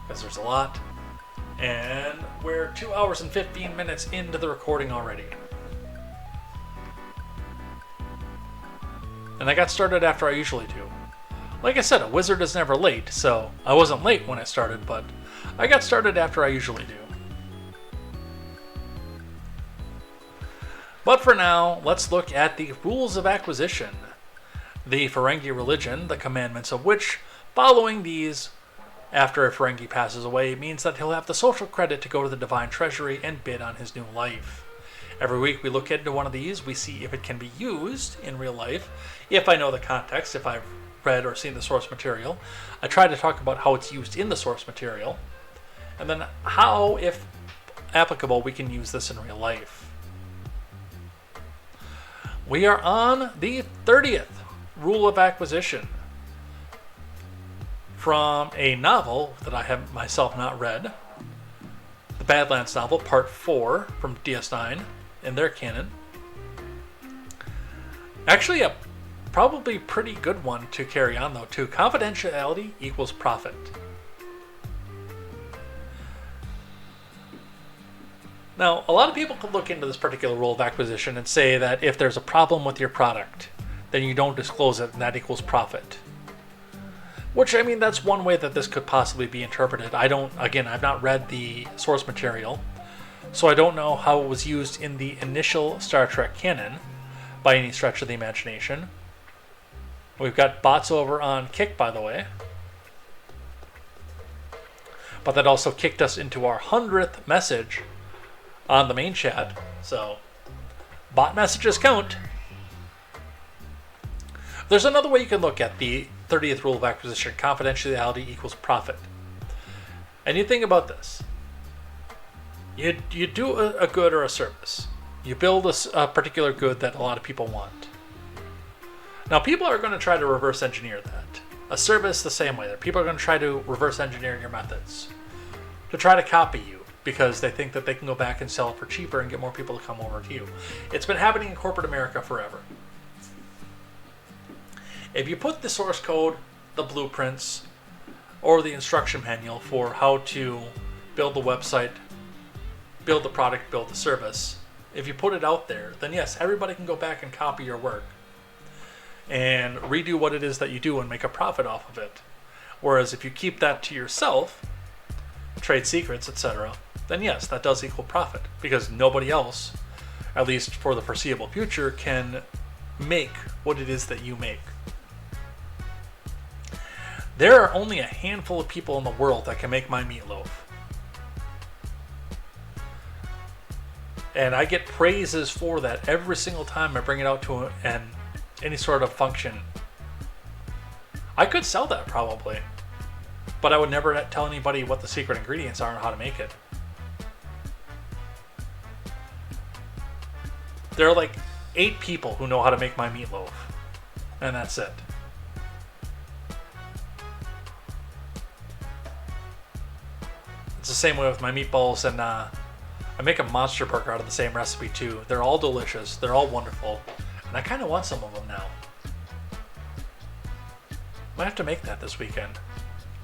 Speaker 1: because there's a lot. And we're 2 hours and 15 minutes into the recording already. And I got started after I usually do. Like I said, a wizard is never late, so I wasn't late when I started, but I got started after I usually do. But for now, let's look at the rules of acquisition. The Ferengi religion, the commandments of which, following these, after a Ferengi passes away, means that he'll have the social credit to go to the Divine Treasury and bid on his new life. Every week we look into one of these, we see if it can be used in real life, if I know the context, if I've read or seen the source material. I try to talk about how it's used in the source material, and then how, if applicable, we can use this in real life. We are on the 30th rule of acquisition, from a novel that I have myself not read, the Badlands novel, Part 4, from DS9, in their canon. Actually, a probably pretty good one to carry on, though, too. Confidentiality equals profit. Now, a lot of people could look into this particular rule of acquisition and say that if there's a problem with your product, then you don't disclose it, and that equals profit. Which, I mean, that's one way that this could possibly be interpreted. I've not read the source material, so I don't know how it was used in the initial Star Trek canon, by any stretch of the imagination. We've got bots over on Kick, by the way. But that also kicked us into our 100th message on the main chat, so bot messages count. There's another way you can look at the 30th rule of acquisition: confidentiality equals profit. And you think about this. You do a good or a service. You build a particular good that a lot of people want. Now, people are going to try to reverse engineer that. A service the same way. People are going to try to reverse engineer your methods, to try to copy you, because they think that they can go back and sell it for cheaper and get more people to come over to you. It's been happening in corporate America forever. If you put the source code, the blueprints, or the instruction manual for how to build the website, build the product, build the service, if you put it out there, then yes, everybody can go back and copy your work and redo what it is that you do and make a profit off of it. Whereas if you keep that to yourself, trade secrets, etc., then yes, that does equal profit, because nobody else, at least for the foreseeable future, can make what it is that you make. There are only a handful of people in the world that can make my meatloaf. And I get praises for that every single time I bring it out to any sort of function. I could sell that probably, but I would never tell anybody what the secret ingredients are and how to make it. There are like 8 people who know how to make my meatloaf, and that's it. It's the same way with my meatballs, and I make a monster burger out of the same recipe too. They're all delicious, they're all wonderful, and I kind of want some of them now. Might have to make that this weekend.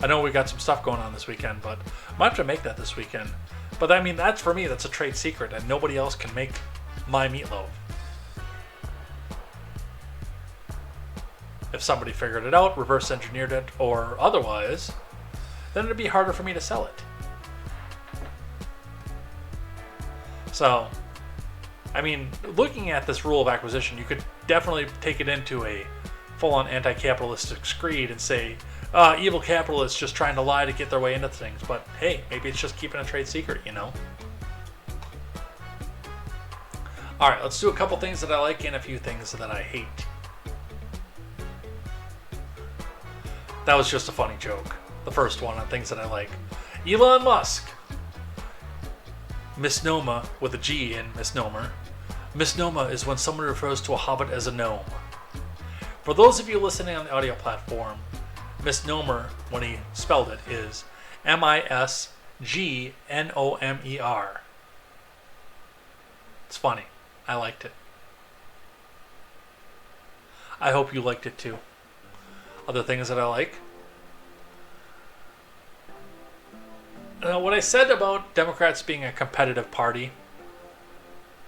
Speaker 1: I know we got some stuff going on this weekend, but I might have to make that this weekend. But I mean, that's, for me, that's a trade secret, and nobody else can make my meatloaf. If somebody figured it out, reverse engineered it, or otherwise, then it'd be harder for me to sell it. So, I mean, looking at this rule of acquisition, you could definitely take it into a full-on anti-capitalistic screed and say, evil capitalists just trying to lie to get their way into things. But hey, maybe it's just keeping a trade secret, you know? Alright, let's do a couple things that I like and a few things that I hate. That was just a funny joke. The first one on things that I like. Elon Musk. Misnomer with a G in misnomer. Misnomer is when someone refers to a hobbit as a gnome. For those of you listening on the audio platform, misnomer, when he spelled it, is M-I-S-G-N-O-M-E-R. It's funny. I liked it. I hope you liked it too. Other things that I like. what I said about Democrats being a competitive party,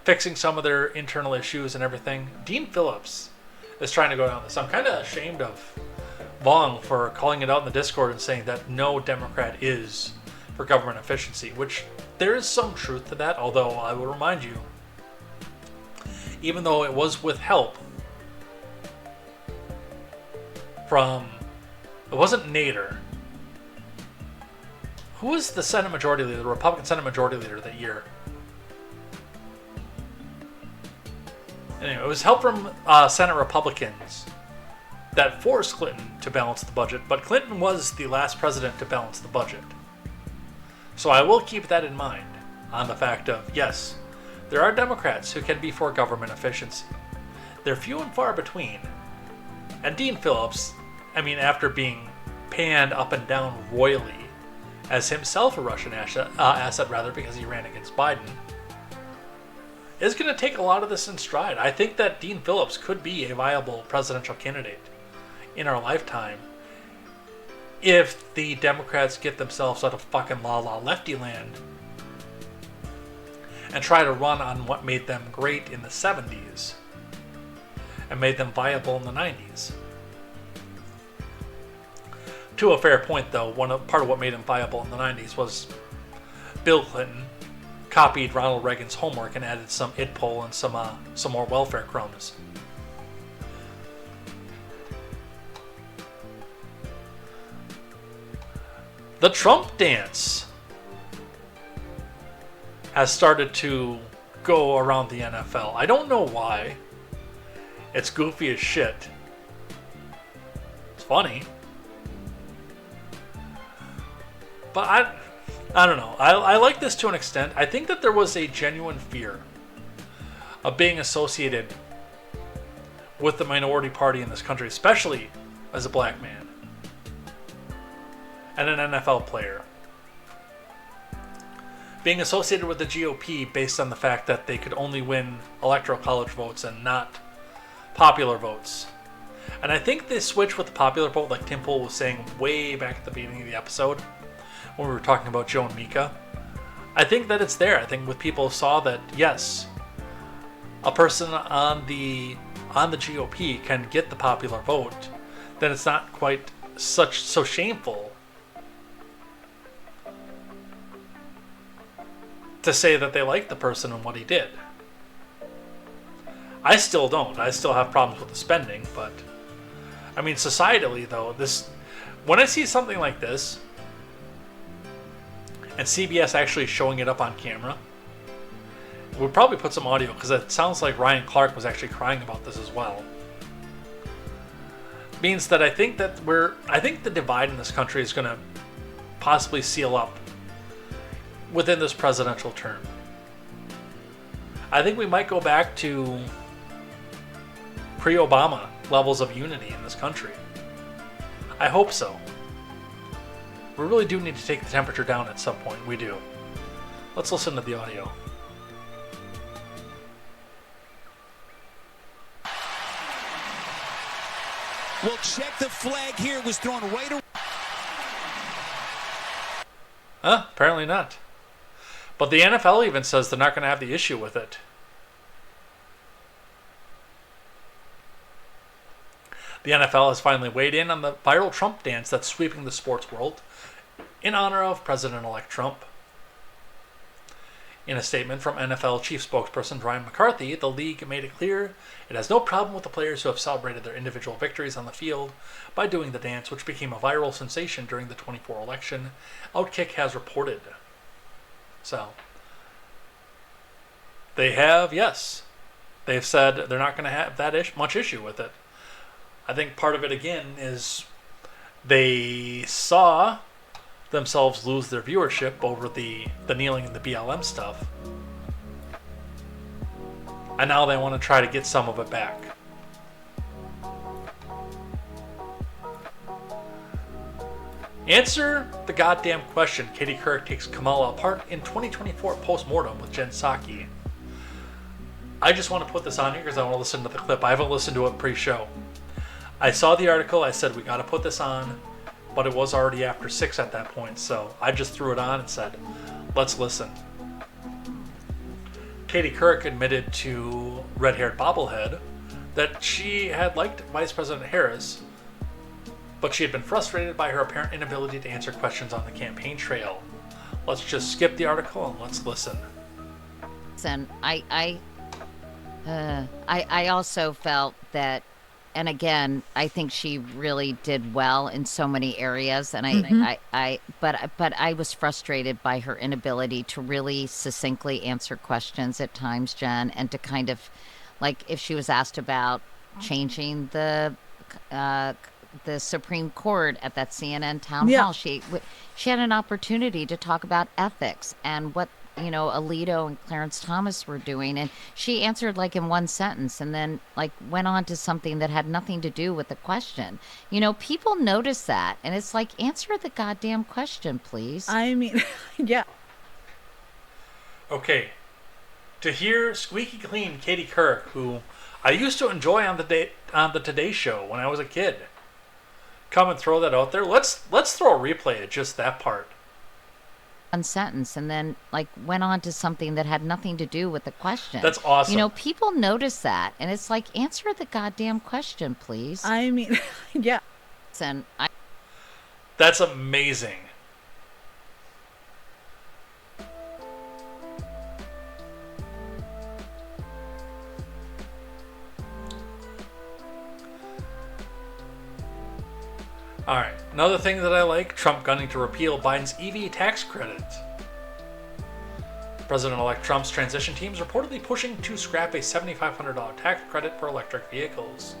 Speaker 1: fixing some of their internal issues and everything, Dean Phillips is trying to go down this. I'm kind of ashamed of Vaughn for calling it out in the Discord and saying that no Democrat is for government efficiency, which there is some truth to that, although I will remind you, even though it was with help from, it wasn't Nader. Who was the Senate Majority Leader, the Republican Senate Majority Leader that year? Anyway, it was help from Senate Republicans that forced Clinton to balance the budget, but Clinton was the last president to balance the budget. So I will keep that in mind on the fact of, yes, there are Democrats who can be for government efficiency. They're few and far between. And Dean Phillips, I mean, after being panned up and down royally as himself a Russian asset rather, because he ran against Biden, is going to take a lot of this in stride. I think that Dean Phillips could be a viable presidential candidate in our lifetime if the Democrats get themselves out of fucking la-la lefty land and try to run on what made them great in the 70s and made them viable in the 90s. To a fair point, though, part of what made them viable in the 90s was Bill Clinton copied Ronald Reagan's homework and added some IDPOL and some more welfare crumbs. The Trump dance has started to go around the NFL. I don't know why. It's goofy as shit. It's funny. But I don't know. I like this to an extent. I think that there was a genuine fear of being associated with the minority party in this country, especially as a black man and an NFL player. Being associated with the GOP based on the fact that they could only win electoral college votes and not popular votes. And I think this switch with the popular vote, like Tim Pool was saying way back at the beginning of the episode, when we were talking about Joan Mika, I think that it's there. I think with people saw that, yes, a person on the GOP can get the popular vote, then it's not quite so shameful to say that they like the person and what he did. I still don't. I still have problems with the spending, but I mean, societally though, when I see something like this, and CBS actually showing it up on camera, we'll probably put some audio because it sounds like Ryan Clark was actually crying about this as well. Means that I think the divide in this country is going to possibly seal up within this presidential term. I think we might go back to pre-Obama levels of unity in this country. I hope so. We really do need to take the temperature down at some point. We do. Let's listen to the audio.
Speaker 2: Well, check the flag here. It was thrown right around.
Speaker 1: Apparently not. But the NFL even says they're not going to have the issue with it. The NFL has finally weighed in on the viral Trump dance that's sweeping the sports world in honor of President-elect Trump. In a statement from NFL chief spokesperson Brian McCarthy, the league made it clear it has no problem with the players who have celebrated their individual victories on the field by doing the dance, which became a viral sensation during the 2024 election, Outkick has reported. So, they've said they're not going to have that much issue with it. I think part of it, again, is they saw themselves lose their viewership over the kneeling and the BLM stuff. And now they want to try to get some of it back. Answer the goddamn question. Katie Couric takes Kamala apart in 2024 post-mortem with Jen Psaki. I just want to put this on here because I want to listen to the clip. I haven't listened to it pre-show. I saw the article. I said, we got to put this on but it was already after 6 at that point, so I just threw it on and said, let's listen. Katie Couric admitted to Red-Haired Bobblehead that she had liked Vice President Harris, but she had been frustrated by her apparent inability to answer questions on the campaign trail. Let's just skip the article and let's listen.
Speaker 3: And I also felt that, and again, I think she really did well in so many areas, and but I was frustrated by her inability to really succinctly answer questions at times, Jen, and to kind of, like, if she was asked about changing the Supreme Court at that CNN town hall, she had an opportunity to talk about ethics and what, you know, Alito and Clarence Thomas were doing, and she answered like in one sentence and then like went on to something that had nothing to do with the question. You know, people notice that, and it's like, answer the goddamn question, please.
Speaker 4: I mean, yeah.
Speaker 1: Okay, to hear squeaky clean Katie Couric, who I used to enjoy on the Today Show when I was a kid, come and throw that out there. Let's throw a replay of just that part.
Speaker 3: One sentence and then like went on to something that had nothing to do with the question.
Speaker 1: That's awesome.
Speaker 3: You know, people notice that, and it's like, answer the goddamn question, please.
Speaker 4: I mean, yeah.
Speaker 3: And
Speaker 1: that's amazing. All right, another thing that I like, Trump gunning to repeal Biden's EV tax credit. President-elect Trump's transition team is reportedly pushing to scrap a $7,500 tax credit for electric vehicles.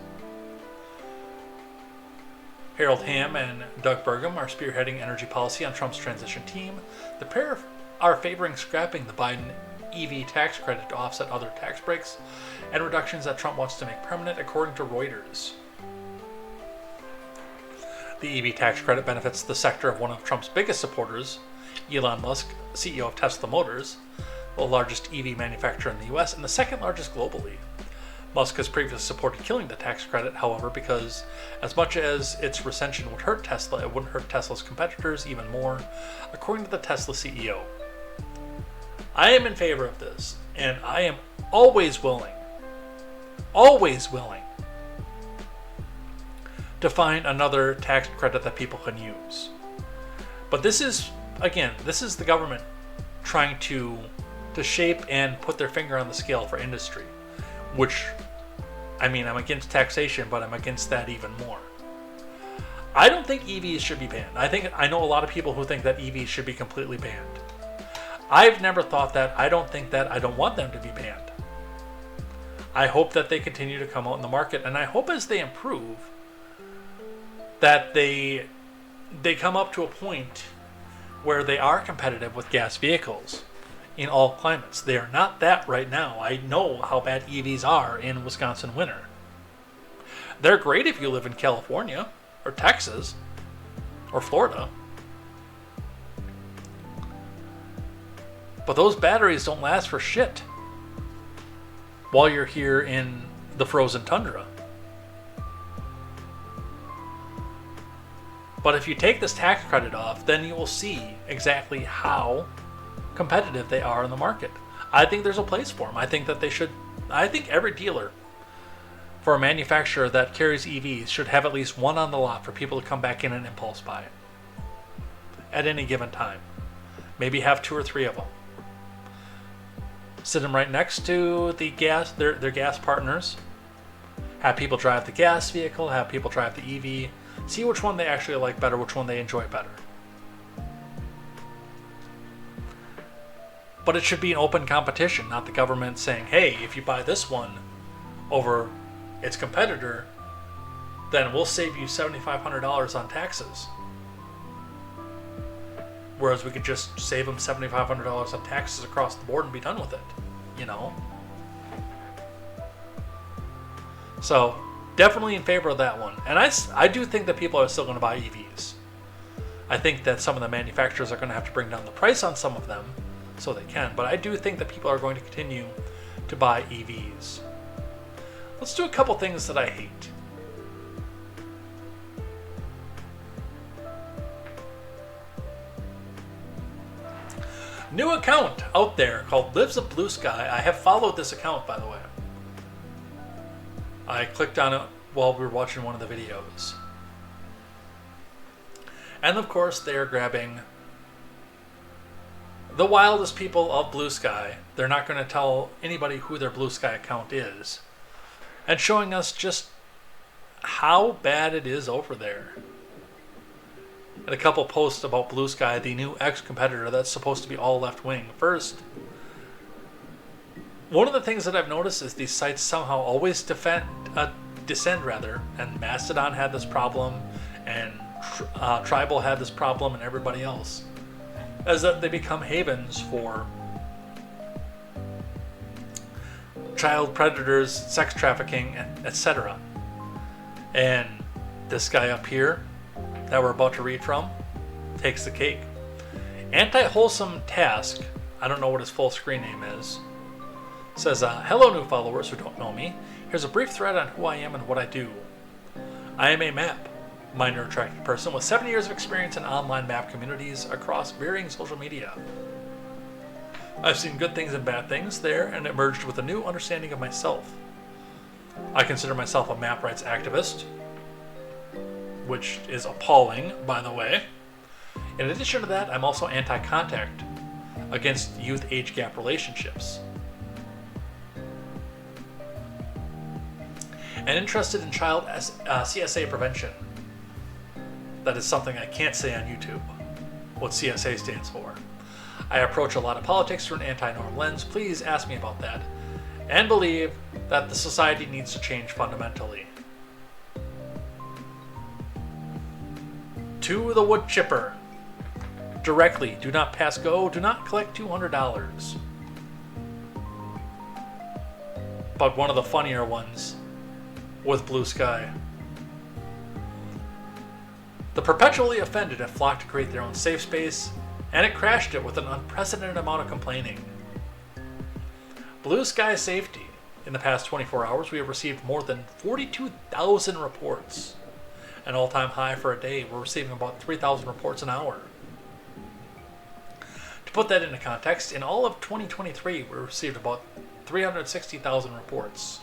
Speaker 1: Harold Hamm and Doug Burgum are spearheading energy policy on Trump's transition team. The pair are favoring scrapping the Biden EV tax credit to offset other tax breaks and reductions that Trump wants to make permanent, according to Reuters. The EV tax credit benefits the sector of one of Trump's biggest supporters, Elon Musk, CEO of Tesla Motors, the largest EV manufacturer in the US and the second largest globally. Musk has previously supported killing the tax credit, however, because as much as its rescission would hurt Tesla, it wouldn't hurt Tesla's competitors even more, according to the Tesla CEO. I am in favor of this, and I am always willing to find another tax credit that people can use. But this is, again, this is the government trying to shape and put their finger on the scale for industry, which, I mean, I'm against taxation, but I'm against that even more. I don't think EVs should be banned. I know a lot of people who think that EVs should be completely banned. I've never thought that. I don't think that. I don't want them to be banned. I hope that they continue to come out in the market, and I hope as they improve that they come up to a point where they are competitive with gas vehicles in all climates. They are not that right now. I know how bad EVs are in Wisconsin winter. They're great if you live in California or Texas or Florida. But those batteries don't last for shit while you're here in the frozen tundra. But if you take this tax credit off, then you will see exactly how competitive they are in the market. I think there's a place for them. I think that they should. I think every dealer for a manufacturer that carries EVs should have at least one on the lot for people to come back in and impulse buy it at any given time. Maybe have 2 or 3 of them. Sit them right next to the gas, their gas partners. Have people drive the gas vehicle, have people drive the EV. See which one they actually like better, which one they enjoy better. But it should be an open competition, not the government saying, hey, if you buy this one over its competitor, then we'll save you $7,500 on taxes. Whereas we could just save them $7,500 on taxes across the board and be done with it, you know? So, definitely in favor of that one. And I do think that people are still going to buy EVs. I think that some of the manufacturers are going to have to bring down the price on some of them so they can. But I do think that people are going to continue to buy EVs. Let's do a couple things that I hate. New account out there called Lives of Blue Sky. I have followed this account, by the way. I clicked on it while we were watching one of the videos. And of course, they are grabbing the wildest people of Blue Sky. They're not going to tell anybody who their Blue Sky account is. And showing us just how bad it is over there. And a couple posts about Blue Sky, the new ex-competitor that's supposed to be all left-wing. First, one of the things that I've noticed is these sites somehow always descend, and Mastodon had this problem, and Tribal had this problem, and everybody else, is that they become havens for child predators, sex trafficking, etc. And this guy up here that we're about to read from takes the cake. Anti-Wholesome Task, I don't know what his full screen name is, says, hello new followers who don't know me. Here's a brief thread on who I am and what I do. I am a map minor attracted person with 7 years of experience in online map communities across varying social media. I've seen good things and bad things there and emerged with a new understanding of myself. I consider myself a map rights activist, which is appalling, by the way. In addition to that, I'm also anti-contact against youth age gap relationships. And interested in child CSA prevention. That is something I can't say on YouTube, what CSA stands for. I approach a lot of politics through an anti-norm lens. Please ask me about that. And believe that the society needs to change fundamentally. To the wood chipper. Directly. Do not pass go. Do not collect $200. But one of the funnier ones with Blue Sky. The perpetually offended have flocked to create their own safe space, and it crashed it with an unprecedented amount of complaining. Blue Sky Safety. In the past 24 hours, we have received more than 42,000 reports. An all-time high for a day. We're receiving about 3,000 reports an hour. To put that into context, in all of 2023, we received about 360,000 reports.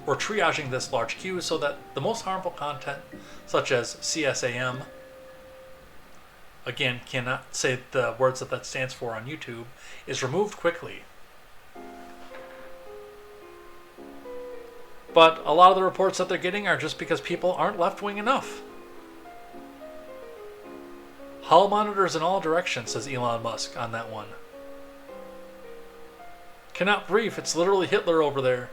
Speaker 1: We're triaging this large queue so that the most harmful content, such as CSAM, again, cannot say the words that stands for on YouTube, is removed quickly. But a lot of the reports that they're getting are just because people aren't left-wing enough. Hall monitors in all directions, says Elon Musk on that one. Cannot brief, it's literally Hitler over there.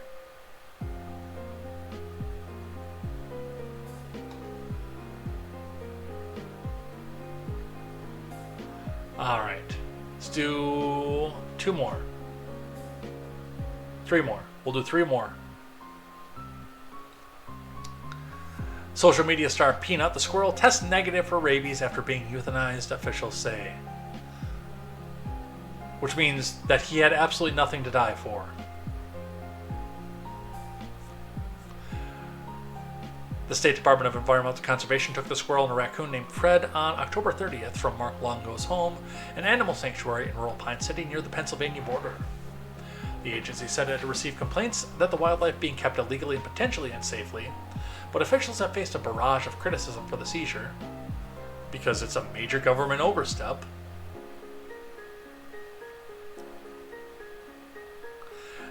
Speaker 1: Alright, let's do 2 more. 3 more. We'll do 3 more. Social media star Peanut the squirrel tests negative for rabies after being euthanized, officials say. Which means that he had absolutely nothing to die for. The State Department of Environmental Conservation took the squirrel and a raccoon named Fred on October 30th from Mark Longo's home, an animal sanctuary in rural Pine City near the Pennsylvania border. The agency said it had received complaints that the wildlife being kept illegally and potentially unsafely, but officials have faced a barrage of criticism for the seizure, because it's a major government overstep.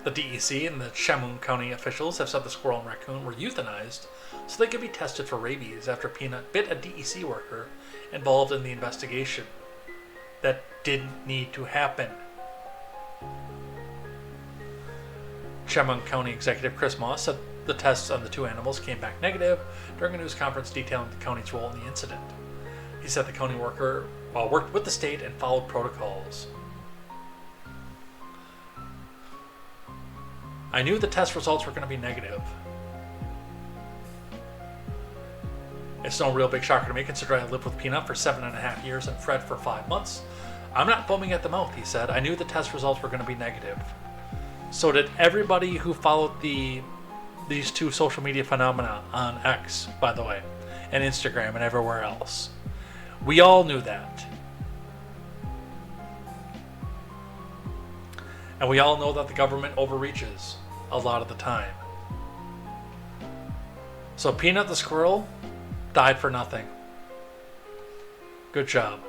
Speaker 1: The DEC and the Chemung County officials have said the squirrel and raccoon were euthanized so they could be tested for rabies after Peanut bit a DEC worker involved in the investigation. That didn't need to happen. Chemung County Executive Chris Moss said the tests on the 2 animals came back negative during a news conference detailing the county's role in the incident. He said the county worker worked with the state and followed protocols. I knew the test results were going to be negative. It's no real big shocker to me considering I lived with Peanut for 7.5 years and Fred for 5 months. I'm not foaming at the mouth, he said. I knew the test results were going to be negative. So did everybody who followed these 2 social media phenomena on X, by the way, and Instagram and everywhere else. We all knew that. And we all know that the government overreaches a lot of the time. So Peanut the squirrel died for nothing. Good job.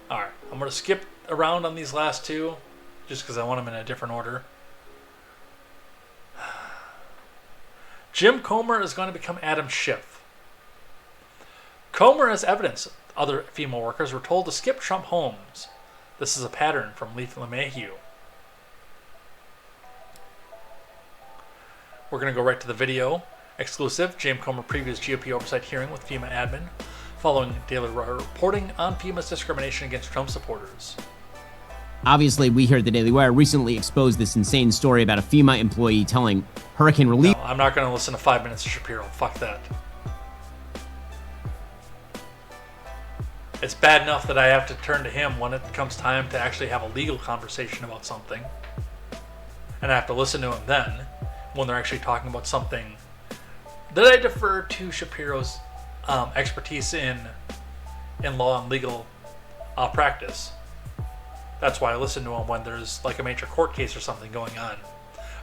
Speaker 1: Alright, I'm going to skip around on these last two, just because I want them in a different order. Jim Comer is going to become Adam Schiff. Comer has evidence other female workers were told to skip Trump homes. This is a pattern from Leith LeMahieu. We're going to go right to the video. Exclusive, Jim Comer previews GOP oversight hearing with FEMA admin, following Daily Wire reporting on FEMA's discrimination against Trump supporters.
Speaker 5: Obviously, we here at the Daily Wire recently exposed this insane story about a FEMA employee telling hurricane relief...
Speaker 1: No, I'm not going to listen to 5 minutes of Shapiro. Fuck that. It's bad enough that I have to turn to him when it comes time to actually have a legal conversation about something. And I have to listen to him then, when they're actually talking about something that I defer to Shapiro's expertise in law and legal practice. That's why I listen to him when there's like a major court case or something going on.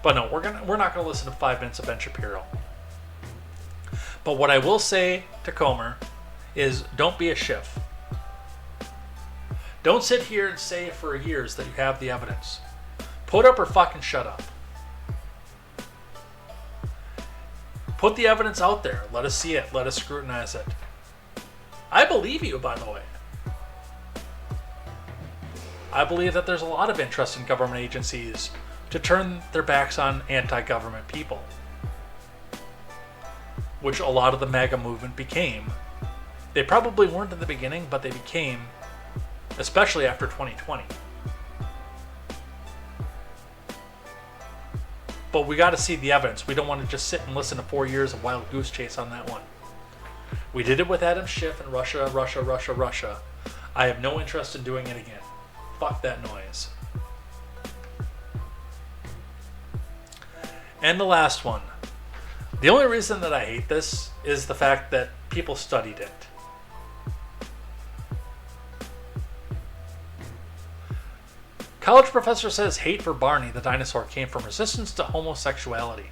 Speaker 1: But no, we're not going to listen to 5 minutes of Ben Shapiro. But what I will say to Comer is, don't be a Schiff. Don't sit here and say for years that you have the evidence. Put up or fucking shut up. Put the evidence out there. Let us see it. Let us scrutinize it. I believe you, by the way. I believe that there's a lot of interest in government agencies to turn their backs on anti-government people, which a lot of the MAGA movement became. They probably weren't in the beginning, but they became, especially after 2020. But we got to see the evidence. We don't want to just sit and listen to 4 years of wild goose chase on that one. We did it with Adam Schiff and Russia. I have no interest in doing it again. Fuck that noise. And the last one. The only reason that I hate this is the fact that people studied it. College professor says hate for Barney the dinosaur came from resistance to homosexuality.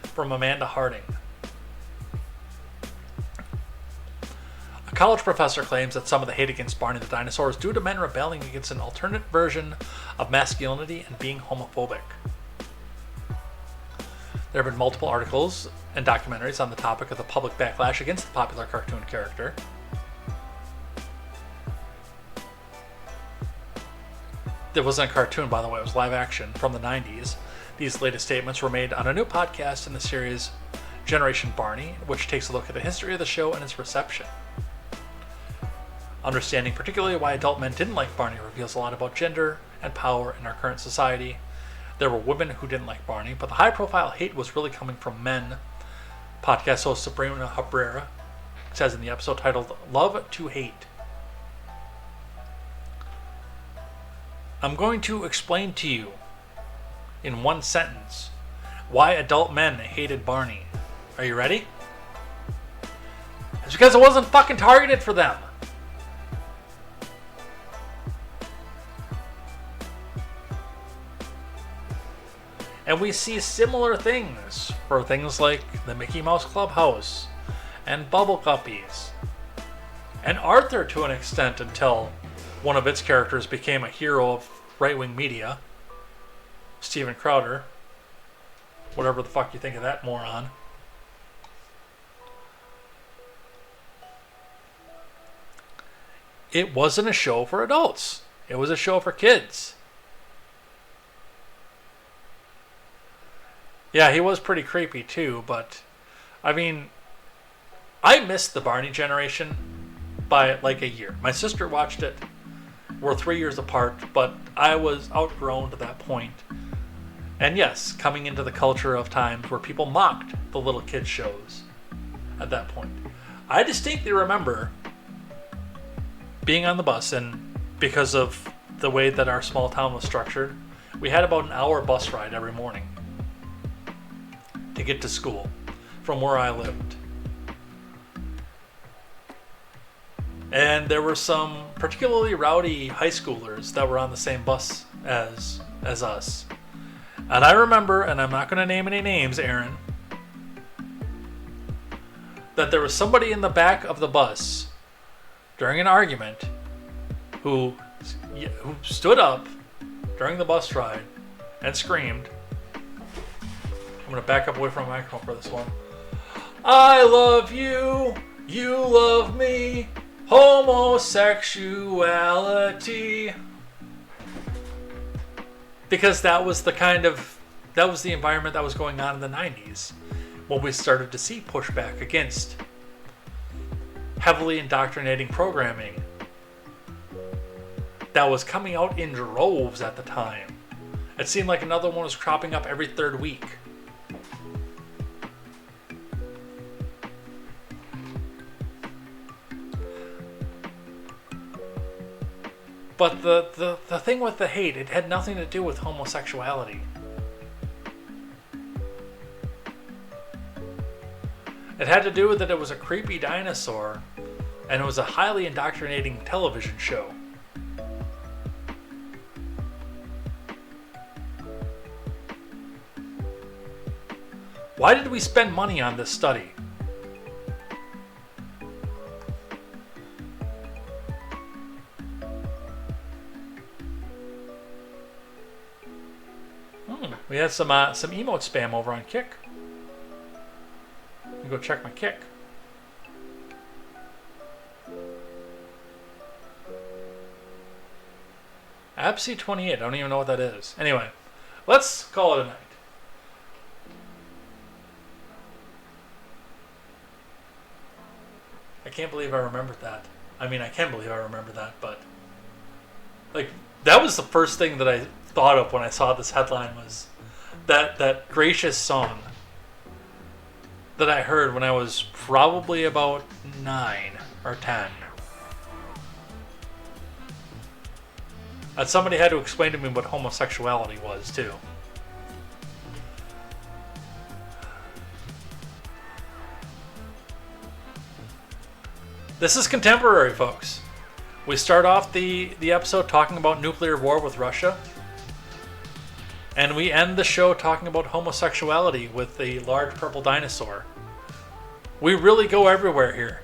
Speaker 1: From Amanda Harding. A college professor claims that some of the hate against Barney the dinosaur is due to men rebelling against an alternate version of masculinity and being homophobic. There have been multiple articles and documentaries on the topic of the public backlash against the popular cartoon character. It wasn't a cartoon, by the way, it was live action from the 90s. These latest statements were made on a new podcast in the series Generation Barney, which takes a look at the history of the show and its reception. Understanding particularly why adult men didn't like Barney reveals a lot about gender and power in our current society. There were women who didn't like Barney, but the high-profile hate was really coming from men. Podcast host Sabrina Cabrera says in the episode titled Love to Hate. I'm going to explain to you in one sentence why adult men hated Barney. Are you ready? It's because it wasn't fucking targeted for them. And we see similar things for things like the Mickey Mouse Clubhouse and Bubble Guppies and Arthur to an extent until one of its characters became a hero of right-wing media, Steven Crowder, whatever the fuck you think of that moron. It wasn't a show for adults. It was a show for kids. Yeah, he was pretty creepy too, but I mean, I missed the Barney generation by like a year. My sister watched it. We're 3 years apart, but I was outgrown to that point. And yes, coming into the culture of times where people mocked the little kids shows at that point. I distinctly remember being on the bus, and because of the way that our small town was structured, we had about an hour bus ride every morning to get to school from where I lived. And there were some particularly rowdy high schoolers that were on the same bus as us. And I remember, and I'm not going to name any names, Aaron, that there was somebody in the back of the bus during an argument who stood up during the bus ride and screamed. I'm going to back up away from my microphone for this one. I love you, you love me, homosexuality. Because that was the environment that was going on in the 90s when we started to see pushback against heavily indoctrinating programming that was coming out in droves at the time. It seemed like another one was cropping up every third week. But the thing with the hate, it had nothing to do with homosexuality. It had to do with that it was a creepy dinosaur, and it was a highly indoctrinating television show. Why did we spend money on this study? We had some emote spam over on Kick. Let me go check my Kick. Absy28, I don't even know what that is. Anyway, let's call it a night. I can't believe I remembered that. I mean, I can believe I remember that, but like that was the first thing that I thought of when I saw this headline was that Gracious song that I heard when I was probably about 9 or 10. And somebody had to explain to me what homosexuality was too. This is contemporary, folks. We start off the episode talking about nuclear war with Russia. And we end the show talking about homosexuality with the large purple dinosaur. We really go everywhere here.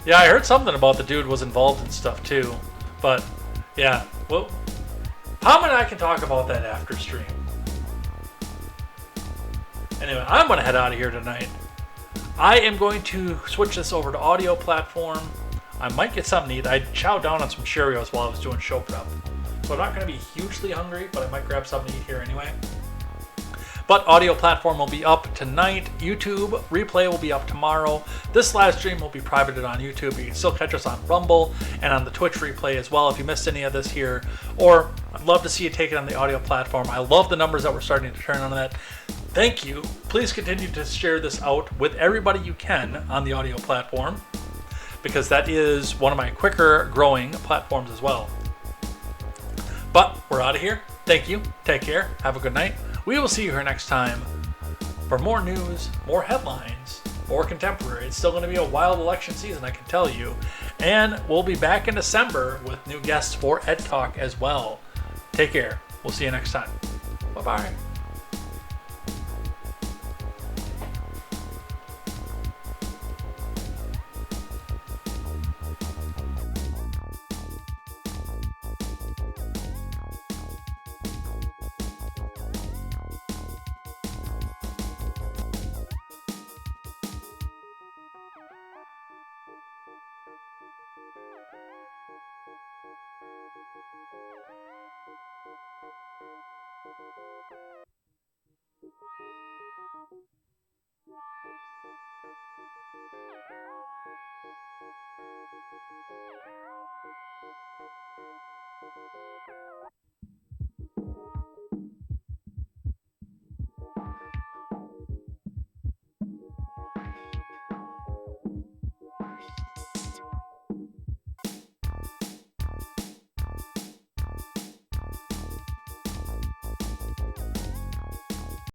Speaker 1: Yeah, I heard something about the dude was involved in stuff too. But, yeah. Well, Pom and I can talk about that after stream. Anyway, I'm going to head out of here tonight. I am going to switch this over to audio platform. I might get something to eat. I chowed down on some Cheerios while I was doing show prep. So I'm not going to be hugely hungry, but I might grab something to eat here anyway. But audio platform will be up tonight. YouTube replay will be up tomorrow. This live stream will be privated on YouTube. You can still catch us on Rumble and on the Twitch replay as well if you missed any of this here. Or I'd love to see you take it on the audio platform. I love the numbers that we're starting to turn on that. Thank you. Please continue to share this out with everybody you can on the audio platform, because that is one of my quicker growing platforms as well. But we're out of here. Thank you. Take care. Have a good night. We will see you here next time for more news, more headlines, more contemporary. It's still going to be a wild election season, I can tell you. And we'll be back in December with new guests for Ed Talk as well. Take care. We'll see you next time. Bye-bye.